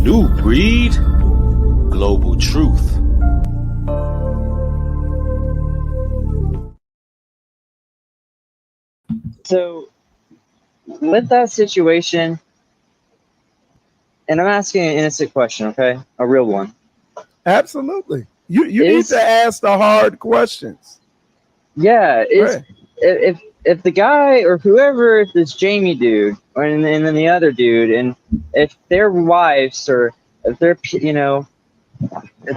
New breed, global truth. So, with that situation, and I'm asking an innocent question, okay? A real one. Absolutely. You need to ask the hard questions. Yeah. Right. If the guy or whoever, if this Jamie dude, and then the other dude, and if their wives or if their, if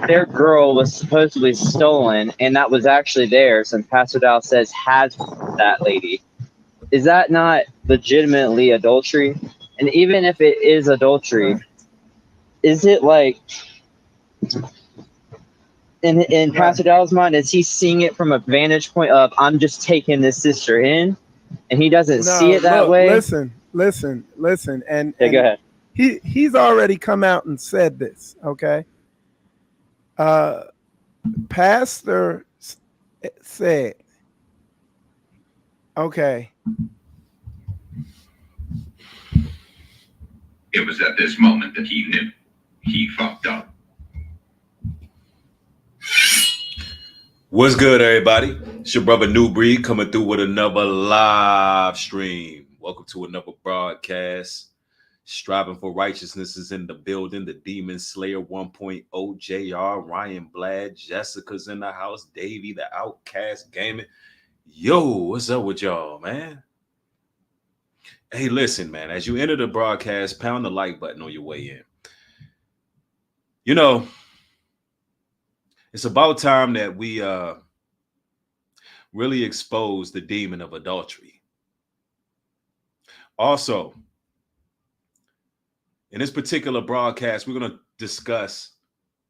their girl was supposedly stolen and that was actually theirs, and Pastor Dow says has that lady, is that not legitimately adultery? And even if it is adultery, is it like, in Pastor Dow's mind, is he seeing it from a vantage point of, I'm just taking this sister in, and he doesn't see it that way? Listen. And go ahead. He's already come out and said this, okay? Pastor said, okay. It was at this moment that he knew he fucked up. What's good, everybody? It's your brother New Breed coming through with another live stream. Welcome to another broadcast. Striving for Righteousness is in the building. The Demon Slayer 1.0 JR, Ryan Blad, Jessica's in the house, Davey, the Outcast Gaming. Yo, what's up with y'all, man? Hey, listen, man, as you enter the broadcast, pound the like button on your way in. You know, it's about time that we really expose the demon of adultery. Also, in this particular broadcast, we're going to discuss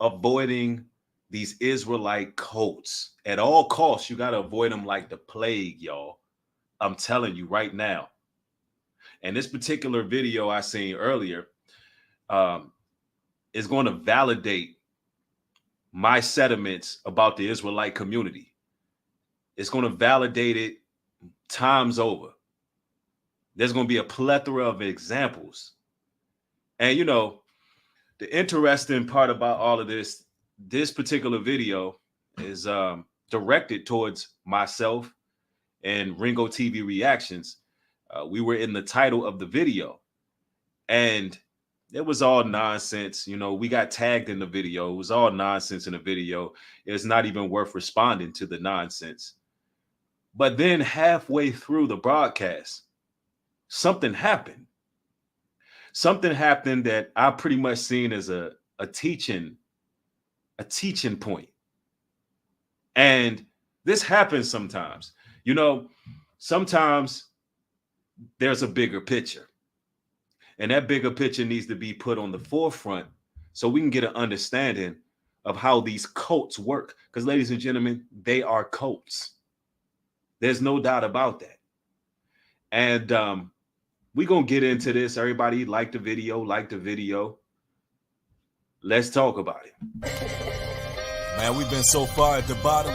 avoiding these Israelite cults. At all costs, you got to avoid them like the plague, y'all. I'm telling you right now. And this particular video I seen earlier is going to validate my sentiments about the Israelite community. It's going to validate it times over. There's going to be a plethora of examples. And, you know, the interesting part about all of this particular video is directed towards myself and Ringo TV Reactions. We were in the title of the video, and it was all nonsense. You know, we got tagged in the video. It was all nonsense in the video. It's not even worth responding to the nonsense. But then halfway through the broadcast, something happened. Something happened that I pretty much seen as a teaching point. And this happens sometimes. You know, sometimes there's a bigger picture. And that bigger picture needs to be put on the forefront so we can get an understanding of how these cults work. Because, ladies and gentlemen, they are cults. There's no doubt about that. And we're going to get into this. Everybody like the video. Let's talk about it. Man, we've been so far at the bottom.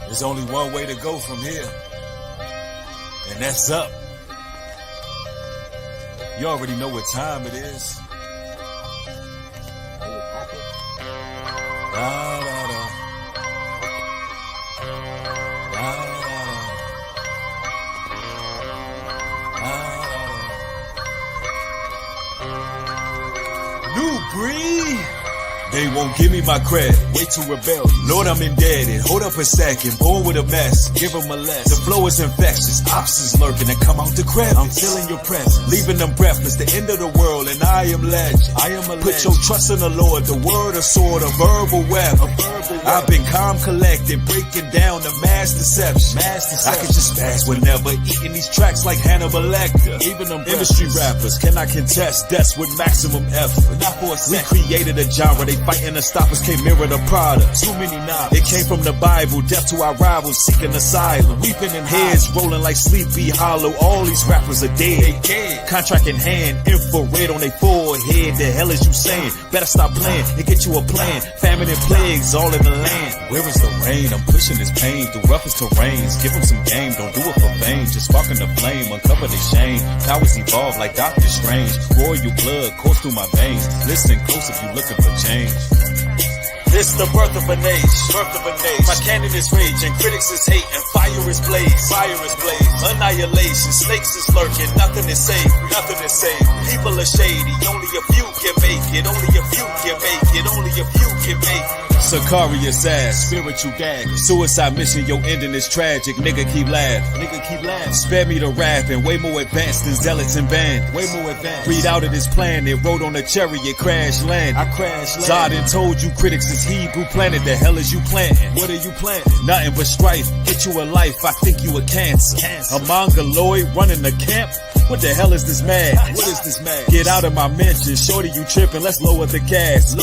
There's only one way to go from here. And that's up. You already know what time it is. Da, da, da. Da, da, da. New breed. They won't give me my credit. Way too rebellious. Lord, I'm indebted. Hold up a second. Born with a mess. Give them a lesson. The flow is infectious. Ops is lurking and come out the crap. I'm feeling your presence. Leaving them breathless. The end of the world and I am legend. I am a legend. Put your trust in the Lord. The word, a sword, a verbal weapon. I've been calm, collected. Breaking down the mass deception. I can just fast whenever. Eating these tracks like Hannibal Lecter. Even them industry rappers cannot contest. Deaths with maximum effort. Not for a second. We created a genre. They Fighting to stop us can't mirror the product. Too many knobs. It came from the Bible. Death to our rivals seeking asylum. Weeping in heads rolling like Sleepy Hollow. All these rappers are dead. Contract in hand, infrared on their forehead. The hell is you saying? Better stop playing and get you a plan. Famine and plagues all in the land. Where is the rain? I'm pushing this pain through roughest terrains. Give them some game, don't do it for fame. Just sparking the flame, uncover the shame. Powers evolve like Doctor Strange. Royal blood course through my veins. Listen close if you looking for change. It's the birth of an age, My cannon is raging, critics is hating, fire is blaze, annihilation, snakes is lurking, nothing is safe, People are shady, only a few can make it, only a few can make it. Sicarius ass, spiritual gag, suicide mission, your ending is tragic, nigga keep laughing, spare me the rap and way more advanced than zealots and band, read out of this plan, it rode on a chariot, crash land, God and told you critics is Hebrew planet, the hell is you planting? What are you planting? Nothing but strife, get you a life, I think you a cancer. A mongoloid running the camp? What the hell is this mad? What is this mad? Get out of my mention, shorty you tripping, let's lower the gas.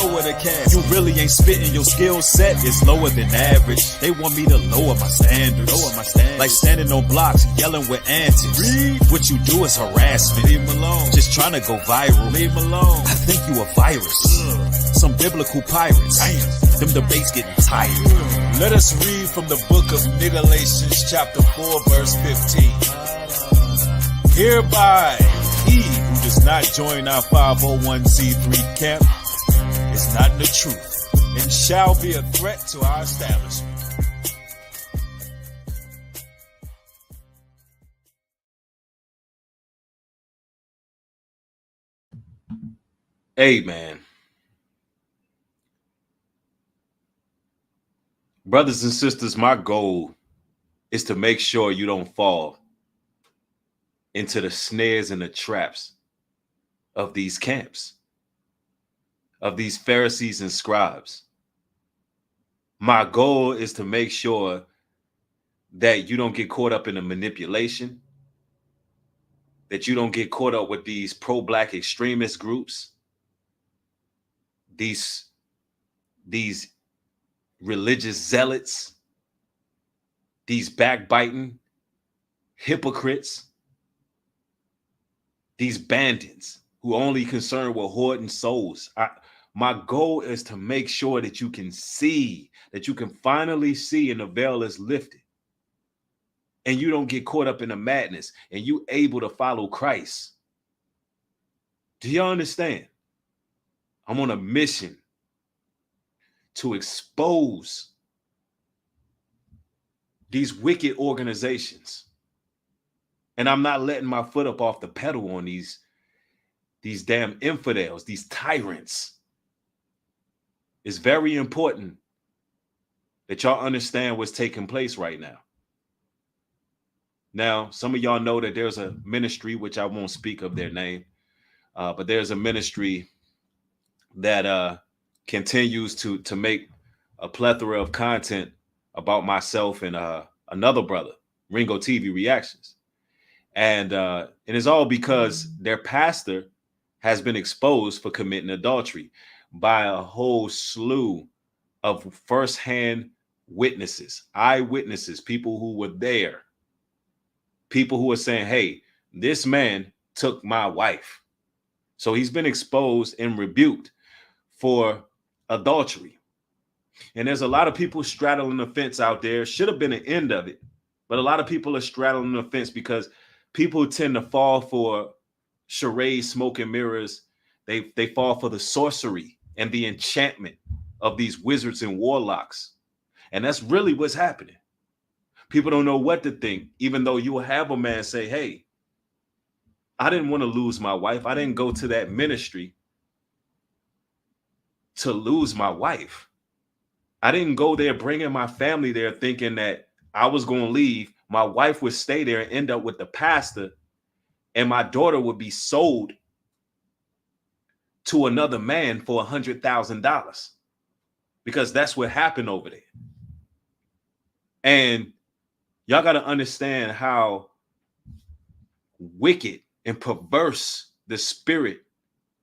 You really ain't spitting, your skill set is lower than average. They want me to lower my standards. Like standing on blocks, yelling with antics. What you do is harassment. Leave him alone. Just trying to go viral. Leave him alone. I think you a virus. Some biblical pirates. Damn. Them debates getting tired. Let us read from the book of Galatians chapter 4 verse 15. Hereby, he who does not join our 501c3 camp is not in the truth and shall be a threat to our establishment. Hey, man. Brothers and sisters, my goal is to make sure you don't fall into the snares and the traps of these camps, of these Pharisees and scribes. My goal is to make sure that you don't get caught up in the manipulation, that you don't get caught up with these pro-black extremist groups, these religious zealots, these backbiting hypocrites, these bandits who only concerned with hoarding souls. My goal is to make sure that you can see, that you can finally see and the veil is lifted. And you don't get caught up in the madness and you able to follow Christ. Do you understand? I'm on a mission to expose these wicked organizations. And I'm not letting my foot up off the pedal on these damn infidels, these tyrants. It's very important that y'all understand what's taking place right now. Now, some of y'all know that there's a ministry, which I won't speak of their name, but there's a ministry that continues to make a plethora of content about myself and another brother, Ringo TV Reactions. And it's all because their pastor has been exposed for committing adultery by a whole slew of firsthand witnesses, eyewitnesses, people who were there, people who are saying, hey, this man took my wife. So he's been exposed and rebuked for adultery. And there's a lot of people straddling the fence out there. Should have been an end of it. But a lot of people are straddling the fence because people tend to fall for charades, smoke and mirrors. They fall for the sorcery and the enchantment of these wizards and warlocks. And that's really what's happening. People don't know what to think, even though you will have a man say, hey, I didn't want to lose my wife. I didn't go to that ministry to lose my wife. I didn't go there bringing my family there thinking that I was going to leave. My wife would stay there and end up with the pastor, and my daughter would be sold to another man for $100,000 because that's what happened over there. And y'all got to understand how wicked and perverse the spirit,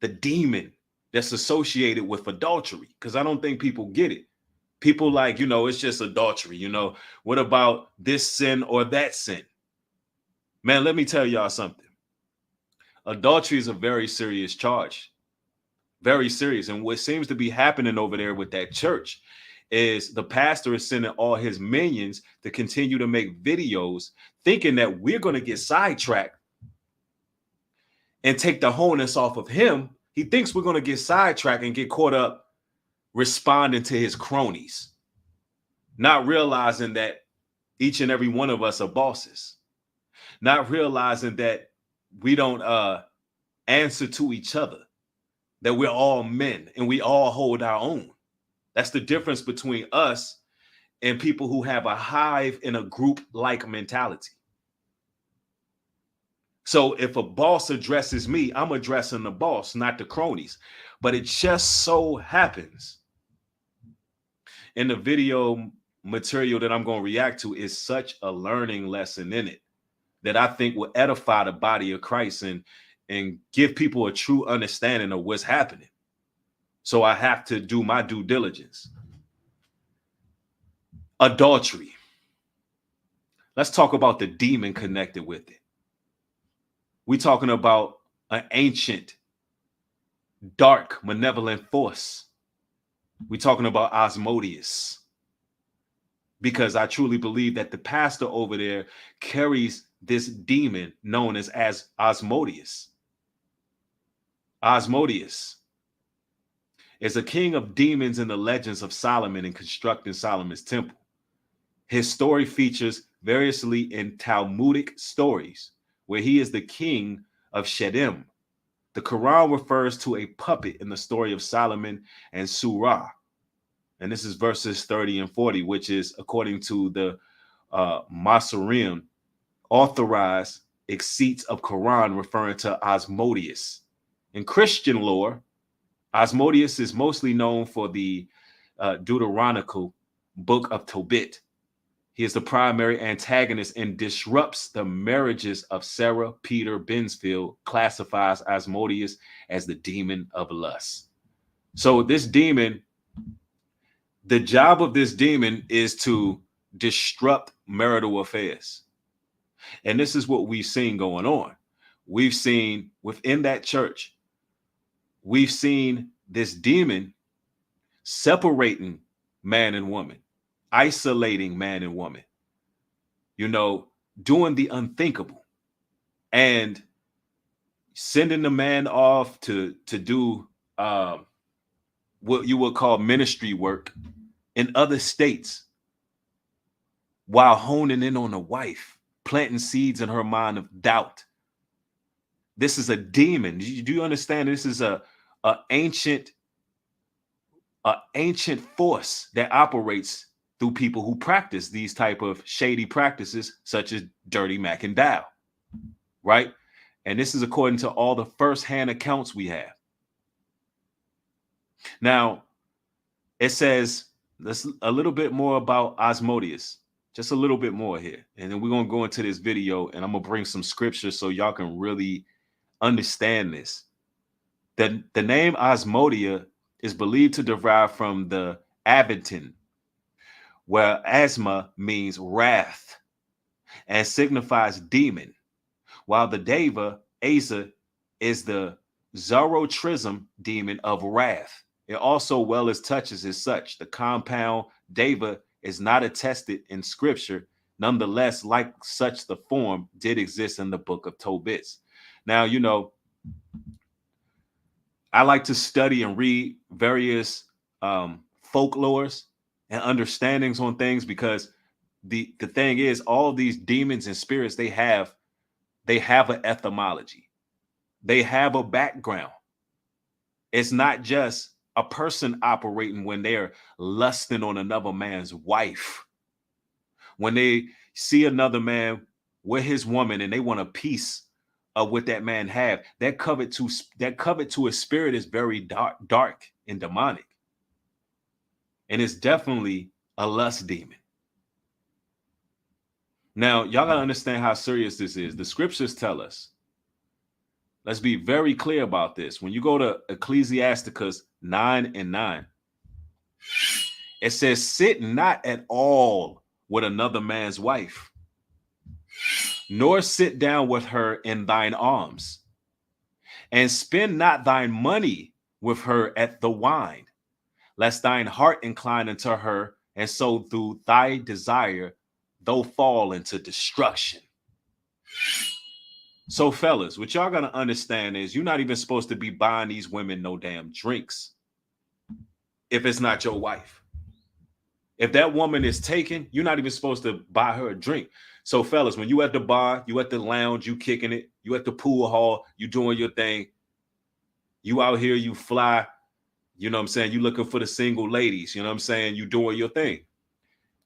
the demon that's associated with adultery, because I don't think people get it. People like, it's just adultery. What about this sin or that sin? Man, let me tell y'all something. Adultery is a very serious charge. Very serious. And what seems to be happening over there with that church is the pastor is sending all his minions to continue to make videos thinking that we're going to get sidetracked and take the onus off of him. He thinks we're going to get sidetracked and get caught up responding to his cronies, not realizing that each and every one of us are bosses, not realizing that we don't answer to each other, that we're all men and we all hold our own. That's the difference between us and people who have a hive in a group-like mentality. So if a boss addresses me, I'm addressing the boss, not the cronies. But it just so happens in the video material that I'm going to react to is such a learning lesson in it that I think will edify the body of Christ and give people a true understanding of what's happening. So I have to do my due diligence. Adultery. Let's talk about the demon connected with it. We're talking about an ancient, dark, malevolent force. We're talking about Asmodeus. Because I truly believe that the pastor over there carries this demon known as Asmodeus. Asmodeus is a king of demons in the legends of Solomon and constructing Solomon's temple. His story features variously in Talmudic stories, where he is the king of Shedem. The Quran refers to a puppet in the story of Solomon and Surah. And this is verses 30 and 40, which is, according to the Masorean, authorized exegetes of Quran referring to Asmodeus. In Christian lore, Asmodeus is mostly known for the Deuteronomical book of Tobit. He is the primary antagonist and disrupts the marriages of Sarah. Peter Bensfield classifies Asmodeus as the demon of lust. So this demon, the job of this demon is to disrupt marital affairs. And this is what we've seen going on. We've seen within that church, we've seen this demon separating man and woman, isolating man and woman, doing the unthinkable and sending the man off to do what you would call ministry work in other states while honing in on a wife, planting seeds in her mind of doubt. This is a demon. Do you understand? This is a ancient force that operates through people who practice these type of shady practices, such as dirty Mac and Dow, right? And this is according to all the first-hand accounts we have. Now, it says a little bit more about Asmodeus, just a little bit more here. And then we're going to go into this video, and I'm going to bring some scripture so y'all can really understand this. The name Asmodeus is believed to derive from the Avitan, where asma means wrath and signifies demon, while the Deva, Asa, is the Zoroastrian demon of wrath. It also well as touches as such. The compound Deva is not attested in scripture. Nonetheless, like such, the form did exist in the book of Tobit. Now, I like to study and read various folklores and understandings on things, because the thing is, all these demons and spirits, they have an etymology. They have a background. It's not just a person operating when they're lusting on another man's wife. When they see another man with his woman and they want a piece of what that man have, that covetous spirit is very dark and demonic. And it's definitely a lust demon. Now, y'all gotta understand how serious this is. The scriptures tell us, Let's be very clear about this. When you go to Ecclesiasticus 9:9, it says, sit not at all with another man's wife, nor sit down with her in thine arms, and spend not thine money with her at the wine, lest thine heart incline unto her, and so through thy desire thou fall into destruction. So fellas, what y'all gotta understand is you're not even supposed to be buying these women no damn drinks if it's not your wife. If that woman is taken, you're not even supposed to buy her a drink. So fellas, when you at the bar, you at the lounge, you kicking it, you at the pool hall, you doing your thing, you out here, you fly, you know what I'm saying? You looking for the single ladies, you know what I'm saying? You doing your thing.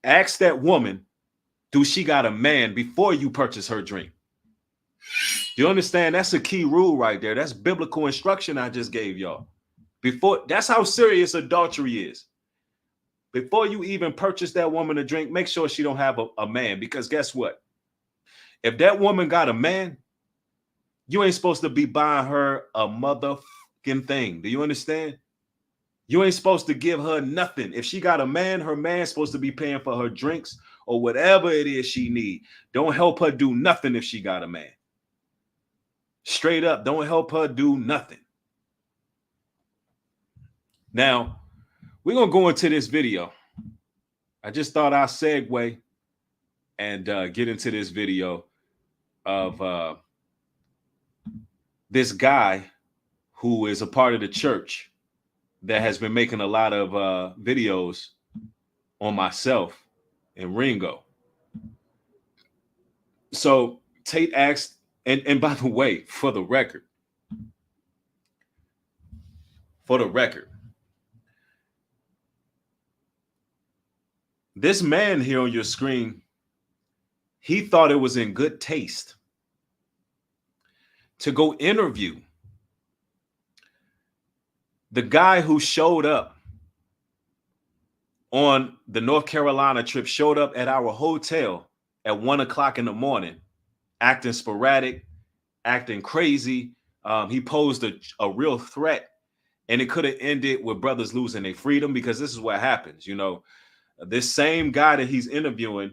Ask that woman, do she got a man before you purchase her drink? Do you understand? That's a key rule right there. That's biblical instruction I just gave y'all. That's how serious adultery is. Before you even purchase that woman a drink, make sure she don't have a man, because guess what? If that woman got a man, you ain't supposed to be buying her a motherfucking thing. Do you understand? You ain't supposed to give her nothing. If she got a man, her man's supposed to be paying for her drinks or whatever it is she need. Don't help her do nothing if she got a man. Straight up, don't help her do nothing. Now, we're going to go into this video. I just thought I'd segue and get into this video of this guy who is a part of the church that has been making a lot of videos on myself and Ringo. So Tate asked, and by the way, for the record, this man here on your screen, he thought it was in good taste to go interview the guy who showed up on the North Carolina trip, showed up at our hotel at 1 o'clock in the morning, acting sporadic, acting crazy. He posed a real threat, and it could have ended with brothers losing their freedom, because this is what happens. You know, this same guy that he's interviewing,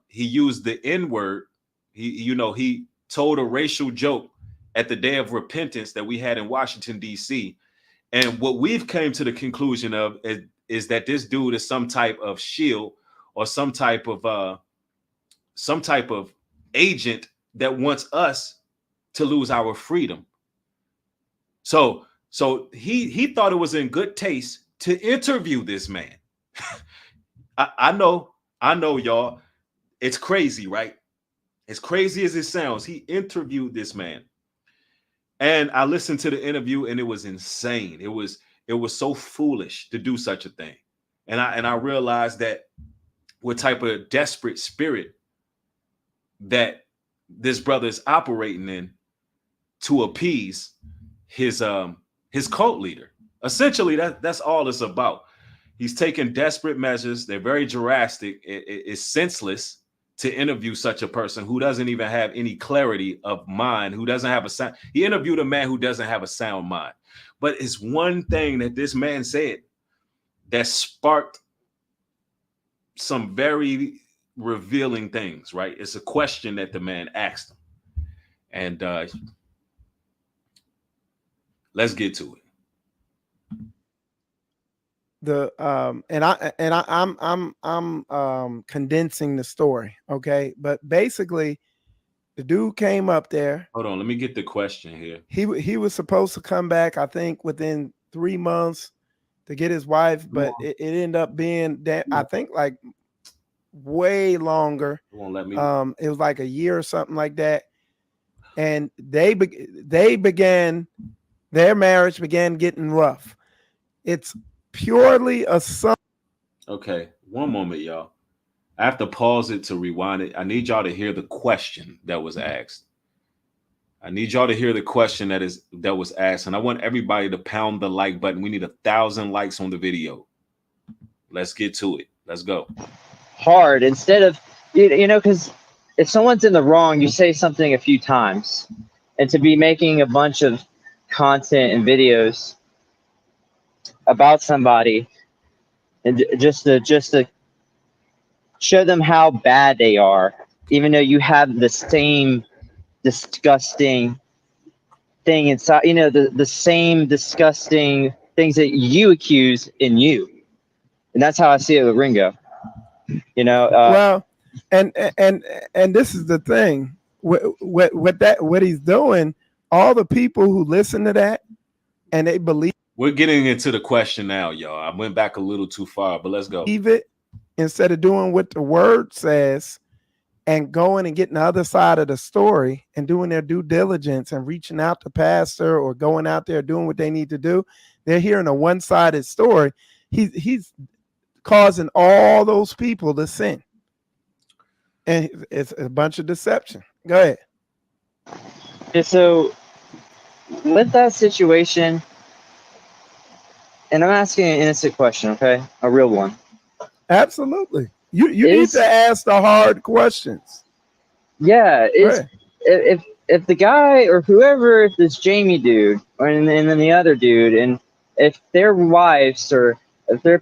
he used the N-word. He told a racial joke at the Day of Repentance that we had in Washington, D.C. And what we've came to the conclusion of is that this dude is some type of shield or some type of agent that wants us to lose our freedom. So he thought it was in good taste to interview this man. I know, y'all. It's crazy, right? As crazy as it sounds, he interviewed this man. And I listened to the interview, and it was insane. It was so foolish to do such a thing. And I realized that what type of desperate spirit that this brother is operating in to appease his cult leader. Essentially, that's all it's about. He's taking desperate measures. They're very drastic. It's senseless to interview such a person who doesn't even have any clarity of mind, who doesn't have a sound. He interviewed a man who doesn't have a sound mind. But it's one thing that this man said that sparked some very revealing things, right? It's a question that the man asked him. And let's get to it. I'm condensing the story, okay? But basically, the dude came up there. Hold on, let me get the question here. He was supposed to come back, I think, within 3 months to get his wife, but it ended up being that, I think, like way longer. It won't let me. It was like a year or something like that, and their marriage began getting rough. It's purely a son. Okay, one moment, y'all. I have to pause it to rewind it. I need y'all to hear the question that was asked. I need y'all to hear the question that was asked, and I want everybody to pound the like button. We need 1,000 likes on the video. Let's get to it. Let's go. Hard instead of because if someone's in the wrong, you say something a few times, and to be making a bunch of content and videos about somebody, and just to show them how bad they are, even though you have the same disgusting thing inside, the same disgusting things that you accuse in you. And that's how I see it with Ringo. Well, and this is the thing. What he's doing, all the people who listen to that and they believe We're getting into the question now, y'all. I went back a little too far, but let's go. it instead of doing what the word says and going and getting the other side of the story and doing their due diligence and reaching out to pastor or going out there doing what they need to do, they're hearing a one-sided story. He's causing all those people to sin. And it's a bunch of deception. Go ahead. Yeah, so with that situation, and I'm asking an innocent question, okay? A real one. Absolutely. You need to ask the hard questions. Yeah, if the guy or whoever, if this Jamie dude, and then the other dude, and if their wives or if their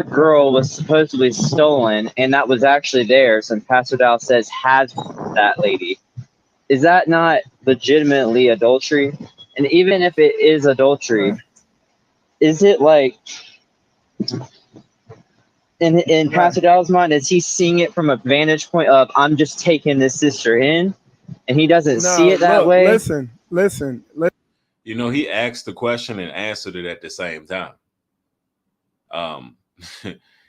girl was supposedly stolen and that was actually theirs, and Pastor Dow says has that lady, is that not legitimately adultery? And even if it is adultery, is it like in Pastor Dow's mind, is he seeing it from a vantage point of I'm just taking this sister in, and he doesn't see it that way? Listen. He asked the question and answered it at the same time.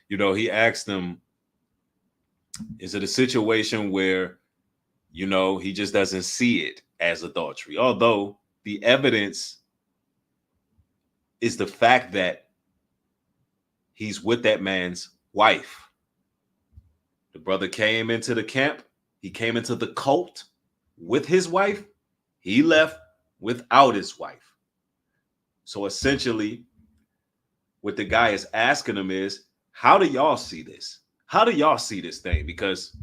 He asked them, is it a situation where, he just doesn't see it as adultery? Although the evidence is the fact that he's with that man's wife. The brother came into the camp. He came into the cult with his wife. He left without his wife. So essentially, what the guy is asking him is, how do y'all see this? How do y'all see this thing? Because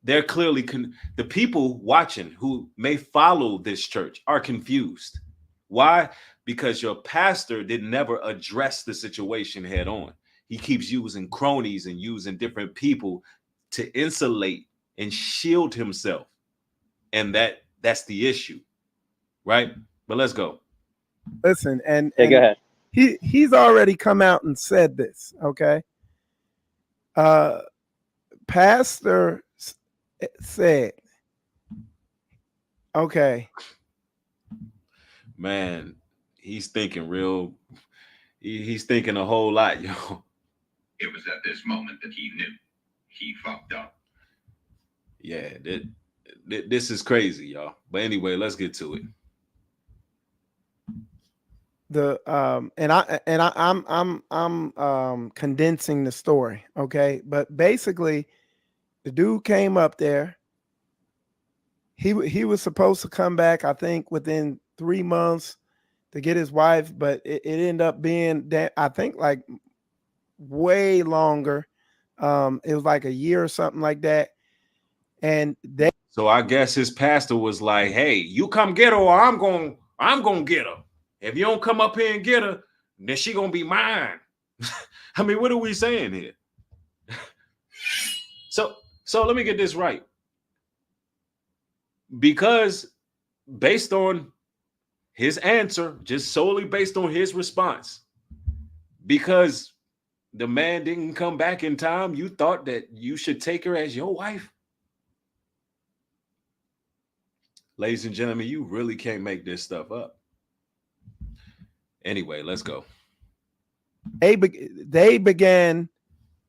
they're clearly, the people watching who may follow this church are confused. Why? Because your pastor did never address the situation head on. He keeps using cronies and using different people to insulate and shield himself. And that's the issue, right? But let's go. Listen, and go ahead. He's already come out and said this, okay? Pastor said, okay. Man, he's thinking he's thinking a whole lot, yo. It was at this moment that he knew he fucked up. Yeah, this is crazy, y'all. But anyway, let's get to it. I'm condensing the story, okay? But basically, the dude came up there. He was supposed to come back, I think, within 3 months to get his wife, but it ended up being I think like way longer. It was like a year or something like that. And so I guess his pastor was like, "Hey, you come get her, or I'm gonna get her. If you don't come up here and get her, then she gonna be mine." I mean, what are we saying here? So let me get this right. Because based on his answer, just solely based on his response, because the man didn't come back in time, you thought that you should take her as your wife? Ladies and gentlemen, you really can't make this stuff up. Anyway, let's go. They began,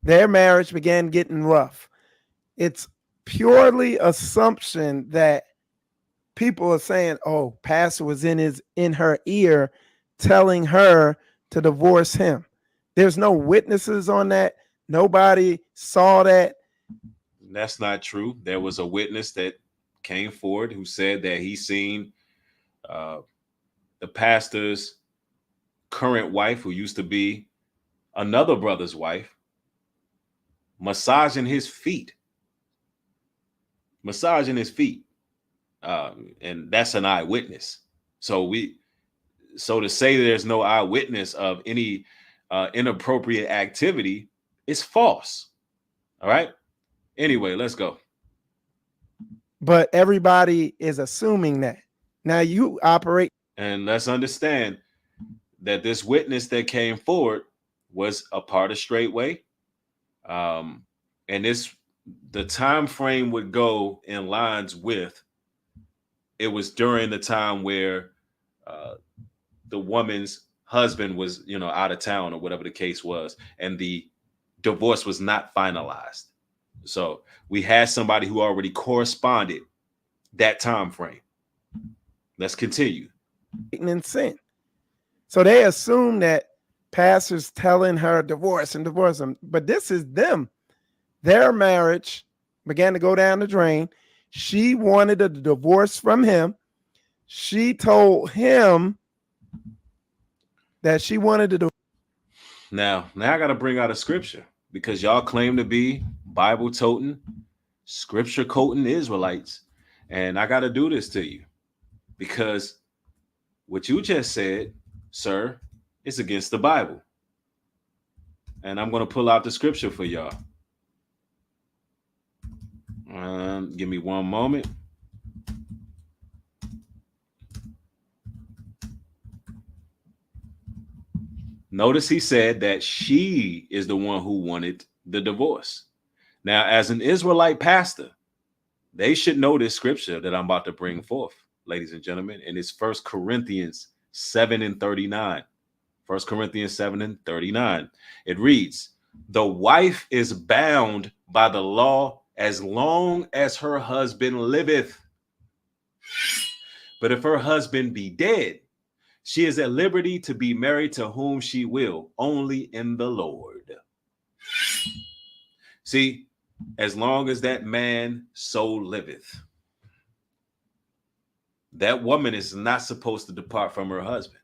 their marriage began getting rough. It's purely assumption that people are saying, oh, pastor was in her ear telling her to divorce him. There's no witnesses on that. Nobody saw that. That's not true. There was a witness that came forward who said that he seen the pastor's current wife, who used to be another brother's wife, massaging his feet. and that's an eyewitness. So to say there's no eyewitness of any inappropriate activity is false. All right. Anyway, let's go. But everybody is assuming that. Now you operate. And let's understand that this witness that came forward was a part of Straightway. And the time frame would go in lines with, it was during the time where the woman's husband was, out of town or whatever the case was, and the divorce was not finalized. So we had somebody who already corresponded that time frame. Let's continue. In sin. So they assume that pastors telling her divorce and divorce them, but this is them. Their marriage began to go down the drain. She wanted a divorce from him. She told him that she wanted to do. Now I got to bring out a scripture, because y'all claim to be Bible toting, scripture quoting Israelites. And I got to do this to you, because what you just said, sir, is against the Bible. And I'm going to pull out the scripture for y'all. Give me one moment. Notice he said that she is the one who wanted the divorce. Now, as an Israelite pastor, they should know this scripture that I'm about to bring forth, ladies and gentlemen, and it's 1 Corinthians 7:39. 1 Corinthians 7:39. It reads, "The wife is bound by the law as long as her husband liveth. But if her husband be dead, she is at liberty to be married to whom she will, only in the Lord." See, as long as that man so liveth, that woman is not supposed to depart from her husband.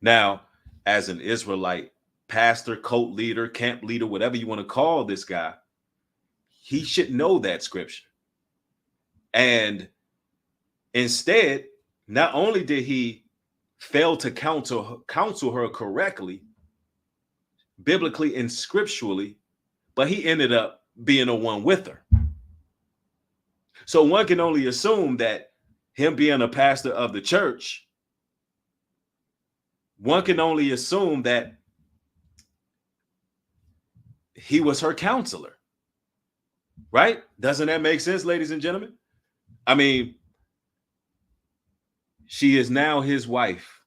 Now, as an Israelite pastor, cult leader, camp leader, whatever you want to call this guy, he should know that scripture. And instead, not only did he fail to counsel her correctly, biblically and scripturally, but he ended up being the one with her. So one can only assume that him being a pastor of the church, one can only assume that he was her counselor. Right? Doesn't that make sense, ladies and gentlemen? I mean, she is now his wife.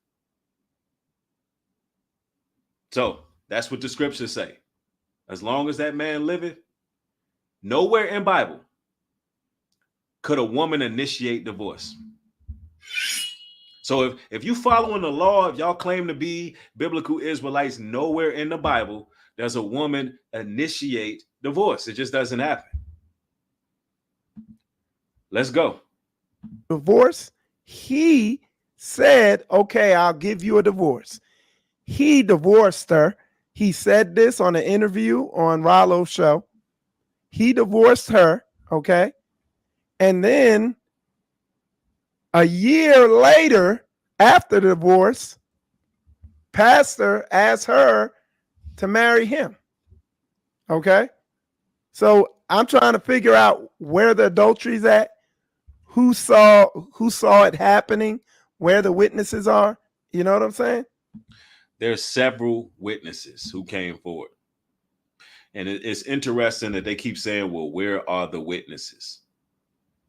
So that's what the scriptures say. As long as that man liveth, nowhere in Bible could a woman initiate divorce. So if you following the law, if y'all claim to be biblical Israelites, nowhere in the Bible does a woman initiate divorce. It just doesn't happen. Let's go. Divorce. He said, okay, I'll give you a divorce. He divorced her. He said this on an interview on Rollo's show. He divorced her. Okay. And then a year later, after the divorce, pastor asked her to marry him. Okay. So I'm trying to figure out where the adultery's at, who saw it happening, where the witnesses are. You know what I'm saying? There's several witnesses who came forward. And it's interesting that they keep saying, well, where are the witnesses?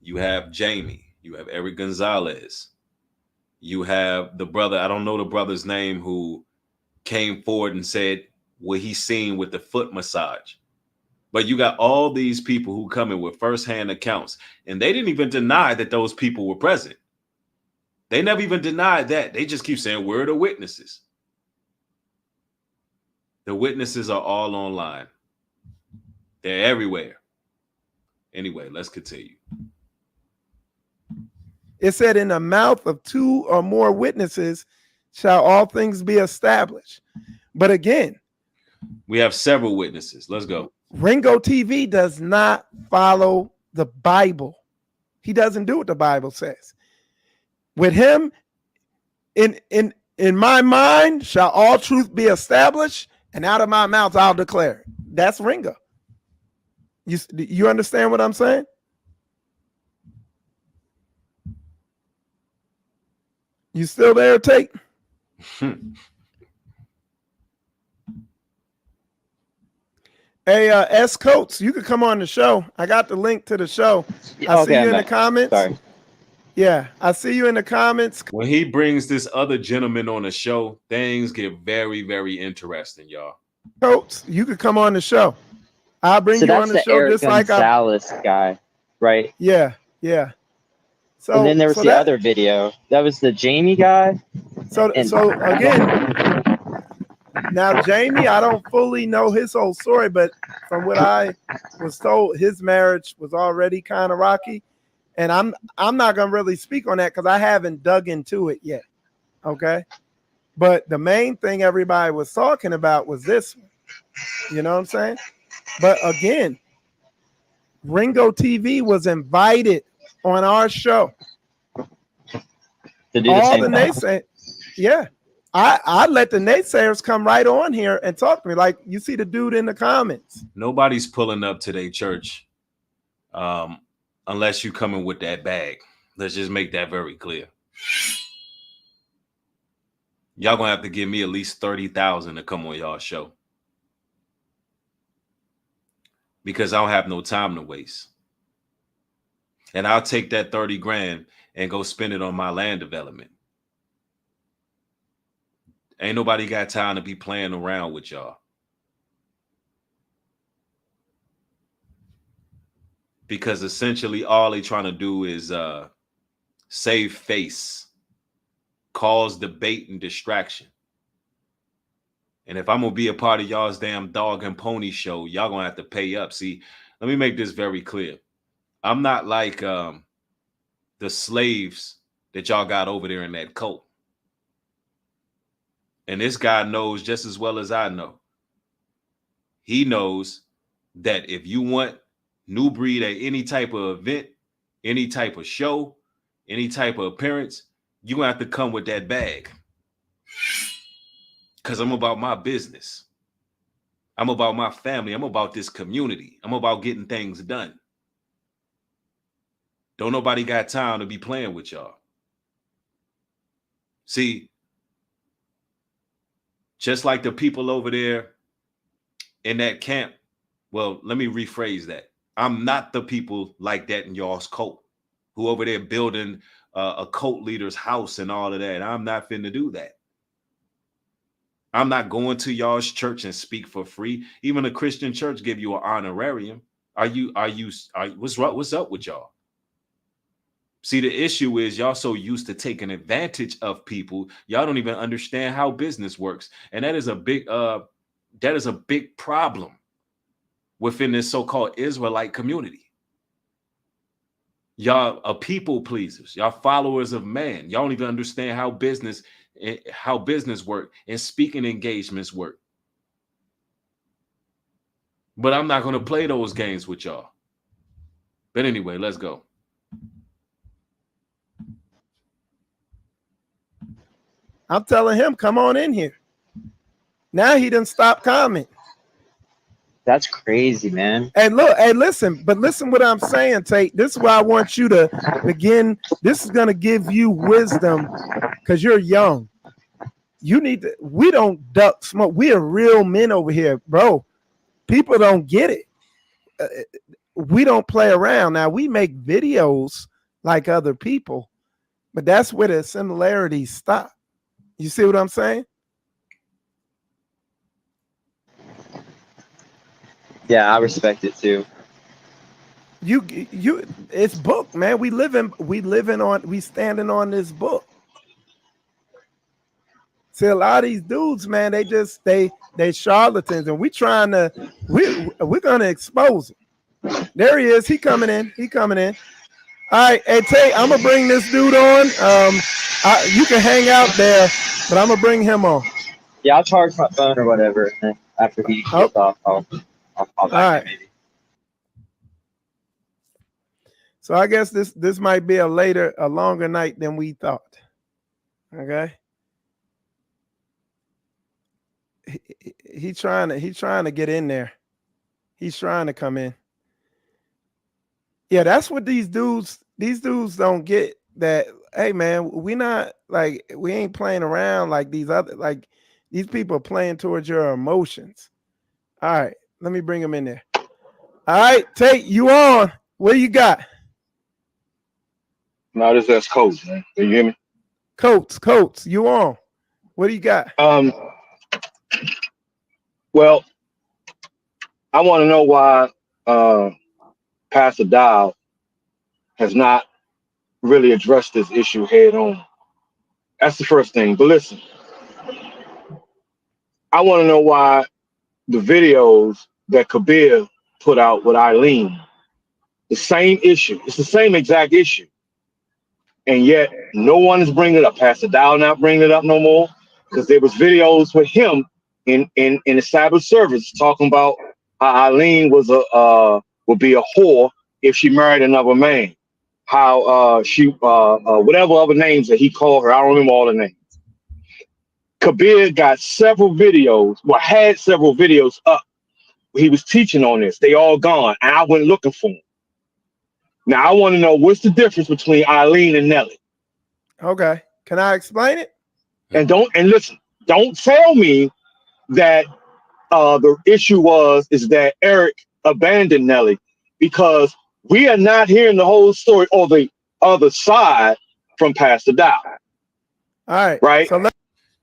You have Jamie, you have Eric Gonzalez, you have the brother, I don't know the brother's name, who came forward and said what he's seen with the foot massage. But you got all these people who come in with firsthand accounts, and they didn't even deny that those people were present. They never even denied that. They just keep saying, where are the witnesses? The witnesses are all online. They're everywhere. Anyway, let's continue. It said, in the mouth of two or more witnesses shall all things be established. But again, we have several witnesses. Let's go. Ringo TV does not follow the Bible. He doesn't do what the Bible says. With him, in my mind shall all truth be established, and out of my mouth I'll declare it. That's Ringo. You understand what I'm saying? You still there, Tate? Hey, S Coates, you could come on the show. I got the link to the show. I see you in the comments. Sorry. Yeah, I see you in the comments. When he brings this other gentleman on the show, things get very, very interesting, y'all. Coates, you could come on the show. I'll bring you on the show Eric just like Gonzalez guy, right? Yeah. So and then there was the other video. That was the Jamie guy. So again, now Jamie, I don't fully know his whole story, but from what I was told, his marriage was already kind of rocky. And I'm not gonna really speak on that because I haven't dug into it yet. Okay. But the main thing everybody was talking about was this one. You know what I'm saying? But again, Ringo TV was invited on our show. To do all the naysayers, yeah. I let the naysayers come right on here and talk to me. Like you see the dude in the comments. Nobody's pulling up to their church unless you coming with that bag. Let's just make that very clear. Y'all gonna have to give me at least 30,000 to come on y'all show. Because I don't have no time to waste. And I'll take that 30 grand and go spend it on my land development. Ain't nobody got time to be playing around with y'all. Because essentially all they trying to do is save face, cause debate and distraction. And if I'm going to be a part of y'all's damn dog and pony show, y'all going to have to pay up. See, let me make this very clear. I'm not like the slaves that y'all got over there in that cult. And this guy knows just as well as I know. He knows that if you want New Breed at any type of event, any type of show, any type of appearance, you're going to have to come with that bag. Because I'm about my business. I'm about my family. I'm about this community. I'm about getting things done. Don't nobody got time to be playing with y'all. See, just like the people over there in that camp, well, let me rephrase that. I'm not the people like that in y'all's cult who over there building a cult leader's house and all of that. I'm not finna do that. I'm not going to y'all's church and speak for free. Even a Christian church give you an honorarium. What's up with y'all? See, the issue is y'all so used to taking advantage of people, y'all don't even understand how business works. And that is a big problem within this so-called Israelite community. Y'all are people pleasers. Y'all followers of man. Y'all don't even understand how business work and speaking engagements work. But I'm not going to play those games with y'all. But anyway, let's go. I'm telling him, come on in here. Now he done stop commenting. That's crazy, man. Hey, look, listen what I'm saying, Tate. This is why I want you to begin. This is going to give you wisdom because you're young. We don't duck smoke. We are real men over here, bro. People don't get it. We don't play around. Now, we make videos like other people, but that's where the similarities stop. You see what I'm saying? Yeah, I respect it too. It's book, man. We standing on this book. See, a lot of these dudes, man, they charlatans, and we're gonna expose them. There he is. He coming in. All right, hey Tay, I'm gonna bring this dude on. You can hang out there, but I'm gonna bring him on. Yeah, I'll charge my phone or whatever, and after he gets off, I'll call back. All right. Maybe. So I guess this might be a longer night than we thought. Okay. He's trying to get in there. He's trying to come in. Yeah, that's what these dudes don't get. That, hey man, we ain't playing around like these people are playing towards your emotions. All right, let me bring him in there. All right, Tate, you on? What do you got? No, that's Coach, man. Can you hear me? Coates, you on? What do you got? Well, I want to know why Pastor Dow has not really addressed this issue head on. That's the first thing. But listen, I want to know why the videos that Kabir put out with Eileen, the same issue. It's the same exact issue. And yet no one is bringing it up. Pastor Dow not bringing it up no more, because there was videos with him in the Sabbath service talking about how Eileen was would be a whore if she married another man. How she whatever other names that he called her, I don't remember all the names. Kabir got several videos, had several videos up where he was teaching on this. They all gone, and I went looking for them. Now I want to know what's the difference between Eileen and Nelly. Okay, can I explain it? And listen, don't tell me that the issue is that Eric abandoned Nelly, because we are not hearing the whole story or the other side from Pastor Dow. All right. Right.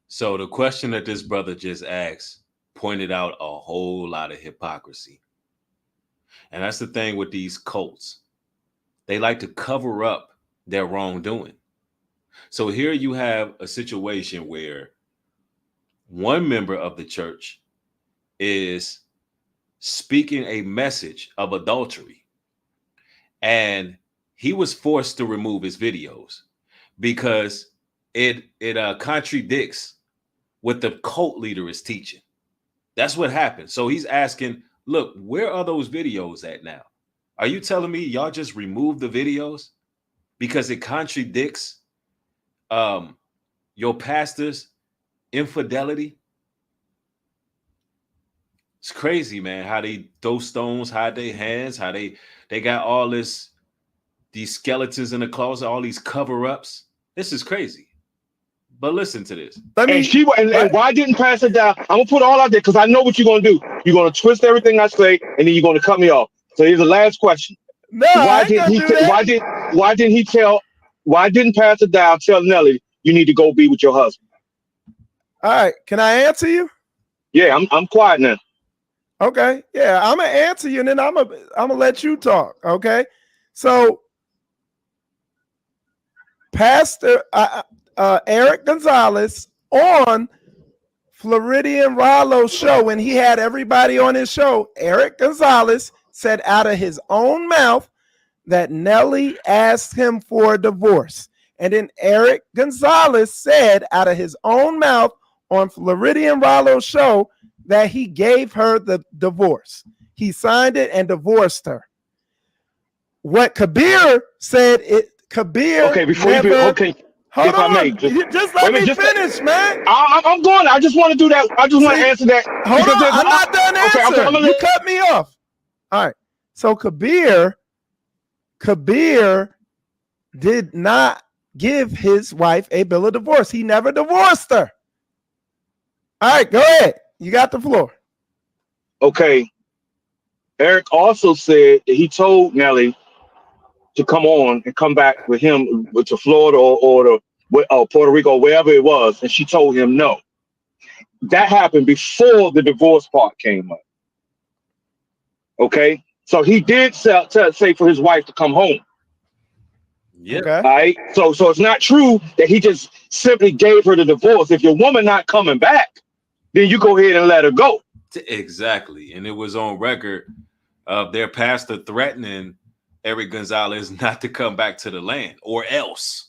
So the question that this brother just asked pointed out a whole lot of hypocrisy. And that's the thing with these cults. They like to cover up their wrongdoing. So here you have a situation where one member of the church is speaking a message of adultery, and he was forced to remove his videos because it contradicts what the cult leader is teaching. That's what happened. So he's asking, look, where are those videos at now? Are you telling me y'all just removed the videos because it contradicts your pastor's infidelity? It's crazy, man, how they throw stones, hide their hands, how they got all these skeletons in the closet, all these cover-ups. This is crazy. But listen to this. And why didn't Pastor Dow? I'm gonna put it all out there because I know what you're gonna do. You're gonna twist everything I say, and then you're gonna cut me off. So here's the last question. No, why didn't Pastor Dow tell Nelly you need to go be with your husband? All right, can I answer you? Yeah, I'm quiet now. Okay, yeah, I'm gonna answer you, and then I'm gonna let you talk. Okay, so Pastor Eric Gonzalez on Floridian Rollo's show, when he had everybody on his show, Eric Gonzalez said out of his own mouth that Nelly asked him for a divorce. And then Eric Gonzalez said out of his own mouth on Floridian Rollo's show that he gave her the divorce. He signed it and divorced her. What Kabir said, Okay, before never, you do, okay. Hold if on. I may, just let me finish, man. I'm going. I just want to do that. I just want to answer that. Hold on. I'm not done answering. Okay, you cut me off. All right. So Kabir did not give his wife a bill of divorce. He never divorced her. All right, go ahead. You got the floor. Okay. Eric also said that he told Nelly to come on and come back with him to Florida or Puerto Rico, wherever it was, and she told him no. That happened before the divorce part came up. Okay, so he did say for his wife to come home. Yeah. Okay. All right. So it's not true that he just simply gave her the divorce. If your woman not coming back, then you go ahead and let her go. Exactly, and it was on record of their pastor threatening Eric Gonzalez not to come back to the land, or else.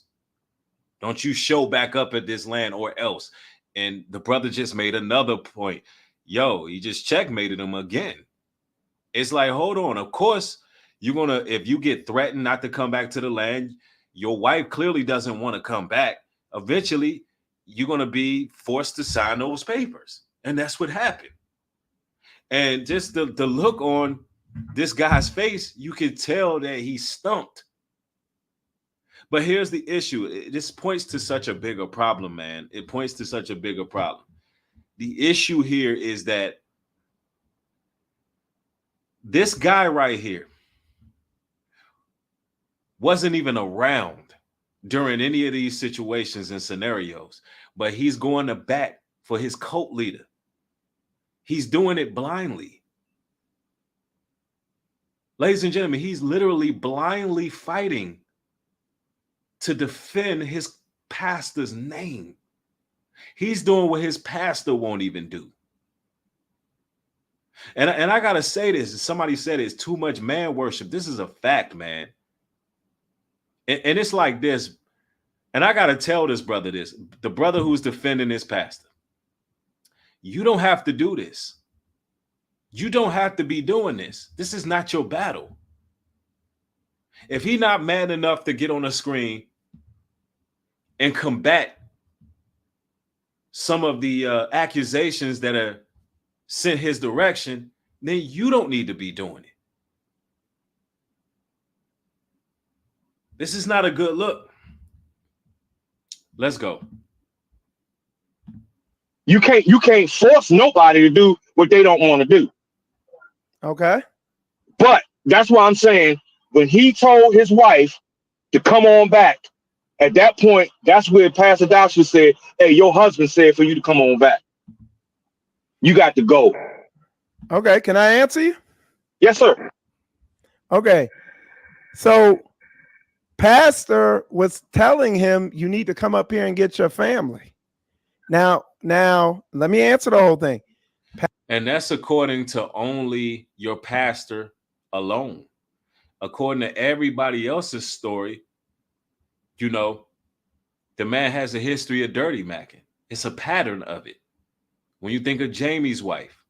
Don't you show back up at this land, or else. And the brother just made another point. Yo, he just checkmated him again. It's like, hold on. Of course, if you get threatened not to come back to the land, your wife clearly doesn't want to come back. Eventually, you're going to be forced to sign those papers. And that's what happened. And just the look on this guy's face, you can tell that he's stumped. But here's the issue. This points to such a bigger problem, man. It points to such a bigger problem. The issue here is that this guy right here wasn't even around during any of these situations and scenarios, but he's going to bat for his cult leader. He's doing it blindly. Ladies and gentlemen, he's literally blindly fighting to defend his pastor's name. He's doing what his pastor won't even do. And I got to say this. Somebody said it's too much man worship. This is a fact, man. And it's like this. And I got to tell this brother this. The brother who's defending his pastor. You don't have to do this. You don't have to be doing this. This is not your battle. If he's not man enough to get on a screen and combat some of the accusations that are sent his direction, then you don't need to be doing it. This is not a good look. Let's go. You can't force nobody to do what they don't want to do. Okay. But that's why I'm saying when he told his wife to come on back, at that point, that's where Pastor Joshua said, hey, your husband said for you to come on back. You got to go. Okay. Can I answer you? Yes, sir. Okay. So pastor was telling him, you need to come up here and get your family. Now, let me answer the whole thing. And that's according to only your pastor alone. According to everybody else's story, you know, the man has a history of dirty macking. It's a pattern of it. When you think of Jamie's wife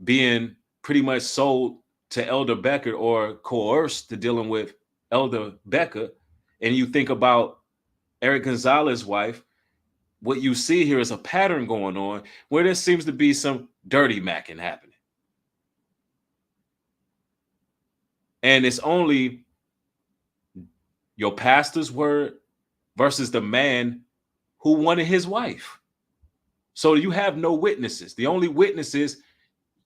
being pretty much sold to Elder Becker or coerced to dealing with Elder Becker, and you think about Eric Gonzalez's wife, what you see here is a pattern going on where there seems to be some dirty macking happening. And it's only your pastor's word versus the man who wanted his wife. So you have no witnesses. The only witness is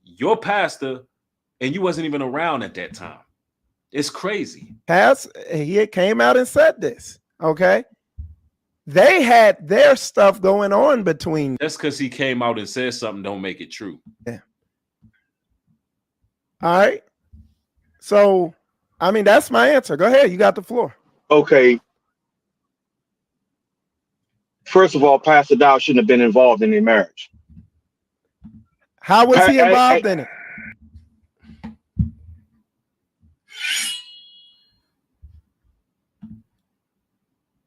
your pastor, and you wasn't even around at that time. It's crazy. He came out and said this. Okay. They had their stuff going on between. Just because he came out and said something don't make it true. Yeah. All right. So, I mean, that's my answer. Go ahead. You got the floor. Okay. First of all, Pastor Dow shouldn't have been involved in the marriage. How was he involved in it?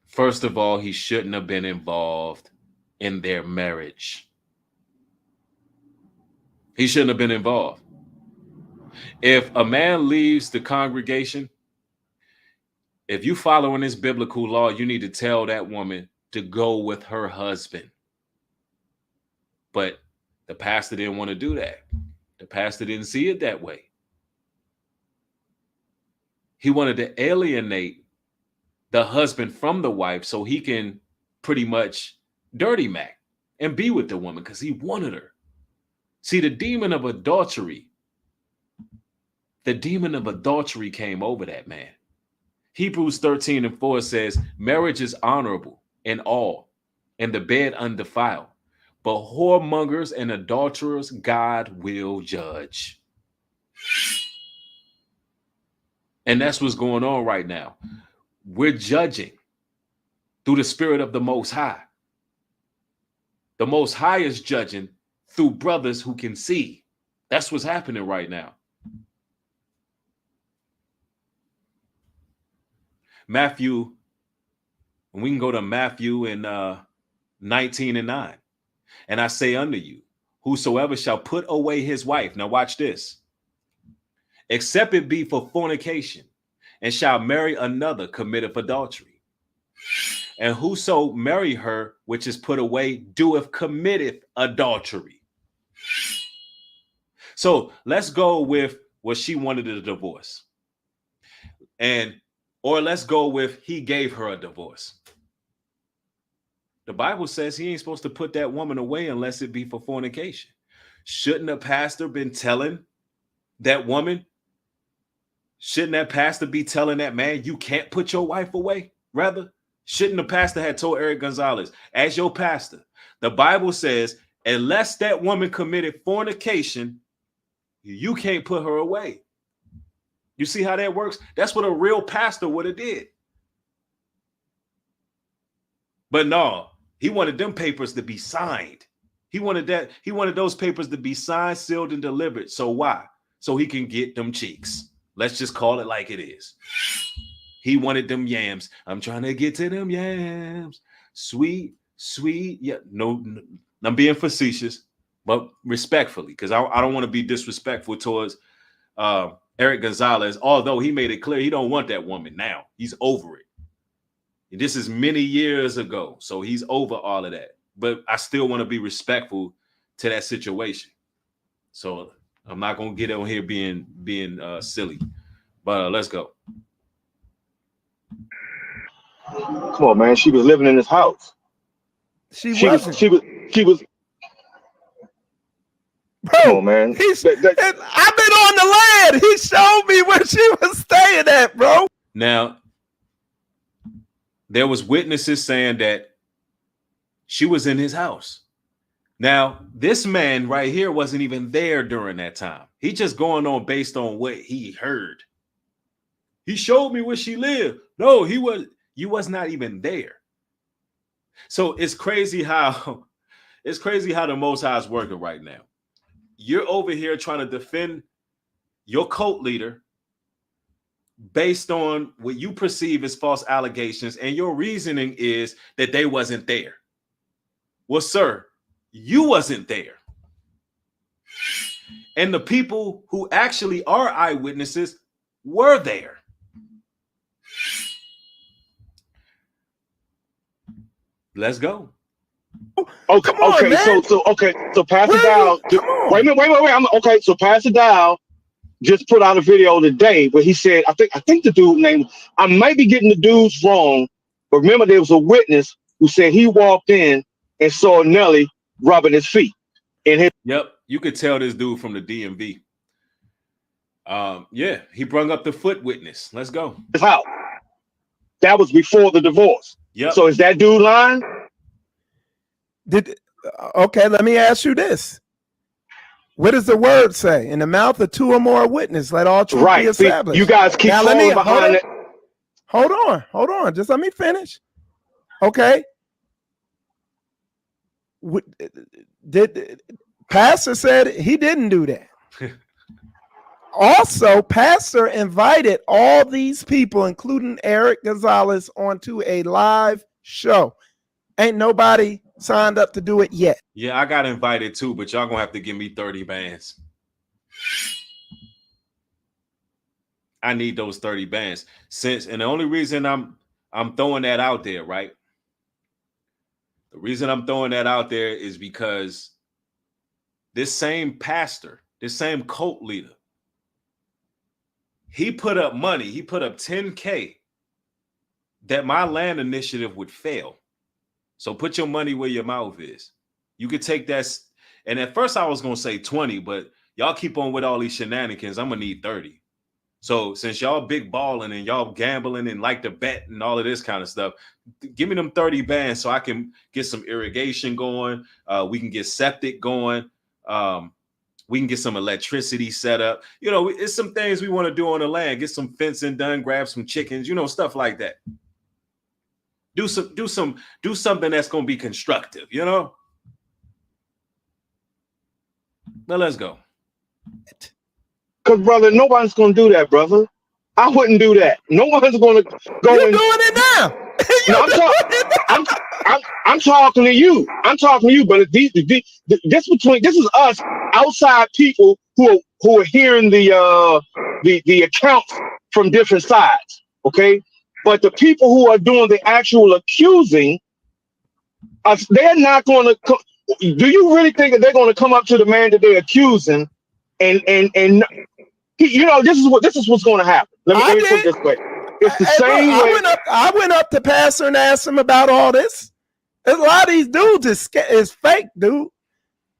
First of all, he shouldn't have been involved in their marriage. He shouldn't have been involved. If a man leaves the congregation, if you following this biblical law, you need to tell that woman to go with her husband. But the pastor didn't want to do that. The pastor didn't see it that way. He wanted to alienate the husband from the wife so he can pretty much dirty mac and be with the woman because he wanted her. See, the demon of adultery came over that man. Hebrews 13:4 says, marriage is honorable in all, and the bed undefiled. But whoremongers and adulterers, God will judge. And that's what's going on right now. We're judging through the spirit of the Most High. The Most High is judging through brothers who can see. That's what's happening right now. Matthew, and we can go to Matthew in 19:9. And I say unto you, whosoever shall put away his wife. Now watch this. except it be for fornication, and shall marry another, committeth adultery. And whoso marry her which is put away committeth adultery. So let's go with what she wanted a divorce. Or let's go with he gave her a divorce. The Bible says he ain't supposed to put that woman away unless it be for fornication. Shouldn't a pastor been telling that woman? Shouldn't that pastor be telling that man, you can't put your wife away? Rather, shouldn't the pastor have told Eric Gonzalez, as your pastor, the Bible says, unless that woman committed fornication, you can't put her away. You see how that works? That's what a real pastor would have did. But no, he wanted them papers to be signed. He wanted those papers to be signed, sealed, and delivered. So why? So he can get them cheeks. Let's just call it like it is. He wanted them yams. I'm trying to get to them yams. Sweet, sweet. Yeah, no, I'm being facetious, but respectfully, because I don't want to be disrespectful towards Eric Gonzalez, although he made it clear he don't want that woman now. He's over it. This is many years ago, so he's over all of that. But I still want to be respectful to that situation. So I'm not going to get on here being silly. But let's go. Come on, man. She was living in his house. She was. Bro, come on, man. I've been on the land. He showed me where she was staying at, bro. Now, there was witnesses saying that she was in his house. Now, this man right here wasn't even there during that time. He just going on based on what he heard. He showed me where she lived. No, you was not even there. So it's crazy how the Most High is working right now. You're over here trying to defend your cult leader based on what you perceive as false allegations, and your reasoning is that they wasn't there. Well, sir, you wasn't there. And the people who actually are eyewitnesses were there. Let's go. Okay, so Pastor Dow. Wait a minute. So Pastor Dow just put out a video today where he said, I think the dude named, I might be getting the dudes wrong, but remember there was a witness who said he walked in and saw Nelly rubbing his feet. Yep, you could tell this dude from the DMV. Yeah, he brought up the foot witness. Let's go. His house. That was before the divorce. Yep. So is that dude lying? Okay, let me ask you this. What does the word say? In the mouth of two or more witnesses, let all truth be established. See, you guys keep falling behind it. Hold on. Just let me finish. Okay. Pastor said he didn't do that. Also, Pastor invited all these people, including Eric Gonzalez, onto a live show. Ain't nobody signed up to do it yet. Yeah, I got invited too, but y'all gonna have to give me 30 bands. I need those 30 bands. And the only reason I'm throwing that out there, right? The reason I'm throwing that out there is because this same pastor, this same cult leader, he put up money. He put up 10K that my land initiative would fail. So put your money where your mouth is. You could take that. And at first I was going to say 20, but y'all keep on with all these shenanigans. I'm going to need 30. So since y'all big balling and y'all gambling and like to bet and all of this kind of stuff, give me them 30 bands so I can get some irrigation going. We can get septic going. We can get some electricity set up. You know, it's some things we want to do on the land. Get some fencing done, grab some chickens, you know, stuff like that. Do something that's going to be constructive, you know? Now let's go. Because, brother, nobody's going to do that, brother. I wouldn't do that. No one's going to go. You're doing it now. I'm talking to you. I'm talking to you, but this is us outside people who who are hearing the accounts from different sides. Okay, but the people who are doing the actual accusing, they're not going to. Do you really think that they're going to come up to the man that they're accusing, and this is what's going to happen? Let me put it this way. It's the same way. I went up to pastor and asked him about all this. A lot of these dudes is fake, dude.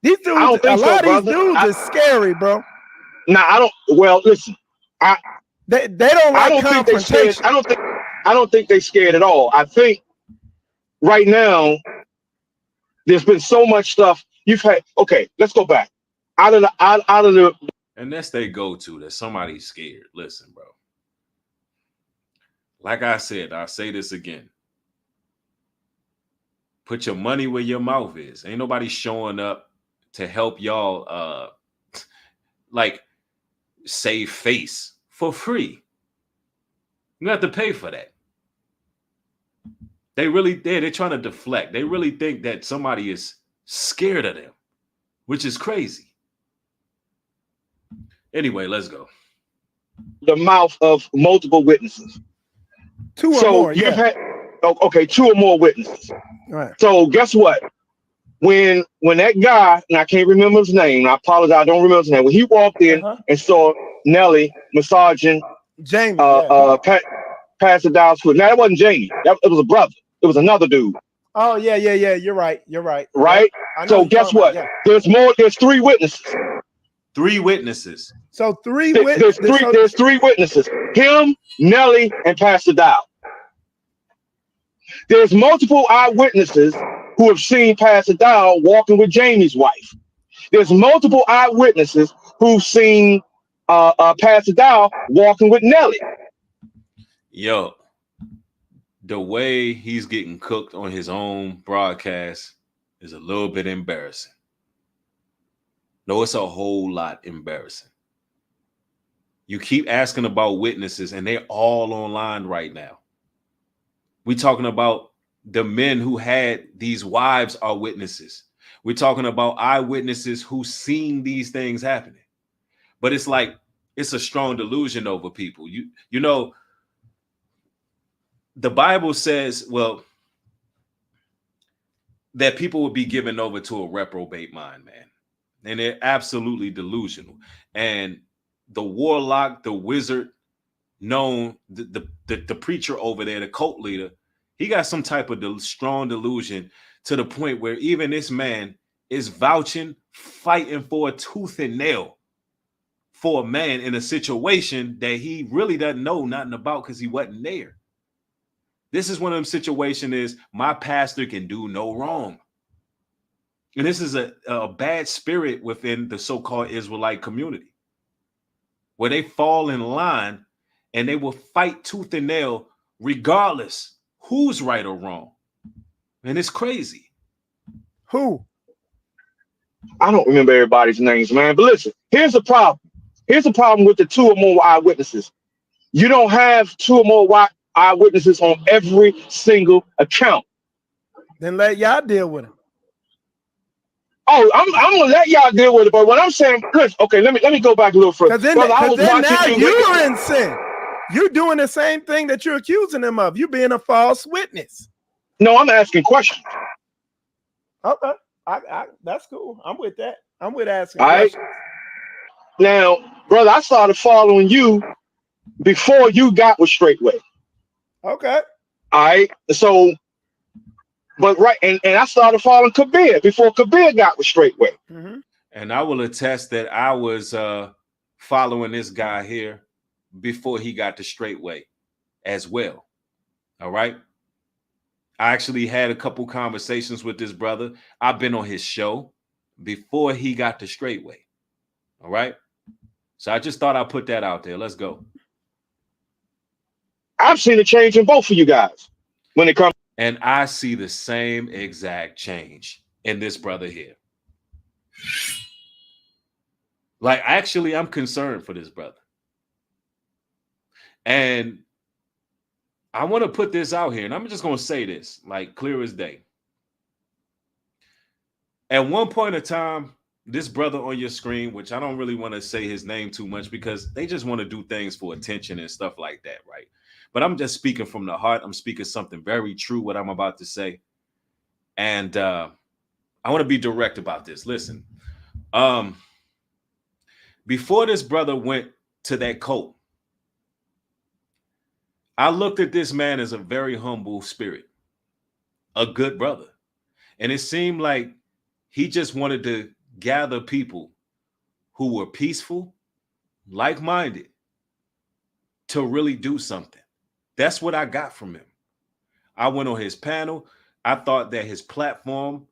These dudes, I don't think a lot so, of these dudes is scary, bro. Nah, I don't. Well, listen, they don't like confrontation. I don't think they're scared at all. I think right now there's been so much stuff you've had. Okay, let's go back out of the. And that's they go to that somebody's scared. Listen, bro. Like I said, I'll say this again. Put your money where your mouth is. Ain't nobody showing up to help y'all like save face for free. You have to pay for that. They're trying to deflect. They really think that somebody is scared of them, which is crazy. Anyway, let's go. The mouth of multiple witnesses. Two or more, yeah. Okay, 2 or more witnesses. Right. So guess what? When that guy, and I can't remember his name, I apologize, I don't remember his name. When he walked in and saw Nelly massaging Jamie, Pastor Dow's foot. Now that wasn't Jamie. It was a brother. It was another dude. Oh yeah. You're right. Right. So guess what? There's 3 witnesses. 3 witnesses. So 3 witnesses. There's 3 witnesses. Him, Nelly, and Pastor Dow. There's multiple eyewitnesses who have seen Pastor Dow walking with Jamie's wife. There's multiple eyewitnesses who've seen Pastor Dow walking with Nelly. Yo, the way he's getting cooked on his own broadcast is a little bit embarrassing. No, it's a whole lot embarrassing. You keep asking about witnesses, and they're all online right now. We're talking about the men who had these wives are witnesses. We're talking about eyewitnesses who seen these things happening. But it's like it's a strong delusion over people. You know, the Bible says, well, that people will be given over to a reprobate mind, man. And they're absolutely delusional. And the warlock, the wizard, known the preacher over there, the cult leader, he got some type of strong delusion to the point where even this man is vouching, fighting for a tooth and nail for a man in a situation that he really doesn't know nothing about because he wasn't there. This is one of them situations is my pastor can do no wrong. And this is a bad spirit within the so-called Israelite community where they fall in line and they will fight tooth and nail regardless who's right or wrong. And it's crazy. Who? I don't remember everybody's names, man. But listen, here's the problem. Here's the problem with the 2 or more eyewitnesses. You don't have 2 or more eyewitnesses on every single account. Then let y'all deal with it. Oh, I'm gonna let y'all deal with it. But what I'm saying, Chris, okay, let me go back a little further. Because then now you're in sin. You're doing the same thing that you're accusing them of. You being a false witness. No, I'm asking questions. Okay, I that's cool. I'm with that. I'm with asking all questions. Right. Now, brother, I started following you before you got with Straightway. Okay. All right. So, but right, and I started following Kabir before Kabir got with Straightway. Mm-hmm. And I will attest that I was following this guy here before he got to Straightway as well. All right. I actually had a couple conversations with this brother. I've been on his show before he got to Straightway. All right. So I just thought I'd put that out there. Let's go. I've seen a change in both of you guys when it comes. And I see the same exact change in this brother here. Like, actually, I'm concerned for this brother. And I want to put this out here, and I'm just going to say this, like clear as day. At one point in time, this brother on your screen, which I don't really want to say his name too much because they just want to do things for attention and stuff like that, right? But I'm just speaking from the heart. I'm speaking something very true, what I'm about to say. And I want to be direct about this. Listen, before this brother went to that cult, I looked at this man as a very humble spirit, a good brother. And it seemed like he just wanted to gather people who were peaceful, like-minded, to really do something. That's what I got from him. I went on his panel. I thought that his platform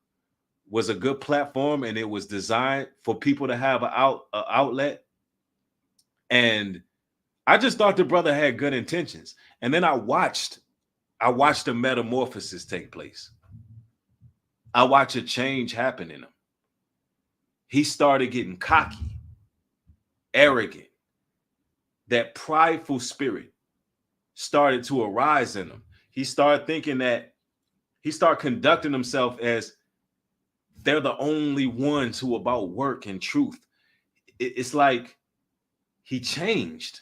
was a good platform and it was designed for people to have an outlet. And I just thought the brother had good intentions. And then I watched the metamorphosis take place. I watched a change happen in him. He started getting cocky, arrogant. That prideful spirit started to arise in him. He started thinking that he started conducting himself as they're the only ones who about work and truth. It's like he changed.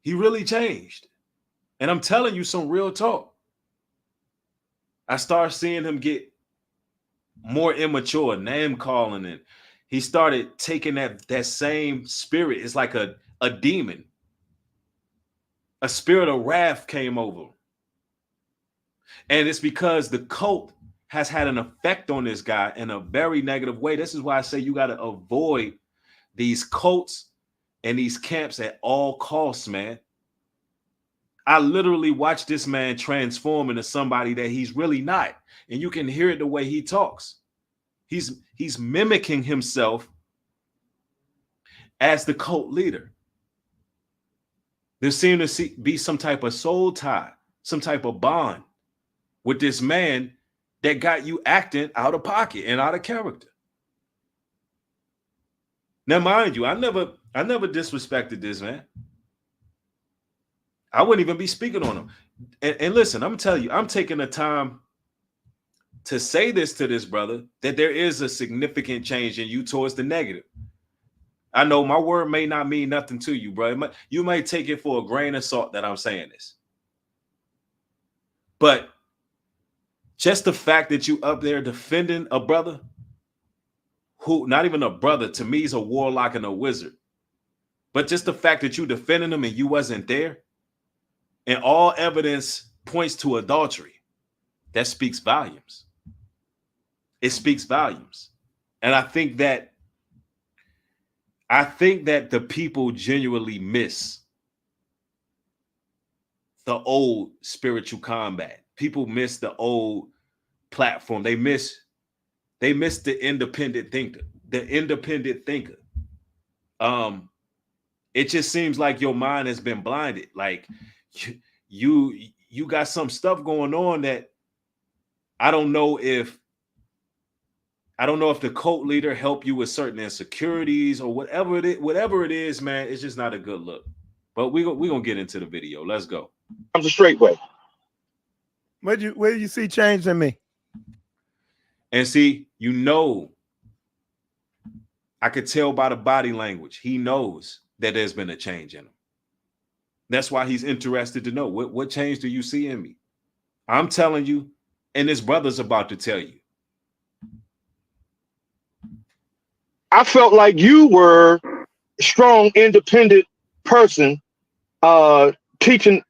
He really changed. And I'm telling you some real talk. I started seeing him get more immature, name calling, and he started taking that same spirit. It's like a demon. A spirit of wrath came over him. And it's because the cult has had an effect on this guy in a very negative way. This is why I say you got to avoid these cults and these camps at all costs, man. I literally watched this man transform into somebody that he's really not. And you can hear it the way he talks. He's mimicking himself as the cult leader. There seemed to be some type of soul tie, some type of bond with this man that got you acting out of pocket and out of character. Now, mind you, I never disrespected this man. I wouldn't even be speaking on him. And listen, I'm telling you, I'm taking the time to say this to this brother, that there is a significant change in you towards the negative. I know my word may not mean nothing to you, bro. You might take it for a grain of salt that I'm saying this. But just the fact that you up there defending a brother who, not even a brother, to me is a warlock and a wizard. But just the fact that you defending him and you wasn't there, and all evidence points to adultery, that speaks volumes. It speaks volumes. And I think that the people genuinely miss the old spiritual combat. People miss the old platform. They miss the independent thinker. It just seems like your mind has been blinded. Like you got some stuff going on that I don't know if the cult leader helped you with certain insecurities or whatever it is, man. It's just not a good look. But we're gonna get into the video. Let's go. Comes a straight way. Where do you see change in me? And see, I could tell by the body language. He knows that there's been a change in him. That's why he's interested to know what change do you see in me? I'm telling you, and this brother's about to tell you. I felt like you were a strong, independent person, teaching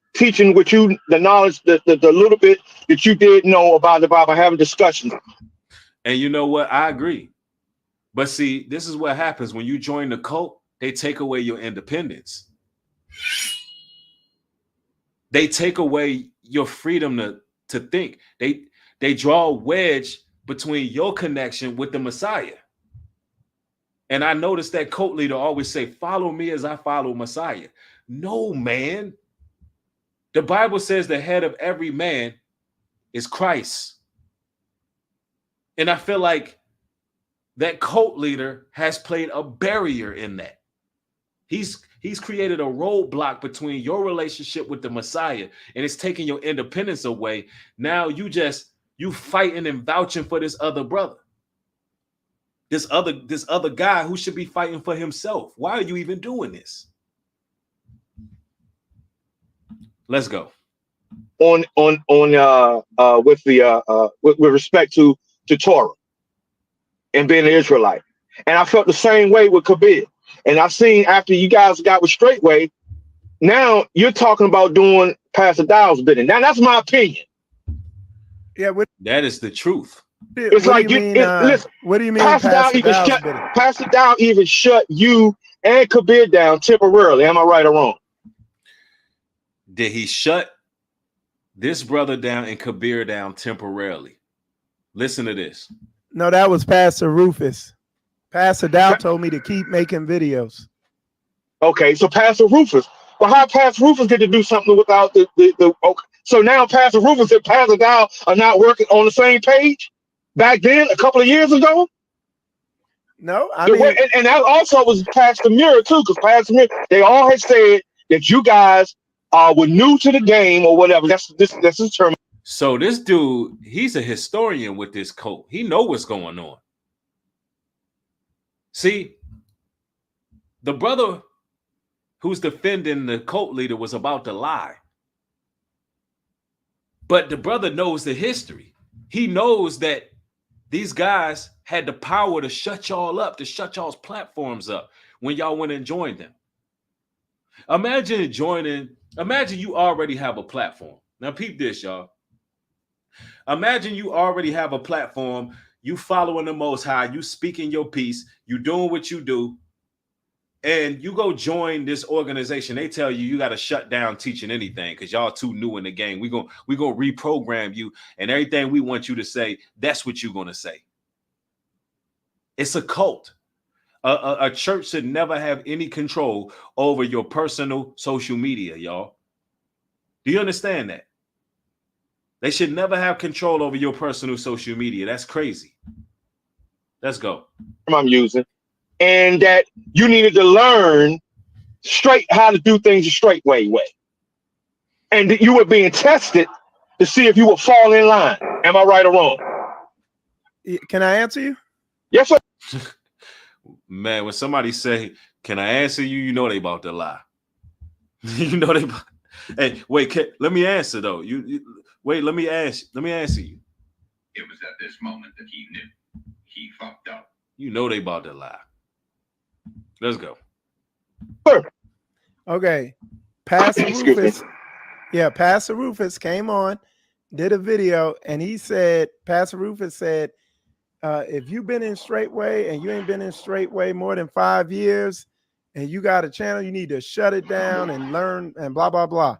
with you the knowledge, the little bit that you did know about the Bible, having discussions. And you know what? I agree. But see, this is what happens when you join the cult. They take away your independence. They take away your freedom to think. They draw a wedge between your connection with the Messiah. And I noticed that cult leader always say, follow me as I follow Messiah. No, man. The Bible says the head of every man is Christ. And I feel like that cult leader has played a barrier in that. He's created a roadblock between your relationship with the Messiah, and it's taking your independence away. Now you fighting and vouching for this other brother. this other guy who should be fighting for himself. Why are you even doing this? Let's go. With respect to Torah and being an Israelite. And I felt the same way with Kabir. And I've seen after you guys got with Straightway, now you're talking about doing Pastor Dow's bidding. Now that's my opinion. Yeah, that is the truth. It's what like do you mean, listen, what do you mean? Pastor Dow even shut you and Kabir down temporarily. Am I right or wrong? Did he shut this brother down and Kabir down temporarily? Listen to this. No, that was Pastor Rufus. Pastor Dow told me to keep making videos. Okay, so Pastor Rufus. Well, how Pastor Rufus get to do something without the okay. So now Pastor Rufus and Pastor Dow are not working on the same page? Back then, a couple of years ago? No, I mean, and that also was Pastor Mirror too, because Pastor Mirror, they all had said that you guys were new to the game or whatever. That's his term. So this dude, he's a historian with this cult. He know what's going on. See, the brother who's defending the cult leader was about to lie. But the brother knows the history. He knows that these guys had the power to shut y'all up, to shut y'all's platforms up when y'all went and joined them. Imagine you already have a platform. Now peep this, y'all. Imagine you already have a platform, you following the Most High, you speaking your piece, you doing what you do, and you go join this organization. They tell you got to shut down teaching anything because y'all too new in the game. We're gonna reprogram you, and everything we want you to say, that's what you're gonna say. It's a cult. A church should never have any control over your personal social media, y'all. Do you understand that? They should never have control over your personal social media. That's crazy. Let's go. I'm using, and that you needed to learn how to do things the straight way. And that you were being tested to see if you would fall in line. Am I right or wrong? Can I answer you? Yes, sir. Man, when somebody say, "Can I answer you?" You know they about to lie. You know they. Hey, wait. Let me answer though. Wait. Let me answer you. It was at this moment that he knew he fucked up. You know they about to lie. Let's go. Sure. Okay. Pastor Rufus. Yeah, Pastor Rufus came on, did a video, and he said, Pastor Rufus said, if you've been in Straightway and you ain't been in Straightway more than 5 years and you got a channel, you need to shut it down and learn and blah, blah, blah.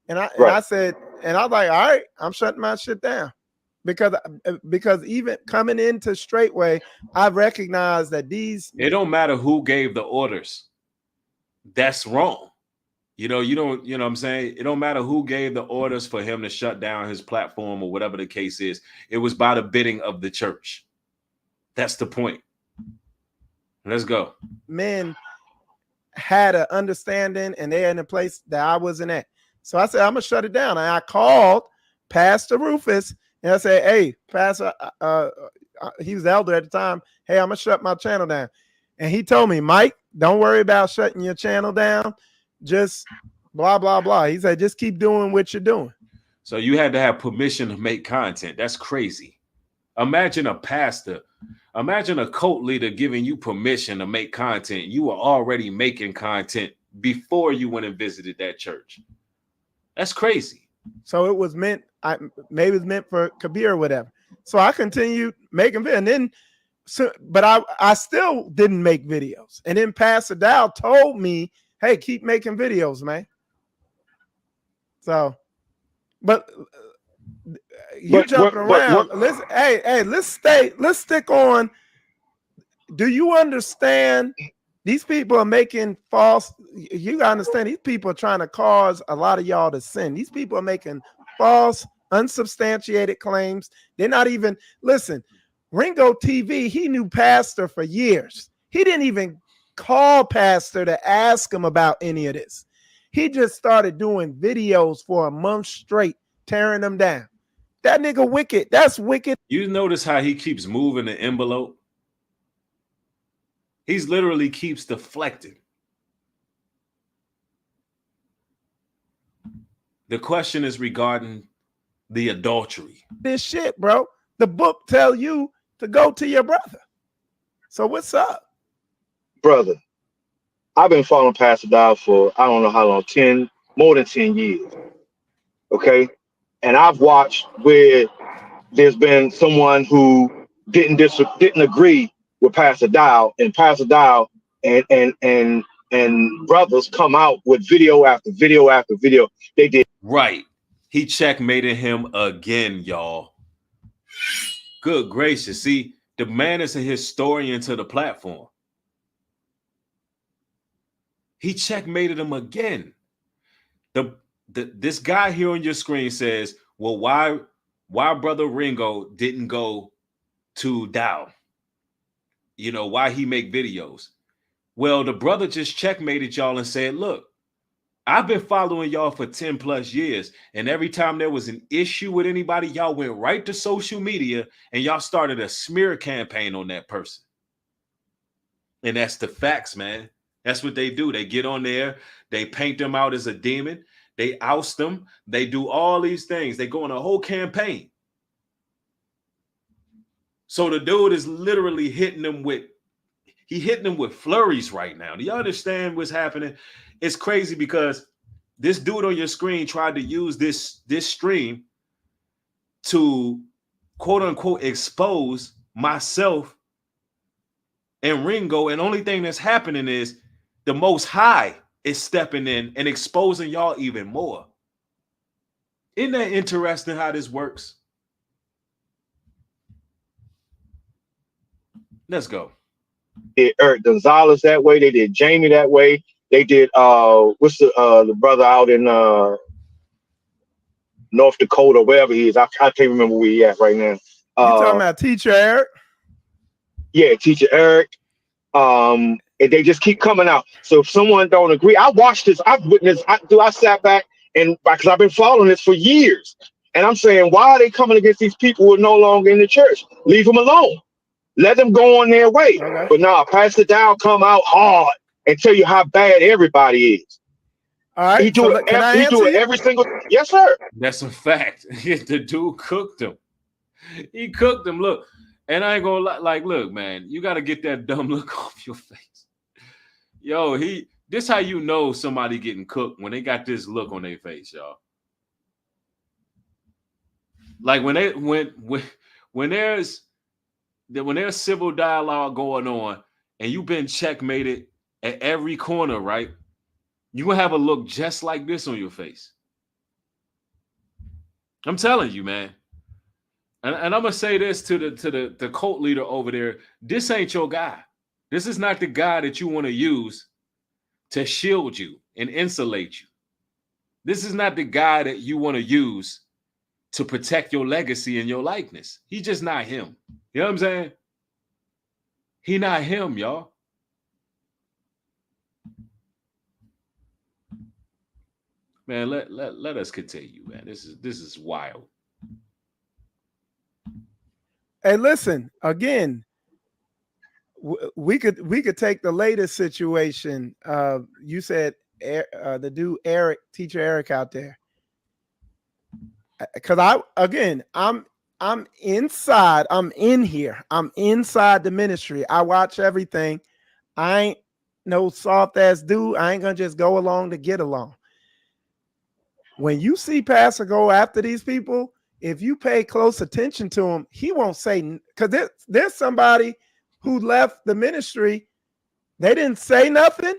And I said, and I was like, all right, I'm shutting my shit down. Because even coming into Straightway, I recognize that it don't matter who gave the orders. That's wrong. You know what I'm saying? It don't matter who gave the orders for him to shut down his platform or whatever the case is. It was by the bidding of the church. That's the point. Let's go. Men had an understanding and they're in a place that I wasn't at. So I said, I'm going to shut it down. And I called Pastor Rufus and I said, hey, Pastor, he was the elder at the time. Hey, I'm going to shut my channel down. And he told me, Mike, don't worry about shutting your channel down. Just blah, blah, blah. He said, just keep doing what you're doing. So you had to have permission to make content. That's crazy. Imagine a pastor. Imagine a cult leader giving you permission to make content. You were already making content before you went and visited that church. That's crazy. So it was meant, maybe it's meant for Kabir or whatever. So I continued making videos. And then, but I still didn't make videos. And then Pastor Dow told me, hey, keep making videos, man. So, but jumping around. Let's stick on. Do you understand? These people are making false. You gotta understand. These people are trying to cause a lot of y'all to sin. These people are making false, unsubstantiated claims. They're not even listen. Ringo TV. He knew Pastor for years. He didn't even call Pastor to ask him about any of this. He just started doing videos for a month straight, tearing them down. That nigga wicked. That's wicked. You notice how he keeps moving the envelope? He's literally keeps deflecting. The question is regarding the adultery. This shit, bro. The book tell you to go to your brother. So what's up? Brother, I've been following Pastor Dow for I don't know how long, more than 10 years. Okay. And I've watched where there's been someone who didn't agree with Pastor Dow, and Pastor Dow and brothers come out with video after video after video. They did right. He checkmated him again, y'all. Good gracious. See, the man is a historian to the platform. He checkmated him again. This guy here on your screen says, well, why Brother Ringo didn't go to Dow? You know, why he make videos? Well, the brother just checkmated y'all and said, look, I've been following y'all for 10 plus years. And every time there was an issue with anybody, y'all went right to social media and y'all started a smear campaign on that person. And that's the facts, man. That's what they do. They get on there. They paint them out as a demon. They oust them. They do all these things. They go on a whole campaign. So the dude is literally hitting them with flurries right now. Do you understand what's happening? It's crazy because this dude on your screen tried to use this stream to quote unquote expose myself and Ringo. And only thing that's happening is the Most High is stepping in and exposing y'all even more. Isn't that interesting how this works? Let's go. Did Eric Gonzalez that way. They did Jamie that way. They did what's the brother out in North Dakota, wherever he is. I can't remember where he at right now. You talking about Teacher Eric? Yeah, Teacher Eric. And they just keep coming out. So if someone don't agree, I watched this, I've witnessed, I sat back and because I've been following this for years. And I'm saying, why are they coming against these people who are no longer in the church? Leave them alone. Let them go on their way. Okay. But now Pastor Dow come out hard and tell you how bad everybody is. All right. He do it every single. Yes, sir. That's a fact. The dude cooked him. He cooked him. Look, and I ain't gonna lie, look, man, you got to get that dumb look off your face. Yo, this how you know somebody getting cooked when they got this look on their face, y'all. Like when there's civil dialogue going on and you've been checkmated at every corner, right? You're gonna have a look just like this on your face. I'm telling you, man. And I'm gonna say this to the cult leader over there. This ain't your guy. This is not the guy that you want to use to shield you and insulate you. This is not the guy that you want to use to protect your legacy and your likeness. He's just not him. You know what I'm saying? He not him, y'all. Man, let us continue, man. This is wild. Hey, listen, again, we could take the latest situation. You said the dude Eric, Teacher Eric out there. Because I'm inside. I'm in here. I'm inside the ministry. I watch everything. I ain't no soft ass dude. I ain't gonna just go along to get along. When you see Pastor go after these people, if you pay close attention to him, he won't say, because there's somebody who left the ministry. They didn't say nothing,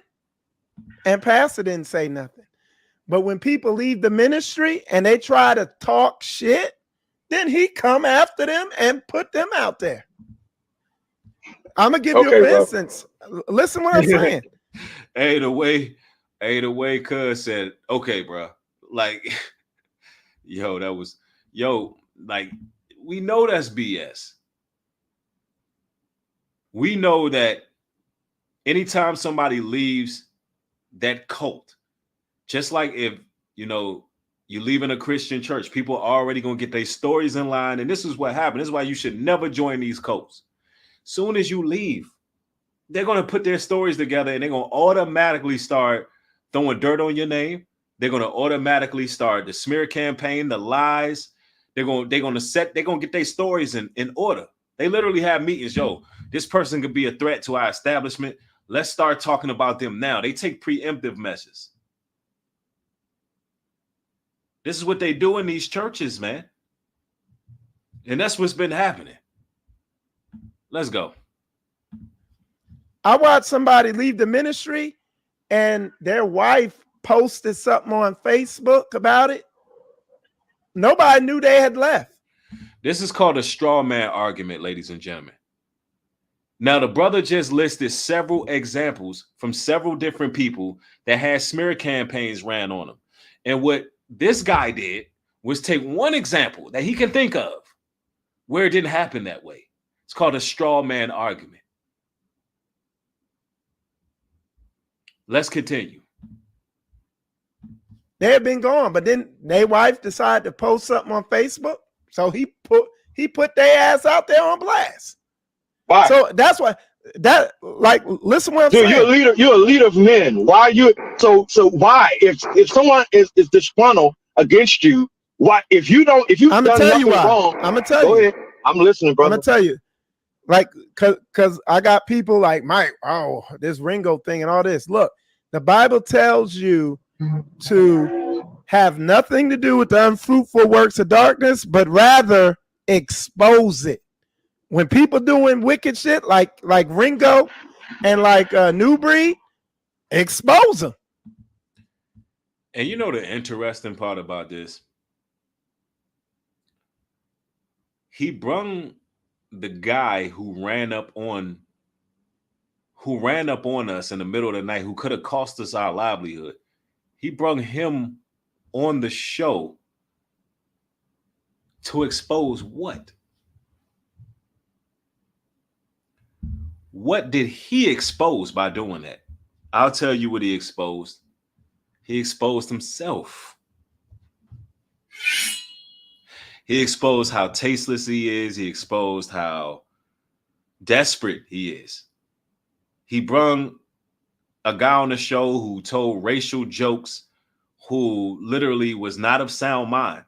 and Pastor didn't say nothing. But when people leave the ministry and they try to talk shit, then he come after them and put them out there. I'm gonna give you a for instance. Listen what I'm saying. Hey, the way Cuz said, okay, bro. Like, like, we know that's BS. We know that anytime somebody leaves that cult, just like if, you leave in a Christian church, people are already going to get their stories in line. And this is what happened. This is why you should never join these cults. Soon as you leave, they're going to put their stories together and they're going to automatically start throwing dirt on your name. They're going to automatically start the smear campaign, the lies. They're going to get their stories in order. They literally have meetings. Yo, this person could be a threat to our establishment. Let's start talking about them now. They take preemptive measures. This is what they do in these churches, man. And that's what's been happening. Let's go. I watched somebody leave the ministry and their wife posted something on Facebook about it. Nobody knew they had left. This is called a straw man argument, ladies and gentlemen. Now, the brother just listed several examples from several different people that had smear campaigns ran on them. And what this guy did was take one example that he can think of where it didn't happen that way. It's called a straw man argument. Let's continue. They had been gone, but then their wife decided to post something on Facebook. So he put their ass out there on blast. Why? So that's why listen what I'm saying. You're a leader of men. Why you so why if someone is disgruntled against you, why if you've done nothing wrong? I'm gonna tell you. Go ahead. I'm listening, brother. I'm gonna tell you. Like, cause I got people like Mike, this Ringo thing and all this. Look, the Bible tells you to have nothing to do with the unfruitful works of darkness, but rather expose it. When people doing wicked shit like Ringo and like New Breed, expose them. And you know the interesting part about this? He brung the guy who ran up on us in the middle of the night, who could have cost us our livelihood. He brung him on the show to expose what? What did he expose by doing that? I'll tell you what he exposed. He exposed himself. He exposed how tasteless he is. He exposed how desperate he is. He brung a guy on the show who told racial jokes, who literally was not of sound mind,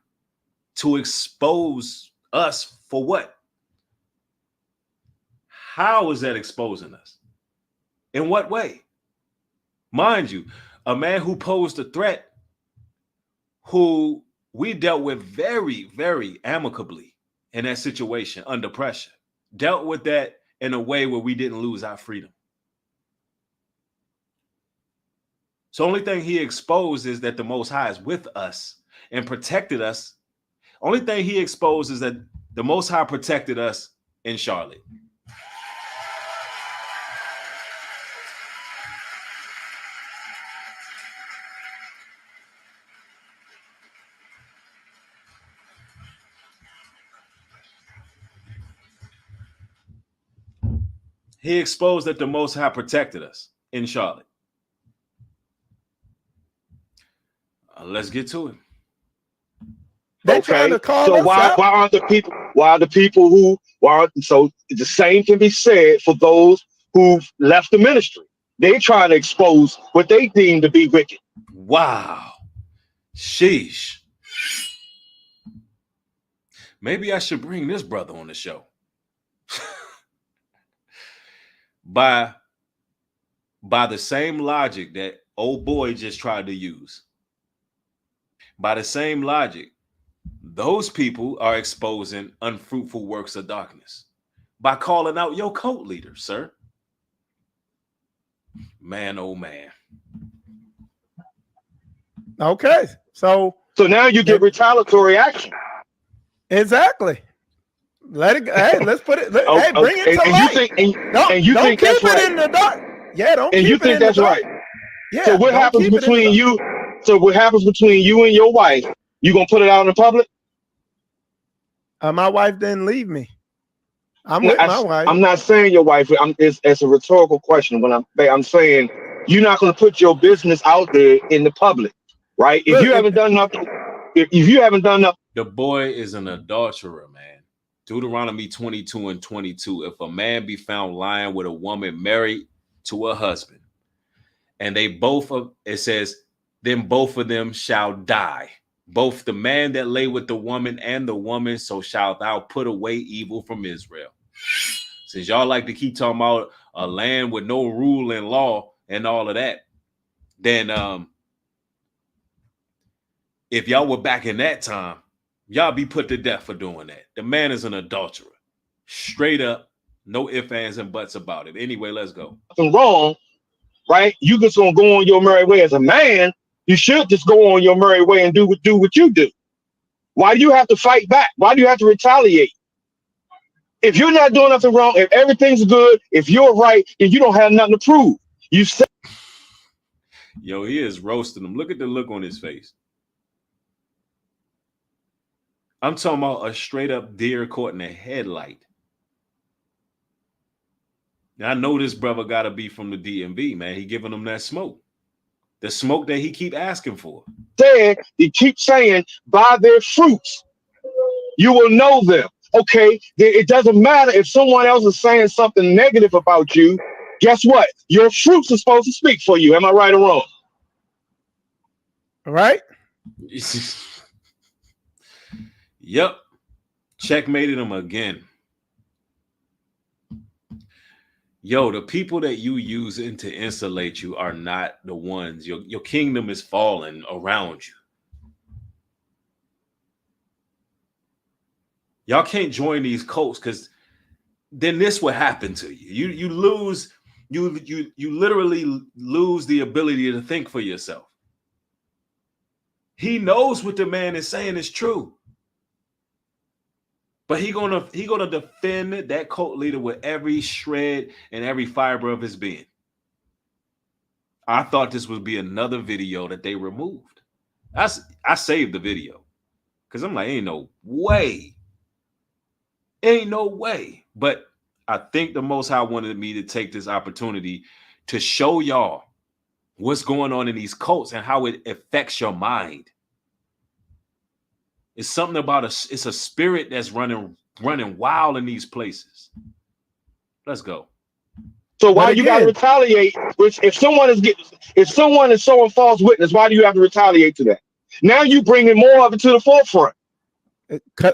to expose us for what? How is that exposing us? In what way? Mind you, a man who posed a threat, who we dealt with very, very amicably in that situation under pressure, dealt with that in a way where we didn't lose our freedom. So only thing he exposed is that the Most High is with us and protected us. Only thing he exposed is that the Most High protected us in Charlotte. He exposed that the Most High protected us in Charlotte. Let's get to it. They trying to call so us why out? why are the people so the same can be said for those who've left the ministry. They trying to expose what they deem to be wicked. Wow. Sheesh. Maybe I should bring this brother on the show. By the same logic that old boy just tried to use. By the same logic, those people are exposing unfruitful works of darkness by calling out your cult leader, sir. Man, oh man. Okay, so now you get retaliatory action. Exactly. Let it go. Hey, let's put it. Hey, bring it to light. And you think keep that's right. it in the dark. Yeah, don't. And keep you it think in that's the dark. right. Yeah. So what happens between you? So what happens between you and your wife? You gonna put it out in the public? My wife didn't leave me. I'm with my wife. I'm not saying your wife. It's a rhetorical question. When I'm saying you're not gonna put your business out there in the public, right? If you haven't done nothing, if you haven't done nothing, the boy is an adulterer, man. Deuteronomy 22:22. If a man be found lying with a woman married to a husband, and they both of it says, then both of them shall die. Both the man that lay with the woman and the woman, so shalt thou put away evil from Israel. Since y'all like to keep talking about a land with no rule and law and all of that, then if y'all were back in that time, y'all be put to death for doing that. The man is an adulterer. Straight up, no ifs, ands, and buts about it. Anyway, let's go. Nothing wrong, right? You just gonna go on your merry way. As a man, you should just go on your merry way and do what you do. Why do you have to fight back? Why do you have to retaliate? If you're not doing nothing wrong, if everything's good, if you're right, then you don't have nothing to prove. You say, yo, he is roasting him. Look at the look on his face. I'm talking about a straight up deer caught in a headlight. Now, I know this brother got to be from the DMV, man. He giving them that smoke. The smoke that he keep asking for. He keeps saying, by their fruits, you will know them. Okay, it doesn't matter if someone else is saying something negative about you. Guess what? Your fruits are supposed to speak for you. Am I right or wrong? All right. Yep. Checkmated him again. Yo, the people that you using to insulate you are not the ones. Your kingdom is falling around you. Y'all can't join these cults because then this will happen to you. You lose, you literally lose the ability to think for yourself. He knows what the man is saying is true. But he gonna defend that cult leader with every shred and every fiber of his being. I thought this would be another video that they removed. I saved the video because I'm like, ain't no way. Ain't no way. But I think the Most High wanted me to take this opportunity to show y'all what's going on in these cults and how it affects your mind. It's something about it's a spirit that's running wild in these places. Let's go. So why you gotta retaliate? Which if someone is showing false witness, why do you have to retaliate to that? Now you bringing more of it to the forefront.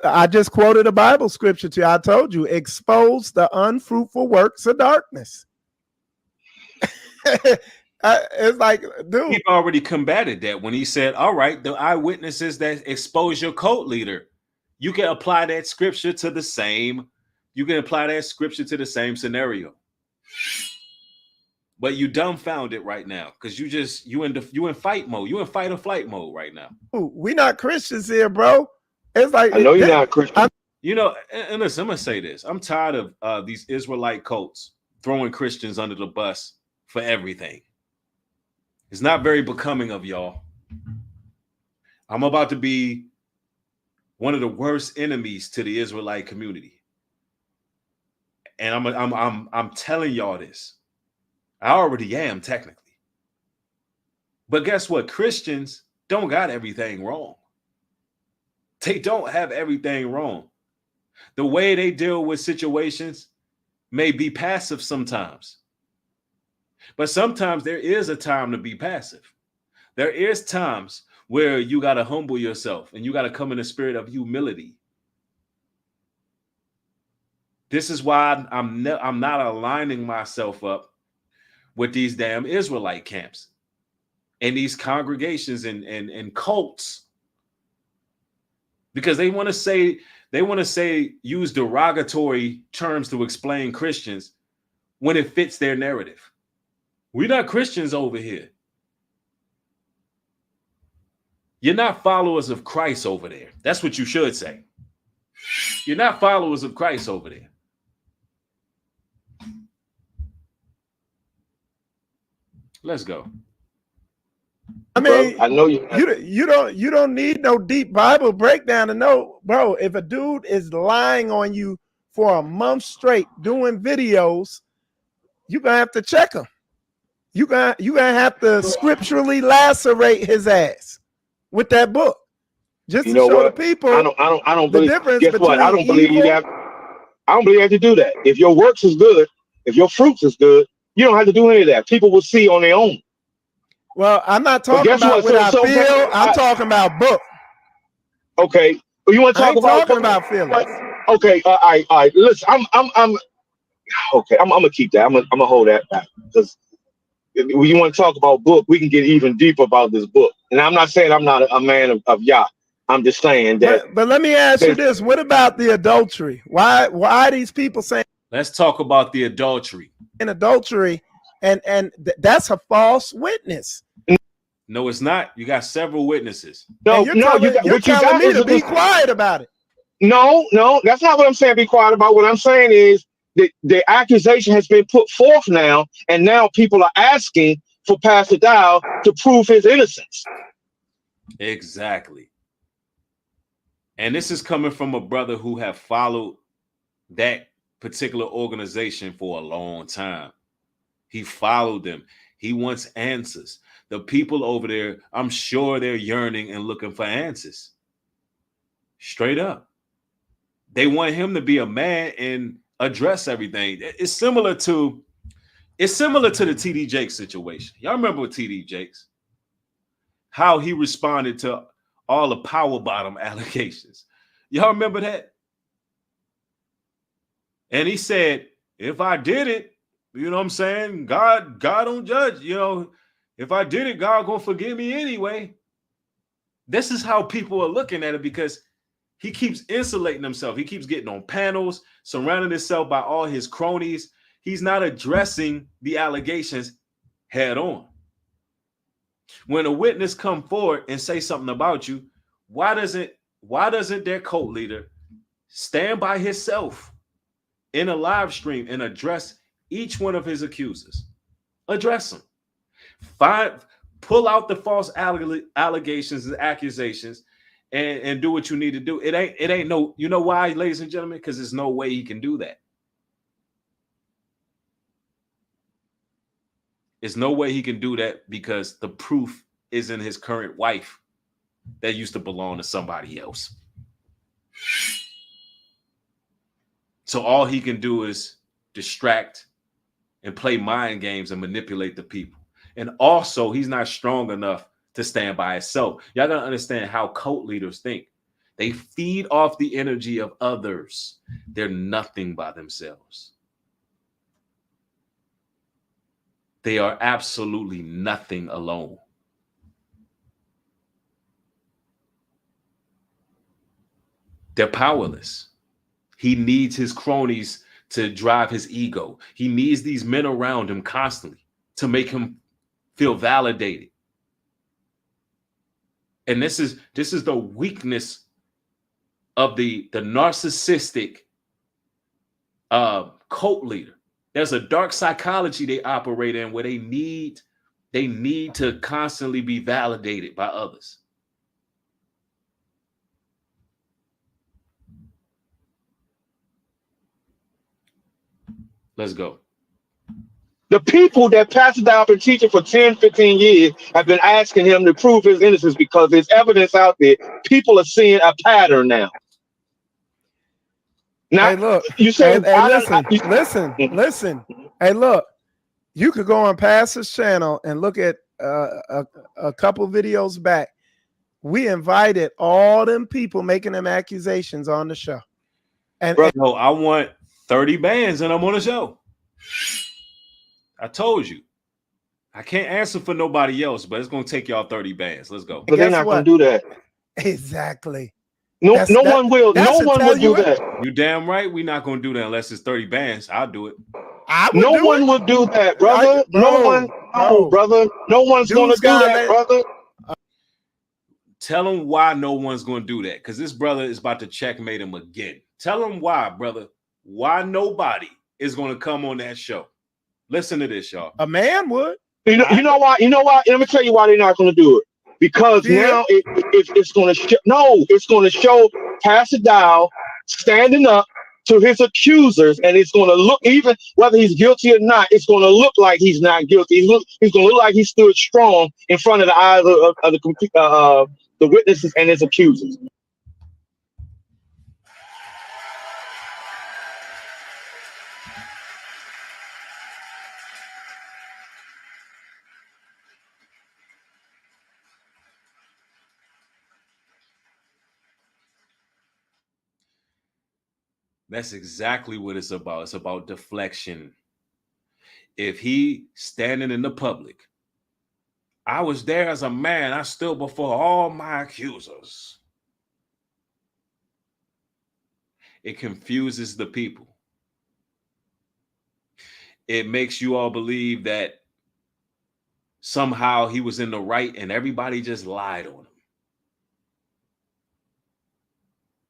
I just quoted a Bible scripture to you. I told you, expose the unfruitful works of darkness. It's like, dude, he already combated that when he said, all right, the eyewitnesses that expose your cult leader, you can apply that scripture to the same, scenario. But you dumbfounded right now because you in fight mode. You in fight or flight mode right now. We not Christians here, bro. It's like, I know you're not Christian. And listen, I'm gonna say this. I'm tired of these Israelite cults throwing Christians under the bus for everything. It's not very becoming of y'all. I'm about to be one of the worst enemies to the Israelite community. And I'm telling y'all this. I already am technically. But guess what? Christians don't got everything wrong. They don't have everything wrong. The way they deal with situations may be passive sometimes. But sometimes there is a time to be passive. There is times where you got to humble yourself and you got to come in a spirit of humility. This is why I'm not aligning myself up with these damn Israelite camps and these congregations and cults. Because they want to say use derogatory terms to explain Christians when it fits their narrative. We're not Christians over here. You're not followers of Christ over there. That's what you should say. You're not followers of Christ over there. Let's go. I mean, I know you don't need no deep Bible breakdown to know, bro. If a dude is lying on you for a month straight doing videos, you're gonna have to check him. You're gonna have to scripturally lacerate his ass with that book. Just to show the people I don't believe the difference between I don't believe you have to do that. If your works is good, if your fruits is good, You don't have to do any of that. People will see on their own. Well, I'm not But talking guess about what? what I feel. I'm talking about book. Okay. You want to I talk ain't about talking about feelings. Okay. All right. Listen, I'm okay. I'm gonna keep that. I'm gonna hold that back because when you want to talk about book, we can get even deeper about this book. And I'm not saying I'm not a man of Yah. I'm just saying that. But let me ask you this: what about the adultery? Why are these people saying? Let's talk about the adultery. In adultery, and that's a false witness. No, it's not. You got several witnesses. You're telling me to be quiet about it. No, that's not what I'm saying. Be quiet about. What I'm saying is that the accusation has been put forth now, and now people are asking for Pastor Dow to prove his innocence. Exactly. And this is coming from a brother who have followed that particular organization for a long time. He followed them. He wants answers. The people over there, I'm sure they're yearning and looking for answers. Straight up. They want him to be a man and address everything. It's similar to the TD Jakes situation. Y'all remember with TD Jakes? How he responded to all the power bottom allegations. Y'all remember that? And he said, if I did it, you know what I'm saying? God don't judge. You know, if I did it, God gonna forgive me anyway. This is how people are looking at it because he keeps insulating himself. He keeps getting on panels, surrounding himself by all his cronies. He's not addressing the allegations head on. When a witness come forward and say something about you, why doesn't their cult leader stand by himself in a live stream and address each one of his accusers? Address them. Pull out the false allegations and accusations and do what you need to do. It ain't no, you know why, ladies and gentlemen? Because there's no way he can do that. There's no way he can do that because the proof is in his current wife that used to belong to somebody else. So all he can do is distract and play mind games and manipulate the people. And also, he's not strong enough to stand by himself. Y'all gotta understand how cult leaders think. They feed off the energy of others. They're nothing by themselves. They are absolutely nothing alone. They're powerless. He needs his cronies to drive his ego. He needs these men around him constantly to make him feel validated. And this is the weakness of the narcissistic cult leader. There's a dark psychology they operate in where they need to constantly be validated by others. Let's go. The people that Pastor Dow been teaching for 10, 15 years have been asking him to prove his innocence because there's evidence out there. People are seeing a pattern now. Now, hey, look. You say, listen. Hey, look. You could go on Pastor's channel and look at a couple videos back. We invited all them people making them accusations on the show. And no, I want 30 bands and I'm on the show. I told you. I can't answer for nobody else, but it's going to take y'all 30 bands. Let's go. But they're not going to do that. Exactly. No one will do that. You damn right we're not going to do that unless it's 30 bands. I'll do it. No one will do that, brother. Brother. No one's going to do that, brother. Tell him why no one's going to do that, because this brother is about to checkmate him again. Tell him why, brother. Why nobody is going to come on that show. Listen to this, y'all. A man would. You know why? Let me tell you why they're not going to do it. Because now it's going to it's going to show Pastor Dow standing up to his accusers, and it's going to look, even whether he's guilty or not, it's going to look like he's not guilty. He's going to look like he stood strong in front of the eyes of the witnesses and his accusers. That's exactly what it's about. It's about deflection. If he standing in the public, I was there as a man, I stood before all my accusers. It confuses the people. It makes you all believe that somehow he was in the right and everybody just lied on him.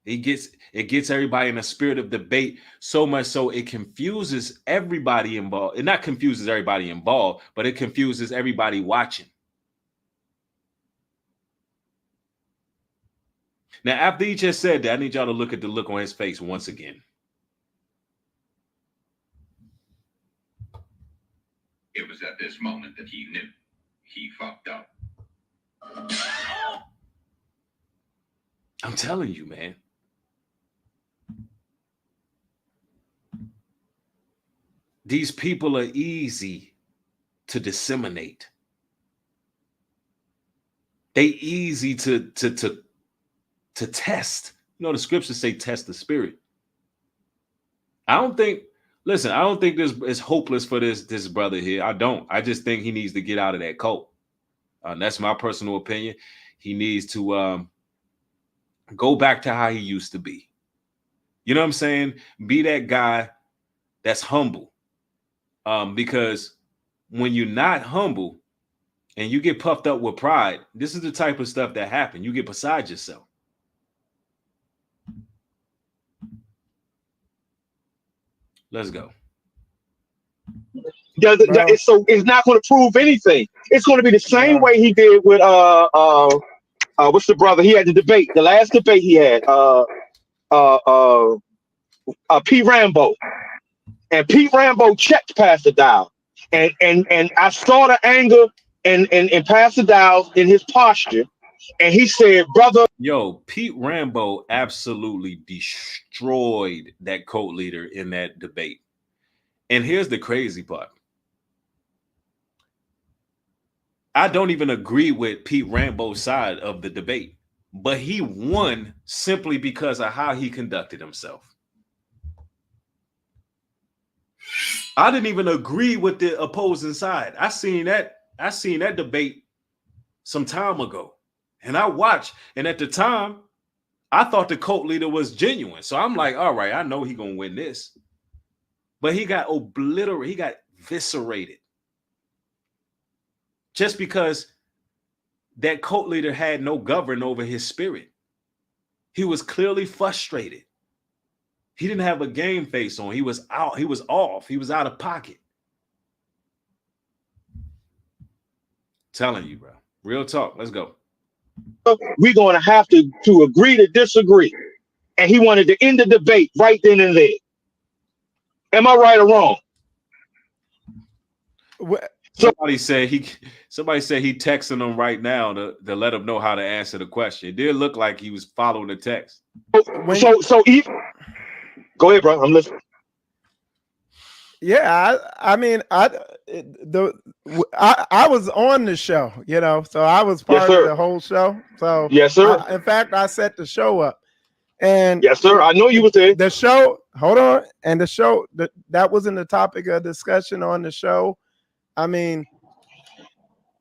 It gets everybody in a spirit of debate, so much so it confuses everybody involved. It not confuses everybody involved, but it confuses everybody watching. Now, after he just said that, I need y'all to look at the look on his face once again. It was at this moment that he knew he fucked up. I'm telling you, man. These people are easy to disseminate. They easy to test. You know, the scriptures say test the spirit. I don't think this is hopeless for this brother here. I don't. I just think he needs to get out of that cult. That's my personal opinion. He needs to go back to how he used to be. You know what I'm saying? Be that guy that's humble. Because when you're not humble and you get puffed up with pride, this is the type of stuff that happens. You get beside yourself. Let's go. So it's not going to prove anything. It's going to be the same way he did with what's the brother? He had the debate, the last debate he had, Pete Rambo. And Pete Rambo checked Pastor Dow. And I saw the anger in Pastor Dow in his posture. And he said, brother. Yo, Pete Rambo absolutely destroyed that cult leader in that debate. And here's the crazy part. I don't even agree with Pete Rambo's side of the debate, but he won simply because of how he conducted himself. I didn't even agree with the opposing side. I seen that debate some time ago. And I watched, and at the time, I thought the cult leader was genuine. So I'm like, all right, I know he's gonna win this. But he got obliterated, he got eviscerated. Just because that cult leader had no govern over his spirit. He was clearly frustrated. He didn't have a game face on. He was out. He was off. He was out of pocket. Telling you, bro. Real talk. Let's go. We're going to have to agree to disagree. And he wanted to end the debate right then and there. Am I right or wrong? Somebody said he texting him right now to let him know how to answer the question. It did look like he was following the text. So even. Go ahead, bro. I'm listening. Yeah, I mean, I was on the show, you know, so I was part of the whole show. So yes, sir. In fact, I set the show up, and yes, sir. I know you was there. The show. Hold on, and the show that wasn't the topic of discussion on the show. I mean,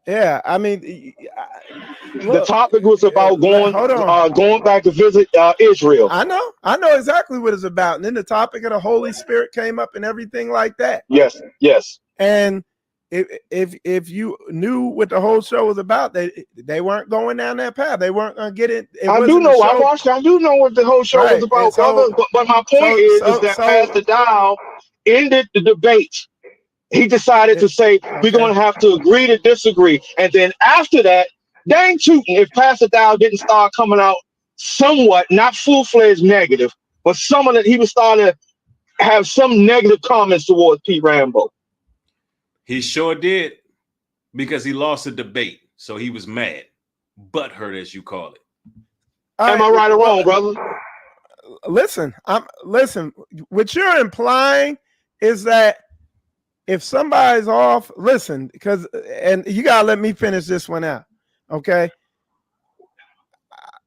yeah, I mean, look, the topic was about going back to visit Israel. I know exactly what it's about. And then the topic of the Holy Spirit came up and everything like that. Yes. And if you knew what the whole show was about, they weren't going down that path. They weren't going to get it. I do know. I watched. I do know what the whole show was about, brother. But my point is that Pastor Dow ended the debate. He decided to say, we're going to have to agree to disagree. And then after that, dang tootin', if Pastor Dow didn't start coming out somewhat, not full-fledged negative, but some of that, he was starting to have some negative comments towards Pete Rambo. He sure did, because he lost a debate. So he was mad, butthurt, as you call it. Am I right or wrong, brother? Listen, what you're implying is that if somebody's off, listen, and you gotta let me finish this one out, okay?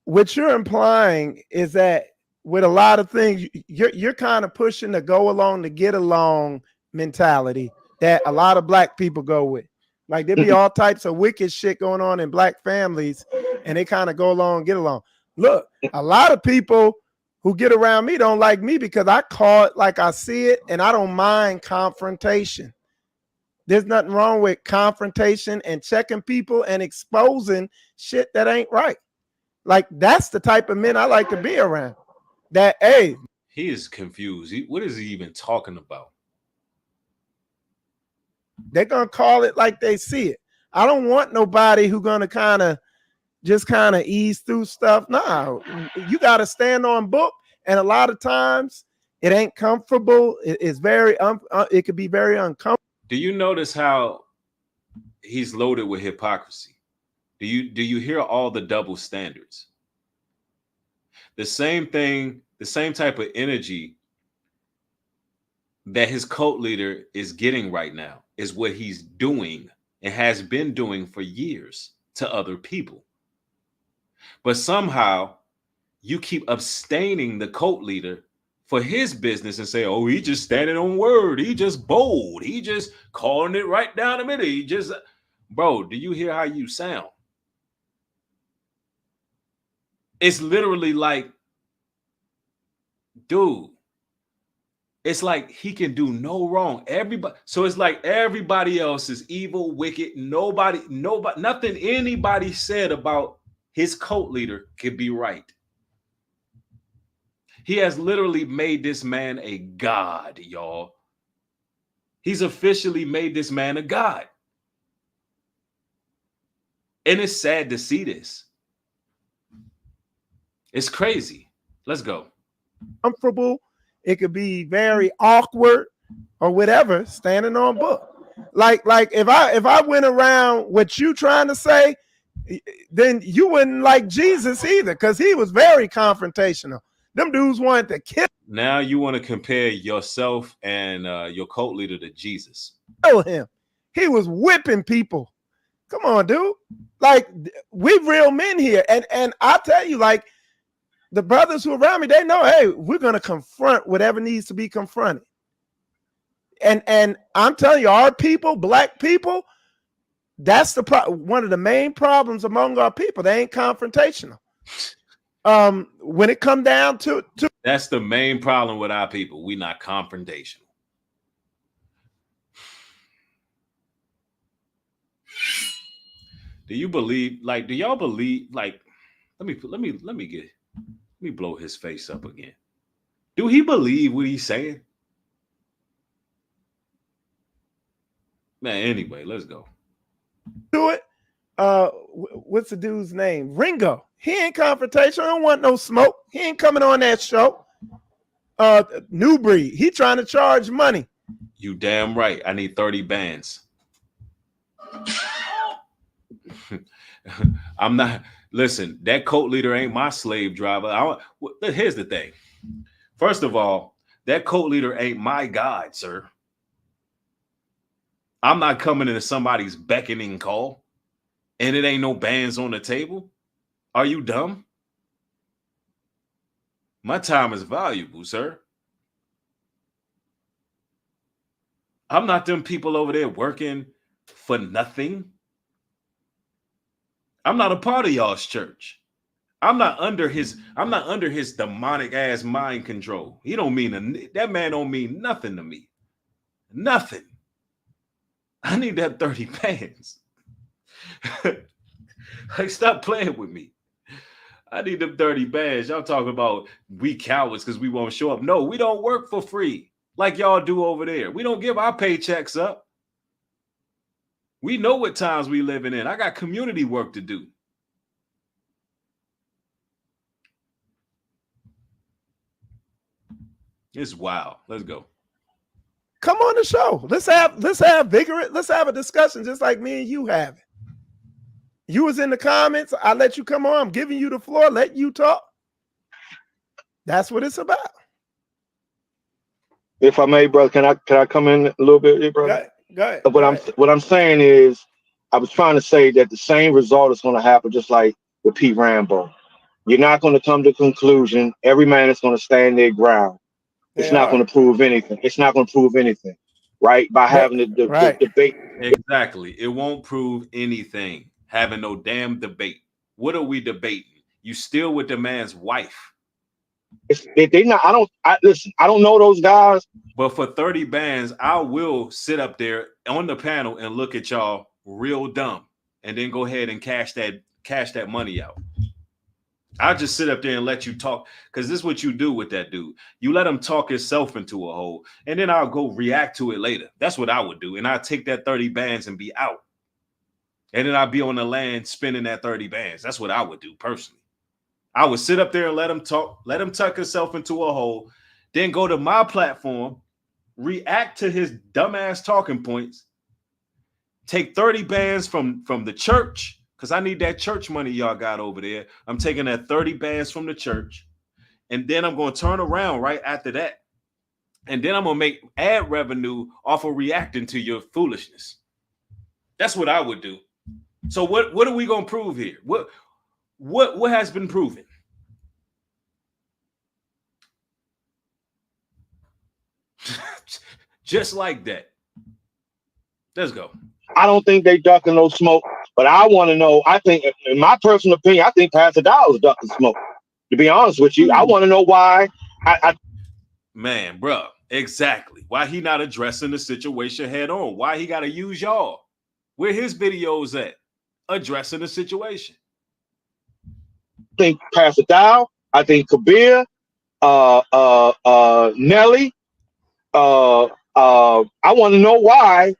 What you're implying is that with a lot of things, you're kind of pushing the go along to get along mentality that a lot of black people go with. Like there be all types of wicked shit going on in black families, and they kind of go along, get along. Look, a lot of people who get around me don't like me because I call it like I see it, and I don't mind confrontation. There's nothing wrong with confrontation and checking people and exposing shit that ain't right. Like that's the type of men I like to be around. That, hey, he is confused. What is he even talking about? They're gonna call it like they see it. I don't want nobody who gonna kind of ease through stuff. No, you got to stand on book, and a lot of times it ain't comfortable. It's very it could be very uncomfortable. Do you notice how he's loaded with hypocrisy? Do you hear all the double standards? The same thing, the same type of energy that his cult leader is getting right now is what he's doing and has been doing for years to other people. But somehow you keep abstaining the cult leader for his business and say, oh, he just standing on word. He just bold. He just calling it right down the middle. He just, bro, do you hear how you sound? It's literally like, dude, it's like he can do no wrong. Everybody, so it's like everybody else is evil, wicked. Nobody, nothing anybody said about his cult leader could be right. He has literally made this man a god, y'all. He's officially made this man a god. And it's sad to see this. It's crazy. Let's go. Comfortable. It could be very awkward or whatever, standing on book. Like if I went around what you trying to say, then you wouldn't like Jesus either, because he was very confrontational. Them dudes wanted to kill. Now you want to compare yourself and your cult leader to Jesus. Kill him. He was whipping people. Come on, dude. Like, we real men here. And I tell you, like, the brothers who are around me, they know, hey, we're going to confront whatever needs to be confronted. And I'm telling you, our people, black people, that's one of the main problems among our people. They ain't confrontational. When it come down to that's the main problem with our people. We not confrontational. Do you believe, like, do y'all believe, like, let me blow his face up again. Do he believe what he's saying? Man, anyway, let's go. Do it. What's the dude's name? Ringo. He ain't confrontational. I don't want no smoke. He ain't coming on that show. New Breed. He trying to charge money. You damn right. I need 30 bands. I'm not. Listen, that cult leader ain't my slave driver. Here's the thing. First of all, that cult leader ain't my God, sir. I'm not coming into somebody's beckoning call, and it ain't no bands on the table. Are you dumb? My time is valuable, sir. I'm not them people over there working for nothing. I'm not a part of y'all's church. I'm not under his demonic ass mind control. That man don't mean nothing to me. Nothing. I need that 30 bands. Like, stop playing with me. I need them 30 bands. Y'all talking about we cowards because we won't show up. No, we don't work for free like y'all do over there. We don't give our paychecks up. We know what times we living in. I got community work to do. It's wild. Let's go. Come on the show. Let's have a discussion just like me and you have it. You was in the comments. I let you come on. I'm giving you the floor. Let you talk. That's what it's about. If I may, brother, can I come in a little bit, brother? Go ahead. What I'm saying is, I was trying to say that the same result is going to happen, just like with Pete Rambo. You're not going to come to conclusion. Every man is going to stand their ground. It's not going to prove anything. It's not going to prove anything, right? By having the debate. Exactly. It won't prove anything. Having no damn debate. What are we debating? You still with the man's wife. They not. Listen. I don't know those guys. But for 30 bands, I will sit up there on the panel and look at y'all real dumb, and then go ahead and cash that money out. I'll just sit up there and let you talk, because this is what you do with that dude. You let him talk himself into a hole, and then I'll go react to it later. That's what I would do. And I'll take that 30 bands and be out. And then I'll be on the land spending that 30 bands. That's what I would do personally. I would sit up there and let him talk, let him tuck himself into a hole, then go to my platform, react to his dumbass talking points, take 30 bands from the church, because I need that church money y'all got over there. I'm taking that 30 bands from the church, and then I'm going to turn around right after that, and then I'm going to make ad revenue off of reacting to your foolishness. That's what I would do. So what are we going to prove here? What has been proven? Just like that. Let's go. I don't think they ducking no smoke, but I want to know. I think, in my personal opinion, I think Pastor Dow is ducking smoke. To be honest with you, I want to know why. Man, bro, exactly. Why he not addressing the situation head on? Why he got to use y'all? Where his videos at? Addressing the situation. I think Pastor Dow. I think Kabir, Nelly. I want to know why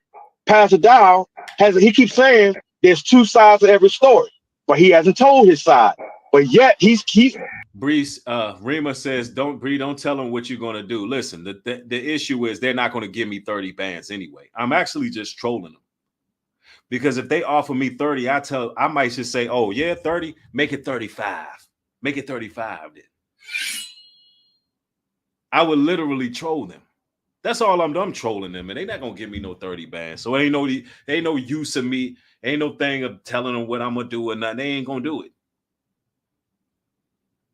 Pastor Dow he keeps saying there's two sides to every story, but he hasn't told his side. But yet he's Breeze, Rima says, don't tell them what you're gonna do. Listen, the issue is they're not gonna give me 30 bands anyway. I'm actually just trolling them. Because if they offer me 30, I might just say, oh yeah, 30, make it 35. Make it 35 then. I would literally troll them. That's all I'm trolling them, and they're not gonna give me no 30 bands. So ain't no use of me, ain't no thing of telling them what I'm gonna do or nothing. They ain't gonna do it.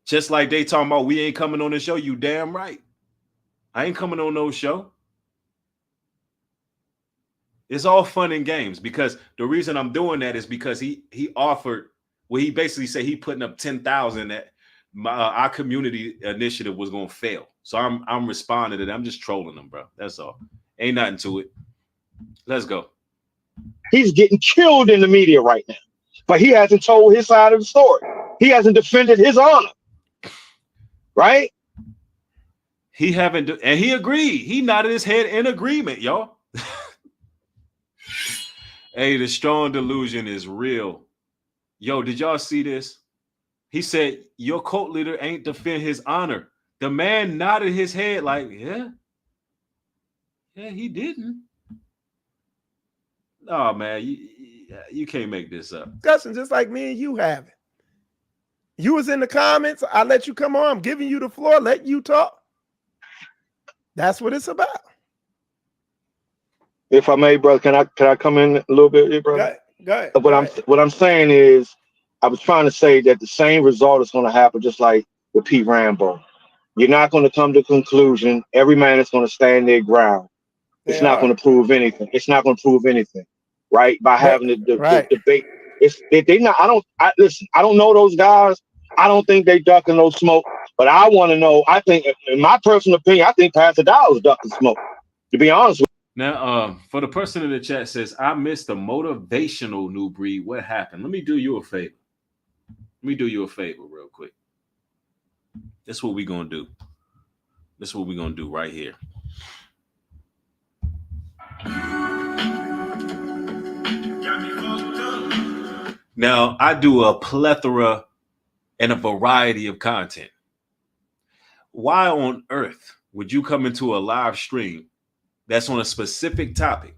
Just like they talking about we ain't coming on the show. You damn right. I ain't coming on no show. It's all fun and games, because the reason I'm doing that is because he offered, well, he basically said he putting up 10,000 that our community initiative was gonna fail. So I'm responding to that. I'm just trolling them, bro. That's all. Ain't nothing to it. Let's go. He's getting killed in the media right now, but he hasn't told his side of the story. He hasn't defended his honor, right? He haven't, and he agreed. He nodded his head in agreement, y'all. Hey, the strong delusion is real. Yo, did y'all see this? He said, your cult leader ain't defend his honor. The man nodded his head like, yeah, he didn't. Oh, man, you can't make this up. Discussion just like me and you having. You was in the comments. I let you come on. I'm giving you the floor. Let you talk. That's what it's about. If I may, brother, can I come in a little bit, brother? Go ahead. What I'm saying is, I was trying to say that the same result is going to happen, just like with Pete Rambo. You're not going to come to conclusion. Every man is going to stand their ground. It's not going to prove anything. It's not going to prove anything, right? By having the debate. They not. Listen. I don't know those guys. I don't think they ducking no smoke. But I want to know. I think, in my personal opinion, I think Pastor Dow is ducking smoke. To be honest with you. Now, for the person in the chat says, I missed the motivational new breed. What happened? Let me do you a favor. Let me do you a favor real quick. This is what we're going to do. This is what we're going to do right here. Now, I do a plethora and a variety of content. Why on earth would you come into a live stream that's on a specific topic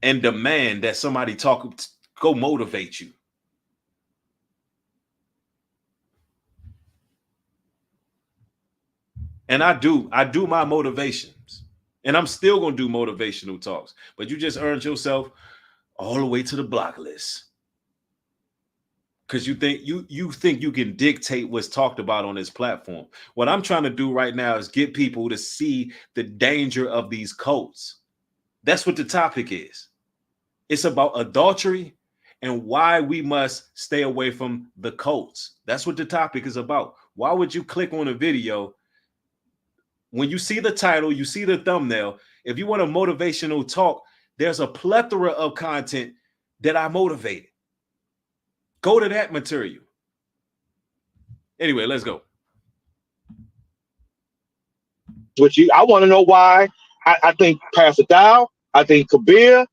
and demand that somebody go motivate you? And I do my motivations, and I'm still going to do motivational talks, but you just earned yourself all the way to the block list. because you think you can dictate what's talked about on this platform. What I'm trying to do right now is get people to see the danger of these cults. That's what the topic is. It's about adultery and why we must stay away from the cults. That's what the topic is about. Why would you click on a video when you see the title, you see the thumbnail? If you want a motivational talk, there's a plethora of content that I motivated. Go to that material. Anyway, let's go. With you, I want to know why. I think Pastor Dow, I think Kabir,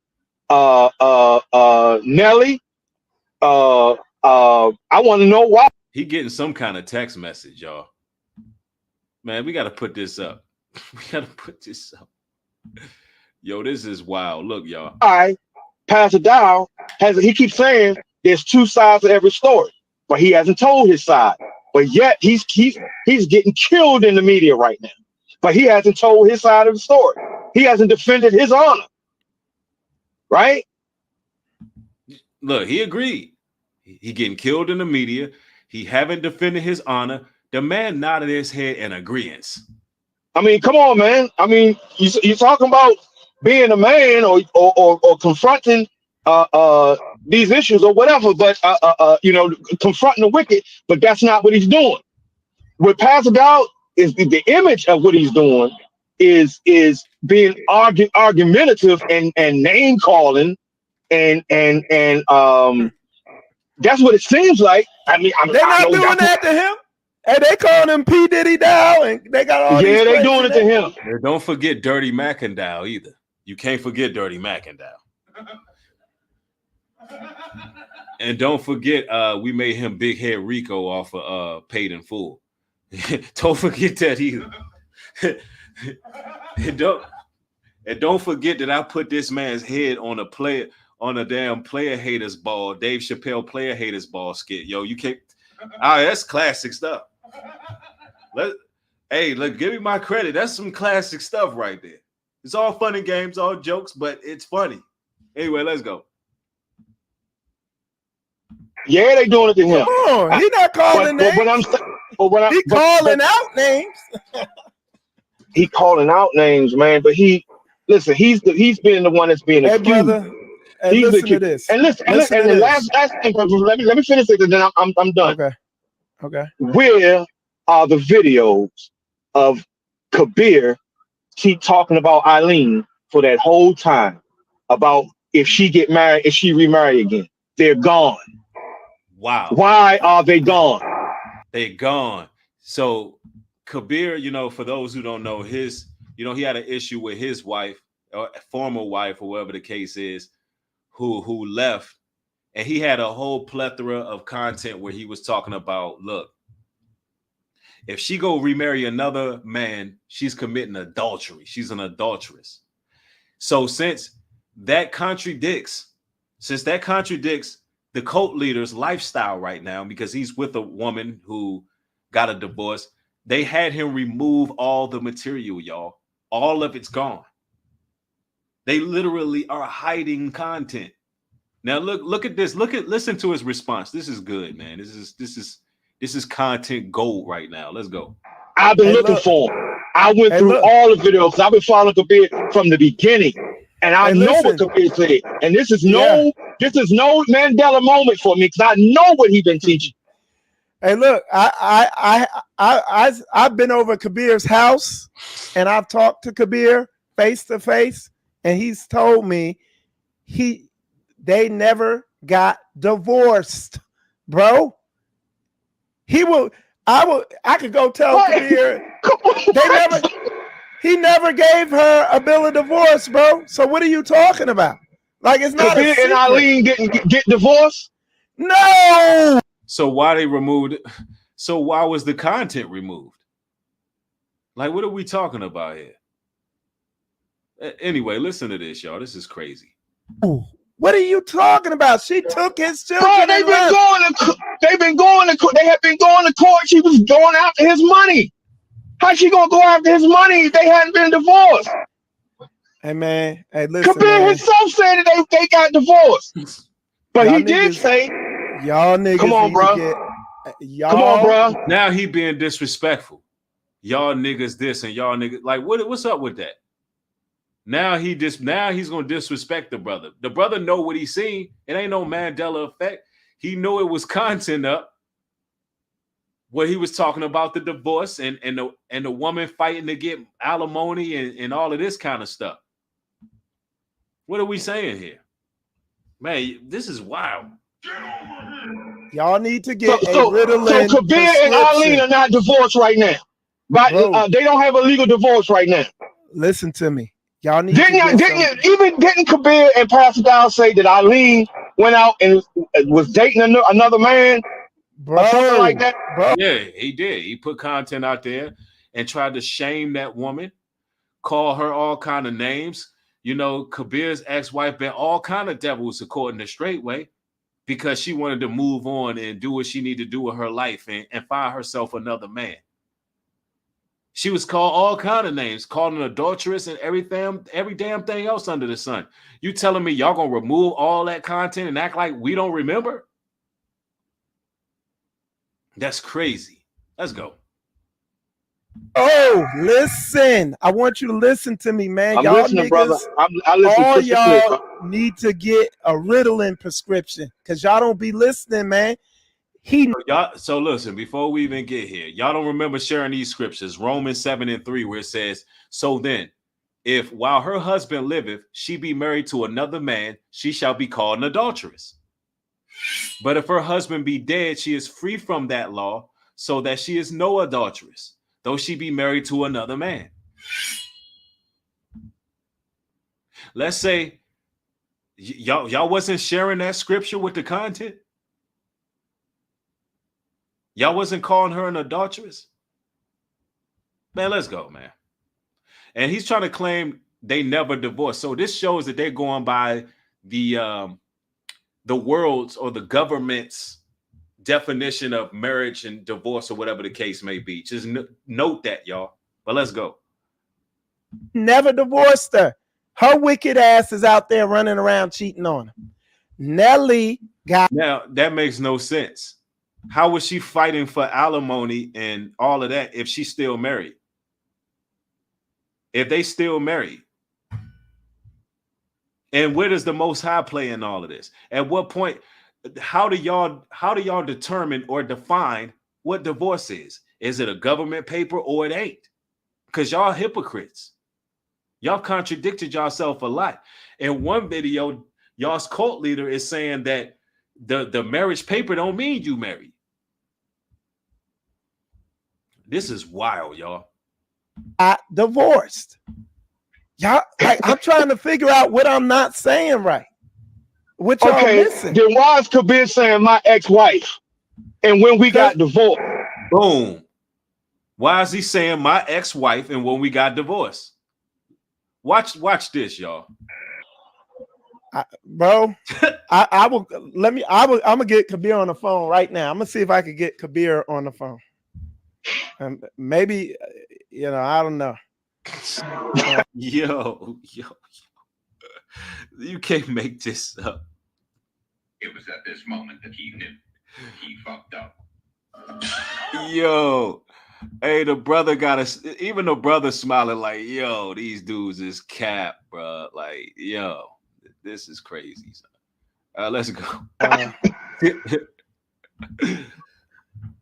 Nelly. I want to know why. He getting some kind of text message, y'all. Man, we got to put this up. We got to put this up. Yo, this is wild. Look, y'all. Pastor Dow he keeps saying there's two sides to every story, but he hasn't told his side. But yet he's getting killed in the media right now. But he hasn't told his side of the story. He hasn't defended his honor. Right? Look, he agreed. He getting killed in the media. He haven't defended his honor. The man nodded his head in agreement. I mean, come on, man. I mean, you're talking about being a man or confronting these issues or whatever, but confronting the wicked. But that's not what he's doing. What Pastor Dow is the image of what he's doing is being argumentative and name calling and that's what it seems like. I mean, they're not doing that to him. And they calling him P. Diddy Dow, and they got all these. Yeah, they doing it to him. Don't forget Dirty Macindow either. You can't forget Dirty Macindow. And don't forget, we made him Big Head Rico off of Paid in Full. Don't forget that either. and don't forget that I put this man's head on a damn Player Haters Ball, Dave Chappelle Player Haters Ball skit. Yo, you can't. That's classic stuff. Hey, look, give me my credit. That's some classic stuff right there. It's all fun and games, all jokes, but it's funny. Anyway, let's go. Yeah, they doing it to him. Come on, he not calling names. He calling out names. He calling out names, man. But he's been the one that's being accused. Brother, and listen to this. And listen the last thing. Let me finish it, and then I'm done. Okay. Where are the videos of Kabir keep talking about Eileen for that whole time about if she get married, if she remarry again? They're gone. Wow. Why are they gone? They gone. So Kabir, for those who don't know, he had an issue with his wife, or former wife, or whatever the case is, who left, and he had a whole plethora of content where he was talking about, look, if she go remarry another man, she's committing adultery. She's an adulteress. So since that contradicts the cult leader's lifestyle right now, because he's with a woman who got a divorce, they had him remove all the material, y'all. All of it's gone. They literally are hiding content. Now look at this. Listen to his response. This is good, man. This is content gold right now. Let's go. I've been looking for him. I went through all the videos. I've been following Kabir from the beginning, and I know what Kabir said. And this is no Mandela moment for me, because I know what he's been teaching. Hey, look, I've been over Kabir's house, and I've talked to Kabir face to face, and he's told me they never got divorced, bro. I could go tell Kabir he never gave her a bill of divorce, bro. So what are you talking about? Like, it's not Kabir and Eileen get divorced? No. So why they removed it? So why was the content removed? Like, what are we talking about here? Anyway, listen to this, y'all. This is crazy. What are you talking about? She took his children. Bro, they've been going to court. She was going after his money. How's she gonna go after his money if they hadn't been divorced? Hey man, listen. Kabir himself said that they got divorced. But he did say Y'all niggas Come on, need bro. to get y'all. Come on, bro. Now he being disrespectful. Y'all niggas this and y'all niggas like what's up with that? Now he's gonna disrespect the brother. The brother know what he seen. It ain't no Mandela effect. He knew it was content up where he was talking about the divorce and the woman fighting to get alimony and all of this kind of stuff. What are we saying here? Man, this is wild. Y'all need to get So Ritalin Kabir and Arlene are not divorced right now. But they don't have a legal divorce right now. Listen to me. Y'all need didn't Kabir and Pastor Dow say that Arlene went out and was dating another man? Bro, or something like that? Bro. Yeah, he did. He put content out there and tried to shame that woman, call her all kind of names. You know, Kabir's ex-wife been all kind of devils according to Straightway because she wanted to move on and do what she needed to do with her life and find herself another man. She was called all kind of names, called an adulteress and every damn thing else under the sun. You telling me y'all gonna remove all that content and act like we don't remember? That's crazy. Let's go. Oh, listen. I want you to listen to me, man. I'm y'all listening, niggas, brother. I listen all to y'all need to get a Ritalin prescription because y'all don't be listening, man. So listen, before we even get here, y'all don't remember sharing these scriptures, Romans 7:3, where it says, so then, if while her husband liveth, she be married to another man, she shall be called an adulteress. But if her husband be dead, she is free from that law, so that she is no adulteress, though she be married to another man. Let's say y'all wasn't sharing that scripture with the content. Y'all wasn't calling her an adulteress. Man, let's go, man. And he's trying to claim they never divorced. So this shows that they're going by the world's or the government's definition of marriage and divorce or whatever the case may be. Just note that, y'all. But let's go. Never divorced her. Her wicked ass is out there running around cheating on her. Nelly got. Now, that makes no sense. How was she fighting for alimony and all of that if she's still married? If they still married? And where does the Most High play in all of this? At what point, how do y'all determine or define what divorce is? Is it a government paper or it ain't? Because y'all hypocrites. Y'all contradicted yourself a lot. In one video, y'all's cult leader is saying that the marriage paper don't mean you married. This is wild, y'all. Divorced. Y'all, like, I'm trying to figure out what I'm not saying right. What y'all missing? Then why is Kabir saying my ex-wife? And when we got divorced? Boom. Why is he saying my ex-wife and when we got divorced? Watch this, y'all. Bro, I'm gonna get Kabir on the phone right now. I'm gonna see if I could get Kabir on the phone. Maybe, I don't know. Yo, you can't make this up. It was at this moment that he knew he fucked up. Yo, hey, the brother smiling like, yo, these dudes is cap, bro. Like, yo, this is crazy. Let's go.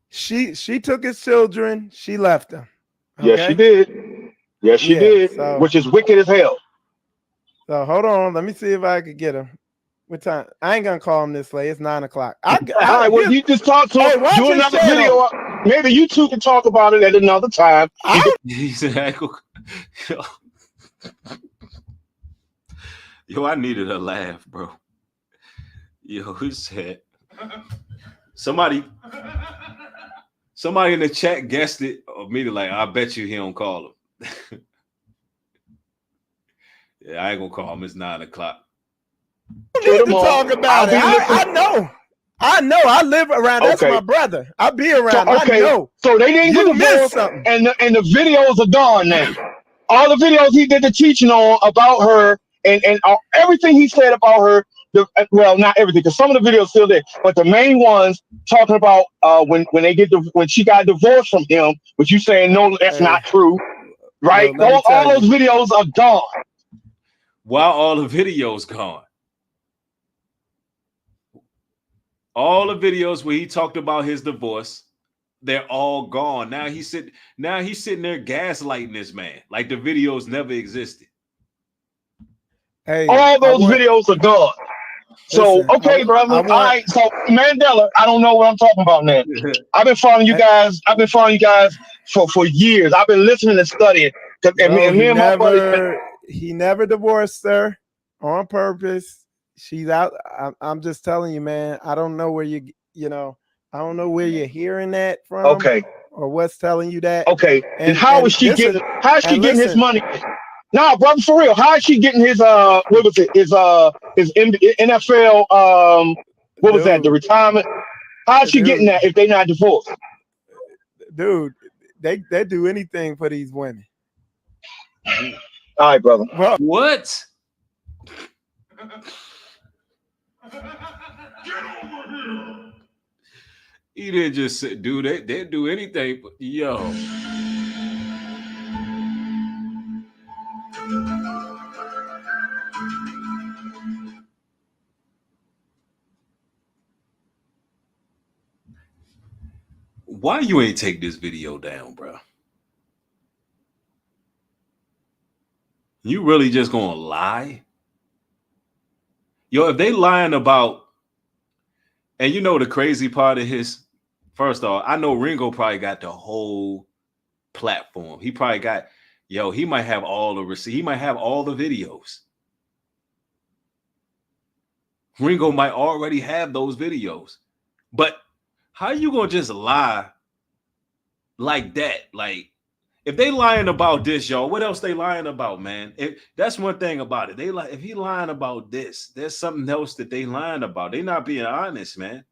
She took his children. She left them. Okay? Yes, she did. Yes, she did. So, which is wicked as hell. So hold on. Let me see if I could get him. What time? I ain't gonna call him this late. It's 9 o'clock. All right. Well, you just talk to him. Do another video. Maybe you two can talk about it at another time. Yo, I needed a laugh, bro. Yo, who said somebody in the chat guessed it immediately? Like, I bet you he don't call him. Yeah, I ain't gonna call him. It's 9 o'clock. You need to talk about it. I know. I live around. That's my brother. I be around. I know. So they didn't get the something. And the videos are gone now. All the videos he did the teaching on about her and everything he said about her, well, not everything, because some of the videos still there, but the main ones talking about when when she got divorced from him, which you saying no, that's not true, right? Well, let me tell All those videos are gone. While all the videos gone. All the videos where he talked about his divorce, they're all gone. Now he's sitting there gaslighting this man like the videos never existed. Hey, all those videos are gone. So Listen, okay, brother. All right. So Mandela, I don't know what I'm talking about now. I've been following you guys. For years. I've been listening and studying. He never divorced her on purpose. She's out. I'm just telling you, man. I don't know where I don't know where you're hearing that from. Okay. Or what's telling you that. Okay. And how is she getting his money? Nah, brother, for real. How is she getting his what was it? His NFL what was that? The retirement? How is she getting that if they're not divorced? Dude, they do anything for these women. All right, brother. Well, what? He didn't just say, dude, they do anything, but yo. Why you ain't take this video down, bro? You really just gonna lie? Yo, if they lying about, and you know the crazy part of his, first off, I know Ringo probably got the whole platform. He probably got, he might have all the receipts. He might have all the videos. Ringo might already have those videos. But how you gonna just lie like that? Like, if they lying about this, y'all, what else they lying about, man? That's one thing about it. If he lying about this, there's something else that they lying about. They not being honest, man.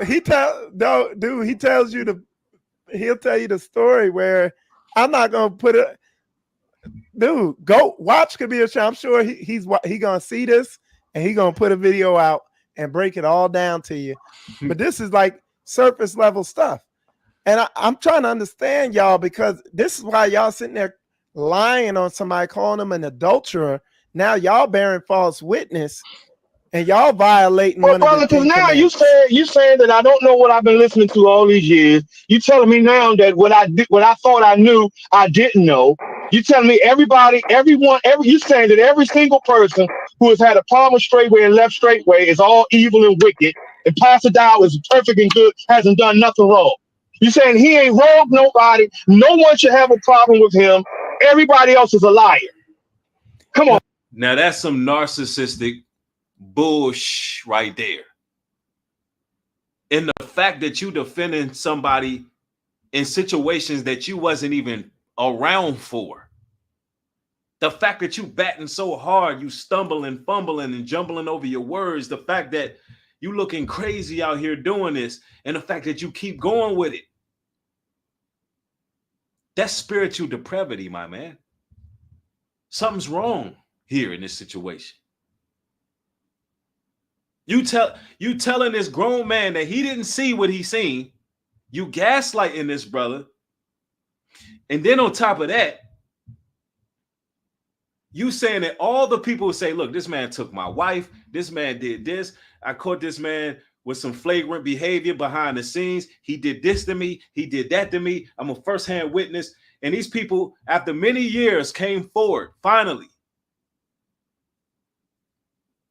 He tells you he'll tell you the story where I'm not gonna put it. Dude, go watch Kabir Show. I'm sure he gonna see this and he gonna put a video out and break it all down to you. But this is like surface level stuff, and I'm trying to understand y'all, because this is why y'all sitting there lying on somebody, calling them an adulterer. Now y'all bearing false witness. And y'all violating one of the things. Now you saying that I don't know what I've been listening to all these years. You telling me now that what I thought I knew, I didn't know. You telling me you saying that every single person who has had a palm straightway and left straightway is all evil and wicked, and Pastor Dow is perfect and good, hasn't done nothing wrong. You saying he ain't wronged nobody. No one should have a problem with him. Everybody else is a liar. Come on. Now that's some narcissistic bullshit right there. And the fact that you defending somebody in situations that you wasn't even around for. The fact that you batting so hard, you stumbling, fumbling, and jumbling over your words. The fact that you looking crazy out here doing this, and the fact that you keep going with it. That's spiritual depravity, my man. Something's wrong here in this situation. You telling this grown man that he didn't see what he seen. You gaslighting this brother. And then on top of that, you saying that all the people say, look, this man took my wife. This man did this. I caught this man with some flagrant behavior behind the scenes. He did this to me. He did that to me. I'm a firsthand witness. And these people, after many years, came forward, finally.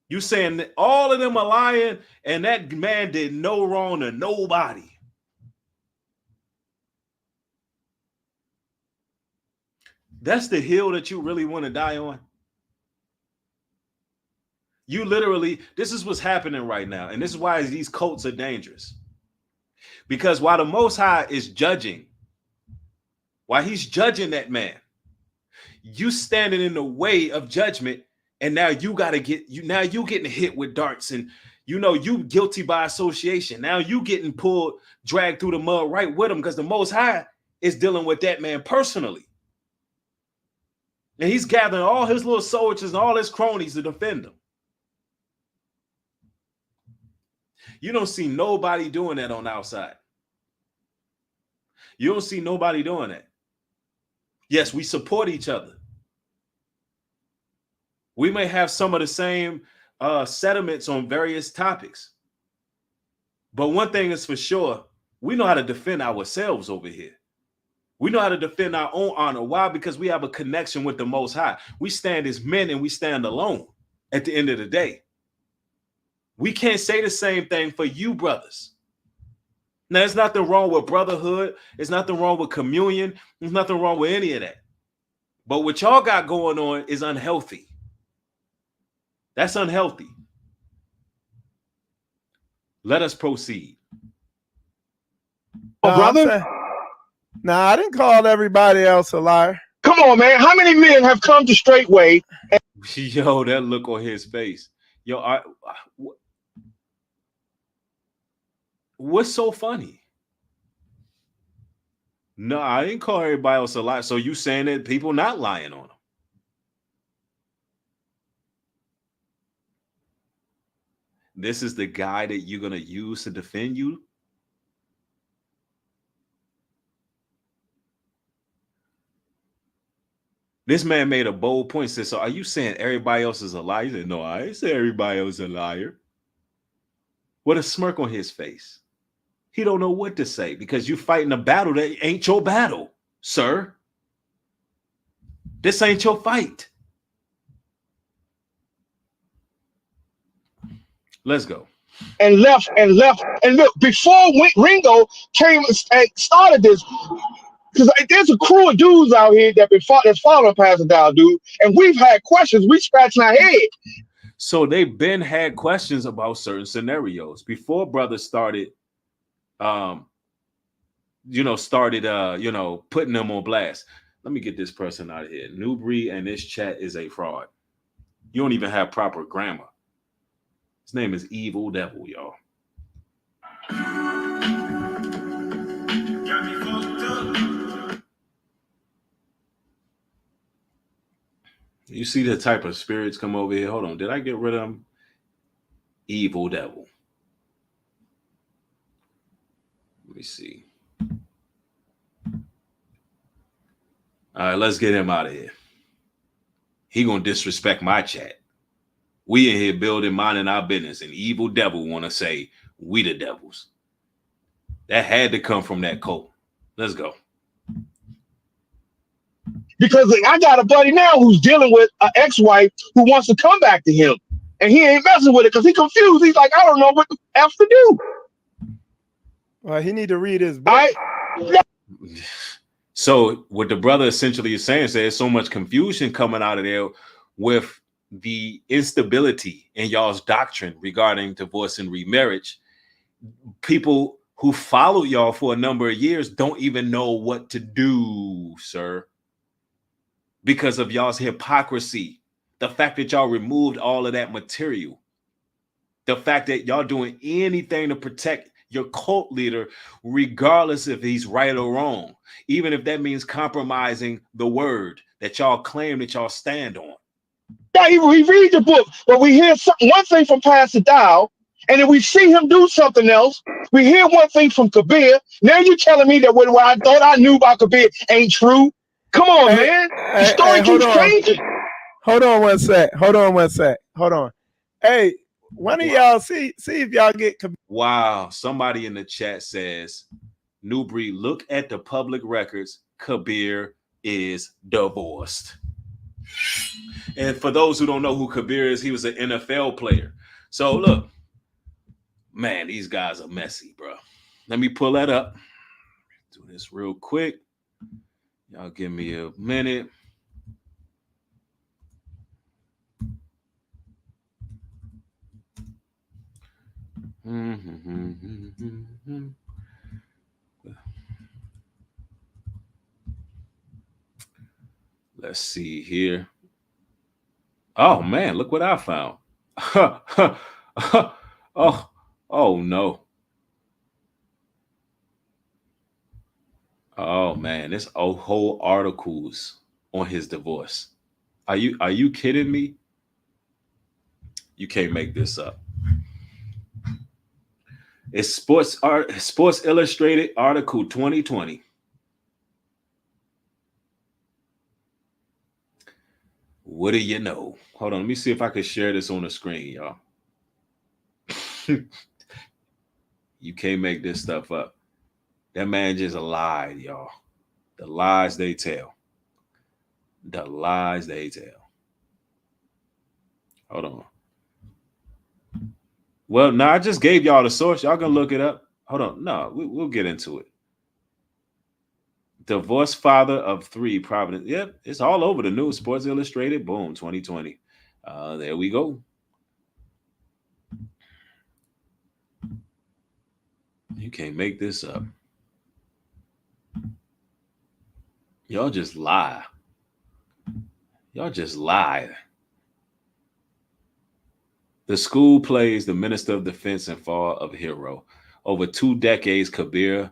You saying that all of them are lying, and that man did no wrong to nobody. That's the hill that you really want to die on. You literally, this is what's happening right now. And this is why these cults are dangerous. Because while the Most High is judging, while he's judging that man, you standing in the way of judgment. And now you got to now you getting hit with darts, and you know, you guilty by association. Now you getting dragged through the mud right with him because the Most High is dealing with that man personally. And he's gathering all his little soldiers and all his cronies to defend him. You don't see nobody doing that on the outside. You don't see nobody doing that. Yes, we support each other. We may have some of the same sentiments on various topics. But one thing is for sure, we know how to defend ourselves over here. We know how to defend our own honor. Why? Because we have a connection with the Most High. We stand as men and we stand alone at the end of the day. We can't say the same thing for you brothers. Now, there's nothing wrong with brotherhood. There's nothing wrong with communion. There's nothing wrong with any of that. But what y'all got going on is unhealthy. That's unhealthy. Let us proceed. Oh, brother. Nah, I didn't call everybody else a liar. Come on, man. How many men have come to straightway? Yo, that look on his face. Yo, what's so funny? No, I didn't call everybody else a liar. So you saying that people not lying on them? This is the guy that you're going to use to defend you? This man made a bold point. Said, so are you saying everybody else is a liar? He said, no, I ain't say everybody else is a liar. With a smirk on his face. He don't know what to say because you're fighting a battle that ain't your battle, sir. This ain't your fight. Let's go. And left. And look, before Ringo came and started this, because there's a crew of dudes out here that's following Pastor Dow, dude, and we've had questions. We scratching our head. So they've been had questions about certain scenarios before brothers started, putting them on blast. Let me get this person out of here. Newbury and this chat is a fraud. You don't even have proper grammar. His name is Evil Devil, y'all. You see the type of spirits come over here. Hold on. Did I get rid of them? Evil Devil. Let me see. All right, let's get him out of here. He gonna disrespect my chat. We in here building, minding our business, and Evil Devil want to say we the devils. That had to come from that cult. Let's go. Because I got a buddy now who's dealing with an ex-wife who wants to come back to him. And he ain't messing with it because he's confused. He's like, I don't know what the F to do. Well, he need to read his book. So what the brother essentially is saying is there's so much confusion coming out of there with the instability in y'all's doctrine regarding divorce and remarriage. People who followed y'all for a number of years don't even know what to do, sir. Because of y'all's hypocrisy, the fact that y'all removed all of that material, the fact that y'all doing anything to protect your cult leader, regardless if he's right or wrong, even if that means compromising the word that y'all claim that y'all stand on. Yeah, we read the book, but we hear one thing from Pastor Dow, and then we see him do something else. We hear one thing from Kabir. Now you're telling me that what I thought I knew about Kabir ain't true? Come on, man. The story keeps changing. Hold on one sec. Hey, one of y'all see if y'all get. Wow. Somebody in the chat says, Newbury, look at the public records. Kabir is divorced. And for those who don't know who Kabir is, he was an NFL player. So look, man, these guys are messy, bro. Let me pull that up. Do this real quick. Y'all give me a minute. Let's see here. Oh man, look what I found. Oh no. Oh man, this whole articles on his divorce. Are you kidding me? You can't make this up. It's Sports Illustrated article 2020. What do you know? Hold on, let me see if I can share this on the screen, y'all. You can't make this stuff up. That man just lied, y'all. The lies they tell. The lies they tell. Hold on. Well, no, I just gave y'all the source. Y'all can look it up. Hold on. No, we'll get into it. Divorced father of 3, Providence. Yep, it's all over the news. Sports Illustrated. Boom, 2020. There we go. You can't make this up. Y'all just lie. Y'all just lie. The school plays the Minister of Defense and fall of a hero. Over 2 decades, Kabir,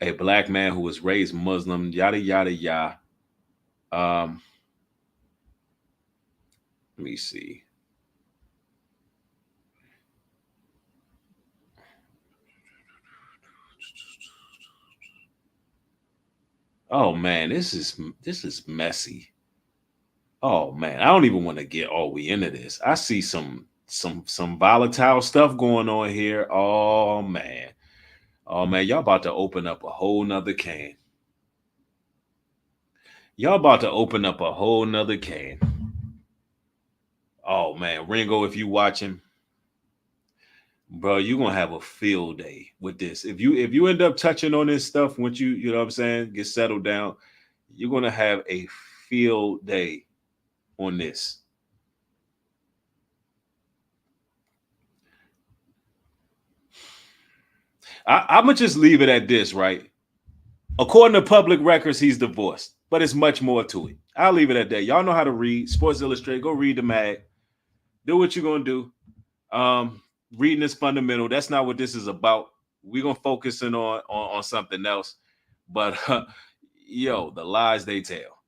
a black man who was raised Muslim, yada, yada, yada. Let me see. Oh man, this is messy. Oh man, I don't even want to get all we into this. I see some volatile stuff going on here. Oh man, y'all about to open up a whole nother can. Y'all about to open up a whole nother can. Oh man, Ringo, if you watching, bro, you're gonna have a field day with this. If you end up touching on this stuff once you know what I'm saying, get settled down, you're gonna have a field day on this. I'm gonna just leave it at this, right? According to public records, he's divorced, but it's much more to it. I'll leave it at that. Y'all know how to read. Sports Illustrated, go read the mag. Do what you're gonna do. Reading is fundamental. That's not what this is about. We're gonna focus in on something else. But yo, the lies they tell.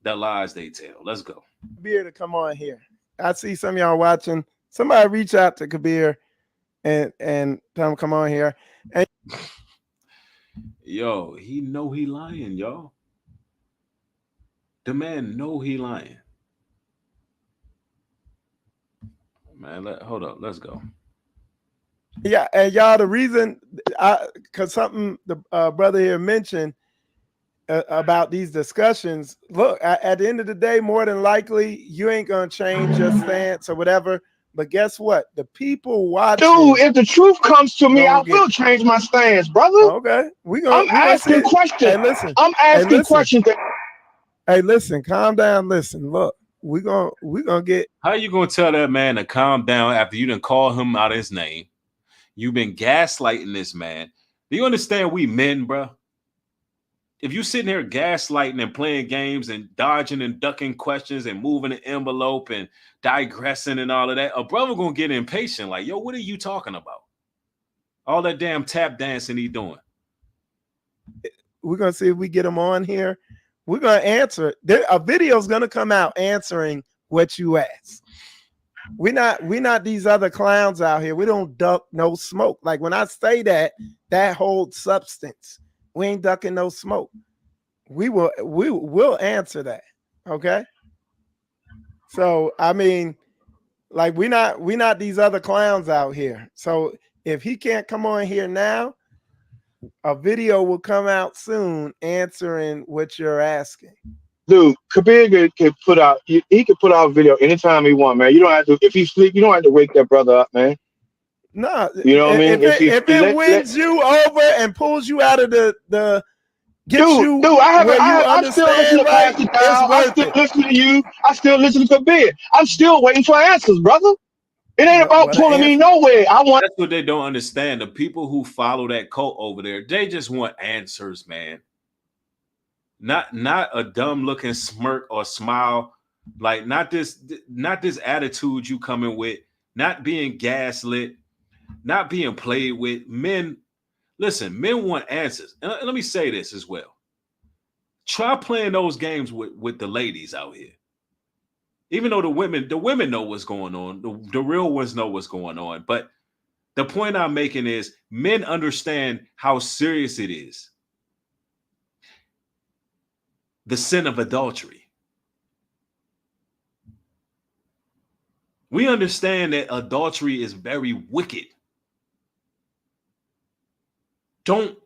The lies they tell. Let's go. Kabir to come on here. I see some of y'all watching. Somebody reach out to Kabir and tell him come on here. And yo, he know he lying, y'all. The man know he lying. Man, hold up. Let's go. Yeah, and y'all, the reason, because something the brother here mentioned about these discussions. Look, at the end of the day, more than likely, you ain't gonna change your stance or whatever. But guess what? The people watching. Dude, if the truth comes to me, I will change my stance, brother. Okay, I'm asking questions. Hey, listen. I'm asking questions. Hey, listen, calm down. Listen, look, we're gonna get. How you gonna tell that man to calm down after you done call him out his name? You've been gaslighting this man. Do you understand we men, bro? If you sitting here gaslighting and playing games and dodging and ducking questions and moving the envelope and digressing and all of that, a brother gonna get impatient. Like, yo, what are you talking about? All that damn tap dancing he doing. We're gonna see if we get him on here. We're gonna answer. A video's gonna come out answering what you asked. We're not these other clowns out here. We don't duck no smoke. Like when I say that holds substance. We ain't ducking no smoke. We will answer that. Okay. So I mean, like we're not these other clowns out here. So if he can't come on here now, a video will come out soon answering what you're asking. Dude, Kabir can put out. He can put out a video anytime he want, man. You don't have to. If he sleep, you don't have to wake that brother up, man. No, you know what I mean. If it wins you over and pulls you out of the dude, I'm still listening to Pastor Dow. I'm still listening to you. I still listen to Kabir. I'm still waiting for answers, brother. It ain't about pulling me nowhere. That's what they don't understand. The people who follow that cult over there, they just want answers, man. Not a dumb looking smirk or smile, like not this attitude you coming with not being gaslit, not being played with. Men, listen, men want answers. And let me say this as well. Try playing those games with the ladies out here. Even though the women know what's going on, the real ones know what's going on. But the point I'm making is men understand how serious it is. The sin of adultery. We understand that adultery is very wicked. Don't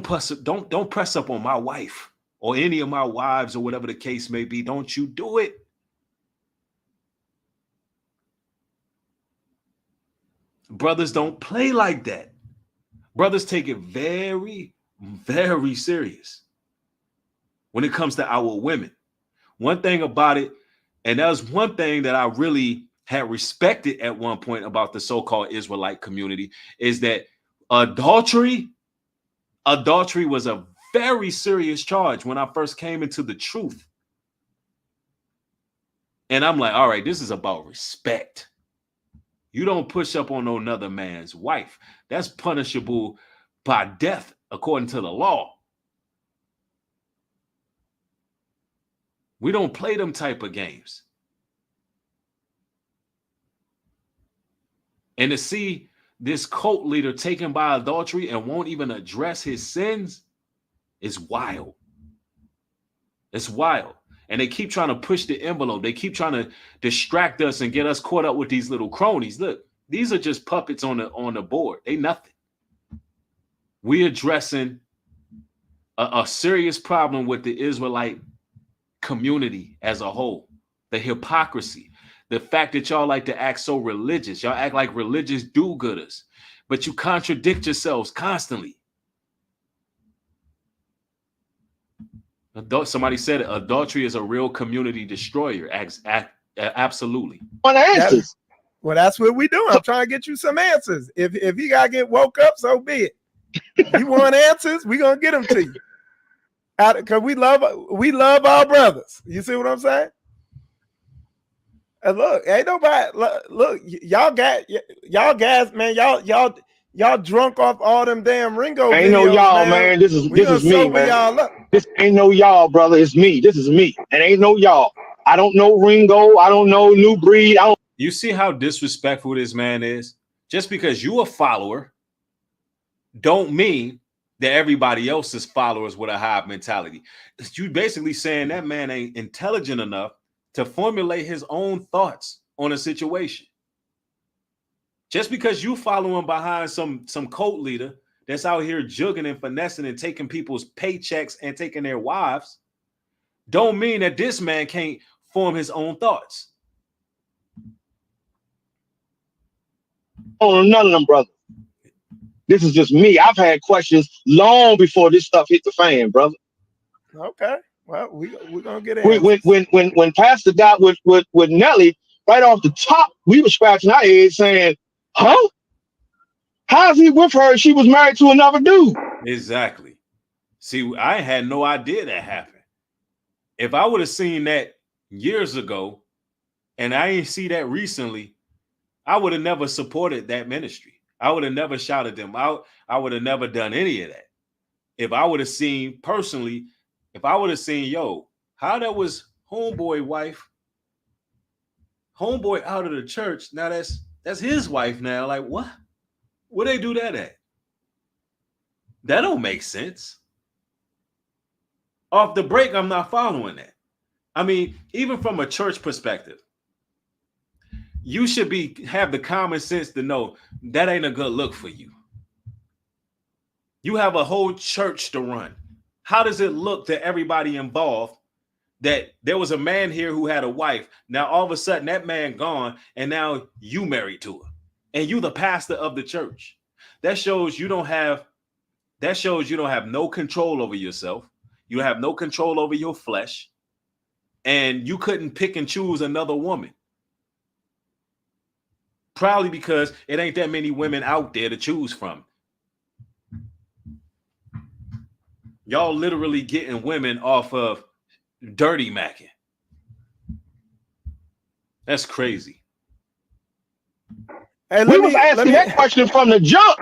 press up on my wife or any of my wives or whatever the case may be. Don't you do it. Brothers don't play like that. Brothers take it very, very serious when it comes to our women. One thing about it, and that was one thing that I really had respected at one point about the so-called Israelite community, is that adultery was a very serious charge when I first came into the truth. And I'm like, all right, this is about respect. You don't push up on another man's wife. That's punishable by death according to the law. We don't play them type of games. And to see this cult leader taken by adultery and won't even address his sins is wild. It's wild. And they keep trying to push the envelope. They keep trying to distract us and get us caught up with these little cronies. Look, these are just puppets on the board. They nothing. We addressing a serious problem with the Israelite community as a whole. The hypocrisy. The fact that y'all like to act so religious. Y'all act like religious do-gooders. But you contradict yourselves constantly. Somebody said it, adultery is a real community destroyer. Absolutely. Want answers? Well, that's what we do. I'm trying to get you some answers. If you gotta get woke up, so be it. You want answers? We gonna get them to you. Because we love our brothers. You see what I'm saying? And look, ain't nobody look. Y'all guys, man. Y'all drunk off all them damn Ringo videos, Ain't no y'all, man. This is me, man. This ain't no y'all, brother. It's me. This is me. And ain't no y'all. I don't know Ringo. I don't know New Breed. You see how disrespectful this man is? Just because you a follower don't mean that everybody else is followers with a hive mentality. You basically saying that man ain't intelligent enough to formulate his own thoughts on a situation. Just because you following behind some cult leader that's out here jugging and finessing and taking people's paychecks and taking their wives, don't mean that this man can't form his own thoughts. Oh, none of them, brother. This is just me. I've had questions long before this stuff hit the fan, brother. Okay. Well, we're gonna get it. When Pastor got with Nelly, right off the top, we were scratching our heads saying, huh? How's he with her? She was married to another dude. Exactly. See, I had no idea that happened. If I would have seen that years ago and I ain't see that recently, I would have never supported that ministry. I would have never shouted them out. I would have never done any of that. If I would have seen personally, if I would have seen, yo, how that was homeboy wife, homeboy out of the church. Now that's his wife now. Like, what? Where they do that at? That don't make sense. Off the break, I'm not following that. I mean, even from a church perspective, you should have the common sense to know that ain't a good look for you. You have a whole church to run. How does it look to everybody involved that there was a man here who had a wife? Now, all of a sudden, that man gone, and now you married to her, and you the pastor of the church. That shows you don't have no control over yourself. You have no control over your flesh, and you couldn't pick and choose another woman. Probably because it ain't that many women out there to choose from. Y'all literally getting women off of dirty macking. That's crazy. Hey, We was asking that question from the jump.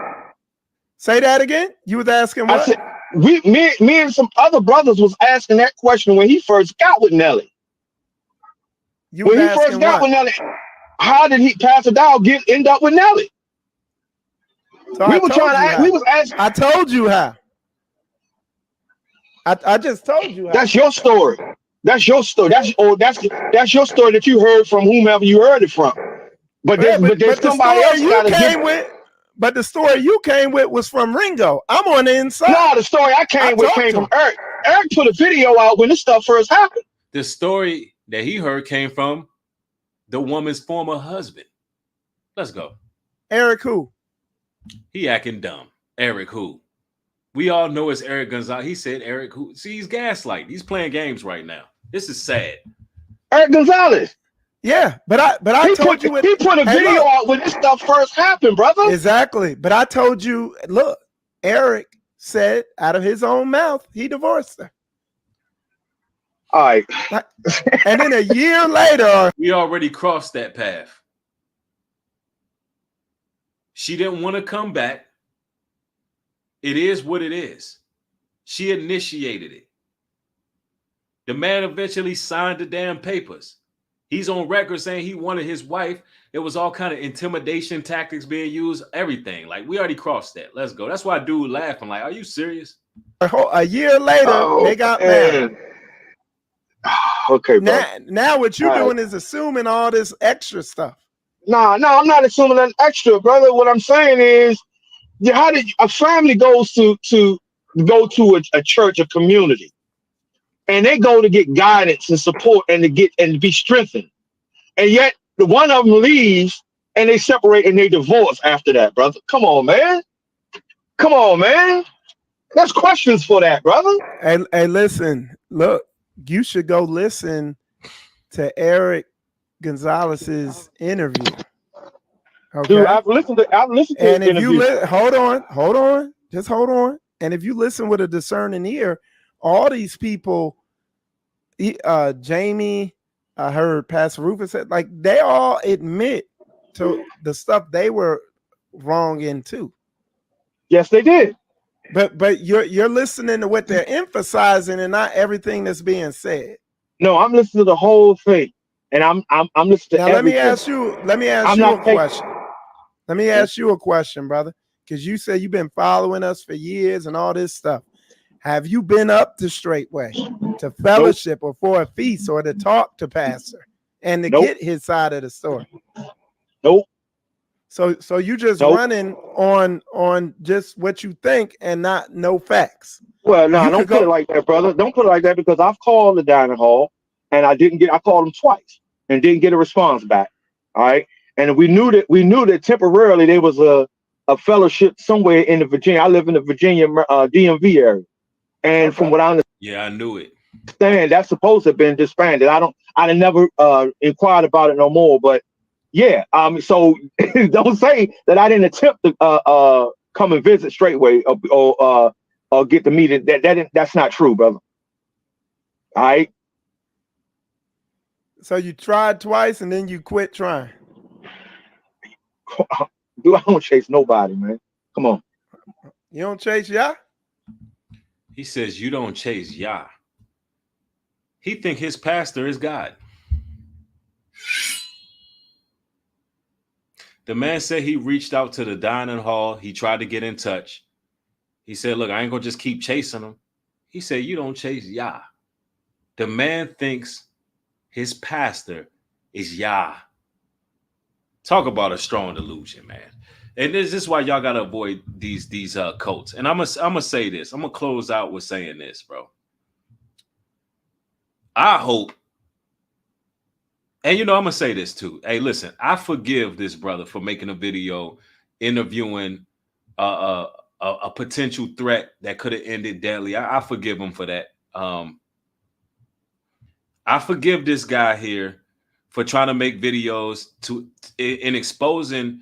Say that again. You was asking what? I said, me and some other brothers was asking that question when he first got with Nelly. When he first got with Nelly, how did Pastor Dow end up with Nelly? So we were trying to ask, we was asking. I told you how. I just told you how. That's your story. That's your story. That's your story that you heard from whomever you heard it from. But there's somebody else got to give. But the story you came with was from Ringo. I'm on the inside. No, the story I came from Eric. Eric put a video out when this stuff first happened. The story that he heard came from the woman's former husband. Let's go. Eric who? He acting dumb. Eric who? We all know it's Eric Gonzalez. He said Eric who? See, he's gaslighting. He's playing games right now. This is sad. Eric Gonzalez. Yeah, but I told you he put a video out when this stuff first happened, brother. Exactly. But I told you, look, Eric said out of his own mouth he divorced her. All right. And then a year later, we already crossed that path. She didn't want to come back. It is what it is. She initiated it. The man eventually signed the damn papers. He's on record saying he wanted his wife. There was all kind of intimidation tactics being used, everything. Like, we already crossed that. Let's go. That's why dude laughing. Like, are you serious? A year later, they got married. Okay, bro. Now what you're doing is assuming all this extra stuff. No, I'm not assuming that extra, brother. What I'm saying is, how did a family goes to go to a church, a community, and they go to get guidance and support and to be strengthened, and yet the one of them leaves and they separate and they divorce after that, brother. Come on, man. There's questions for that, brother. Hey, listen, look, you should go listen to Eric Gonzalez's interview. Okay. Dude, I've listened to and if you hold on, just hold on. And if you listen with a discerning ear, all these people, Jamie, I heard Pastor Rufus said, like, they all admit to the stuff they were wrong in too. Yes, they did. But you're listening to what they're emphasizing and not everything that's being said. No, I'm listening to the whole thing, and I'm listening to now, everything. Let me ask you a question. Let me ask you a question, brother, because you said you've been following us for years and all this stuff. Have you been up to Straightway, to fellowship, or for a feast, or to talk to pastor and to get his side of the story? Nope. So you just running on just what you think and not no facts. Well, no, don't put it like that, brother. Don't put it like that, because I've called the dining hall and I called them twice and didn't get a response back. All right. And we knew that temporarily there was a fellowship somewhere in the Virginia. I live in the Virginia DMV area. And from what I understand, yeah, I knew it. That's supposed to have been disbanded. I never inquired about it no more, but yeah. So don't say that I didn't attempt to come and visit Straightway or get the meeting. That's not true, brother. All right. So you tried twice and then you quit trying. Dude, I don't chase nobody, man. Come on. You don't chase Yah? He says you don't chase Yah. He think his pastor is God. The man said he reached out to the dining hall. He tried to get in touch. He said, look, I ain't gonna just keep chasing him. He said, you don't chase Yah. The man thinks his pastor is Yah. Talk about a strong delusion, man. And this is why y'all gotta avoid these cults. And I'm gonna say this. I'm gonna close out with saying this, bro. I hope, and I'm gonna say this too. Hey, listen, I forgive this brother for making a video interviewing a potential threat that could have ended deadly. I forgive him for that. I forgive this guy here for trying to make videos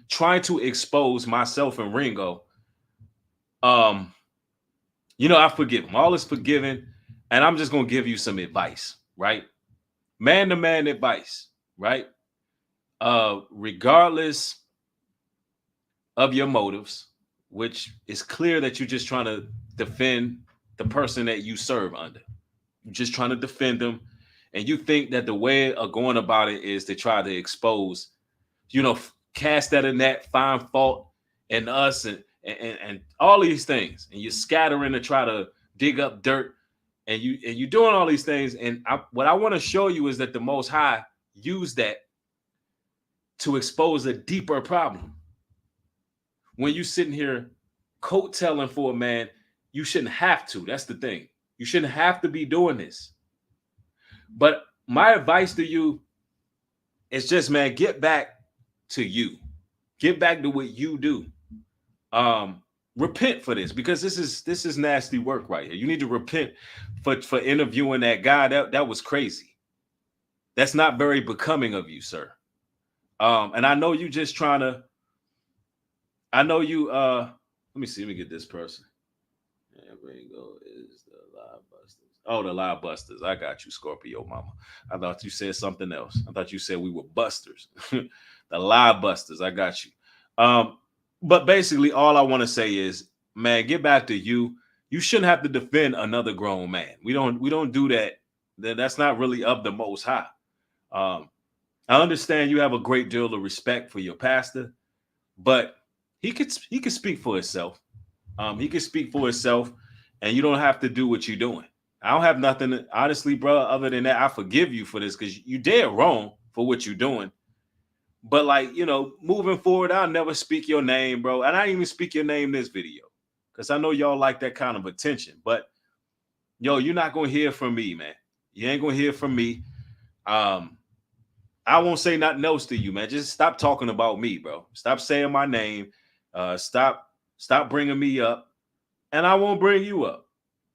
trying to expose myself and Ringo. I forgive him. All is forgiven. And I'm just going to give you some advice, right? Man-to-man advice, right? Regardless of your motives, which is clear that you're just trying to defend the person that you serve under. You're just trying to defend them. And you think that the way of going about it is to try to expose, cast that in net, find fault in us and all these things. And you're scattering to try to dig up dirt. And you're doing all these things. And what I want to show you is that the Most High used that to expose a deeper problem. When you're sitting here coattailing for a man, you shouldn't have to. That's the thing. You shouldn't have to be doing this. But my advice to you is just, man, get back to you. Get back to what you do. Repent for this, because this is nasty work right here. You need to repent for interviewing that guy. That was crazy. That's not very becoming of you, sir. And I know you just trying to. I know you. Let me see. Let me get this person. There we go. Is the Live Busters? Oh, the Live Busters. I got you, Scorpio Mama. I thought you said something else. I thought you said we were busters. The Live Busters. I got you. But basically, all I want to say is, man, get back to you. You shouldn't have to defend another grown man. We don't do that. That's not really of the Most High. I understand you have a great deal of respect for your pastor, but he could speak for himself. He could speak for himself, and you don't have to do what you're doing. I don't have nothing, honestly, bro, other than that. I forgive you for this because you dead wrong for what you're doing. But moving forward, I'll never speak your name, bro. And I didn't even speak your name in this video because I know y'all like that kind of attention. But you're not gonna hear from me, man. You ain't gonna hear from me. I won't say nothing else to you, man. Just stop talking about me, bro. Stop saying my name. Stop bringing me up, and I won't bring you up.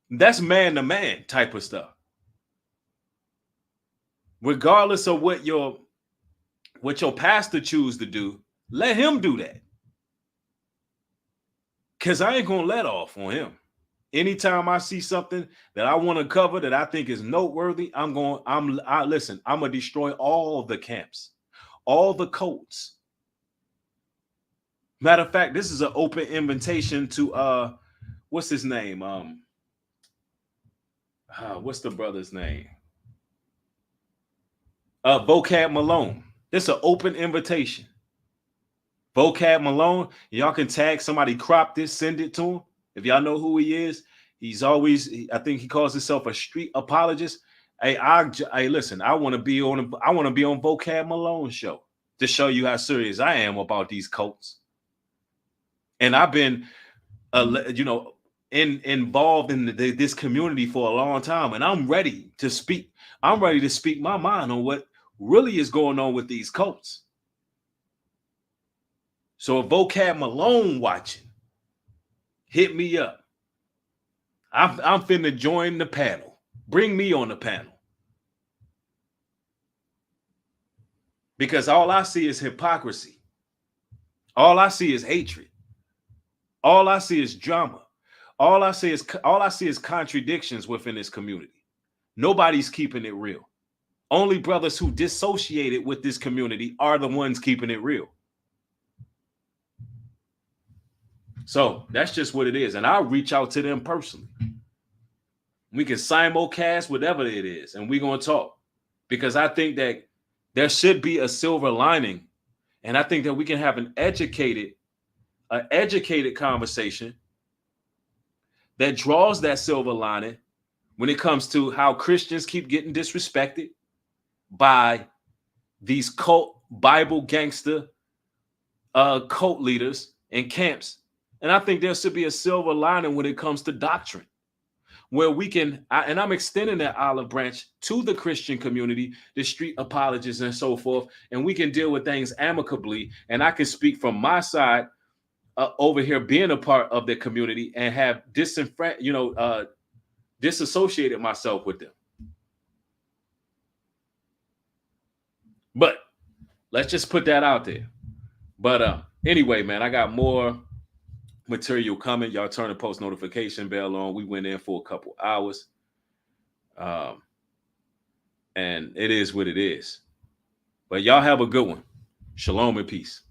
That's man to man type of stuff. Regardless of what your pastor choose to do, let him do that. Because I ain't gonna let off on him. Anytime I see something that I want to cover that I think is noteworthy, I'm gonna destroy all the camps, all the cults. Matter of fact, this is an open invitation to what's his name? What's the brother's name? Vocab Malone. This is an open invitation. Vocab Malone, y'all can tag somebody, crop this, send it to him. If y'all know who he is, I think he calls himself a street apologist. Hey, listen, I want to be on Vocab Malone show to show you how serious I am about these cults. And I've been, involved in this community for a long time, and I'm ready to speak. I'm ready to speak my mind on what really is going on with these cults. So if Vocab Malone watching, hit me up. I'm finna join the panel. Bring me on the panel. Because all I see is hypocrisy. All I see is hatred. All I see is drama. All I see is contradictions within this community. Nobody's keeping it real. Only brothers who dissociated with this community are the ones keeping it real. So that's just what it is. And I'll reach out to them personally. We can simulcast whatever it is, and we're going to talk. Because I think that there should be a silver lining. And I think that we can have an educated conversation that draws that silver lining when it comes to how Christians keep getting disrespected by these cult Bible gangster cult leaders and camps. And I think there should be a silver lining when it comes to doctrine, where we can, and I'm extending that olive branch to the Christian community, the street apologists and so forth, and we can deal with things amicably. And I can speak from my side over here, being a part of the community, and have disassociated myself with them. But let's just put that out there. But anyway, man, I got more material coming. Y'all turn the post notification bell on. We went in for a couple hours. And it is what it is. But y'all have a good one. Shalom and peace.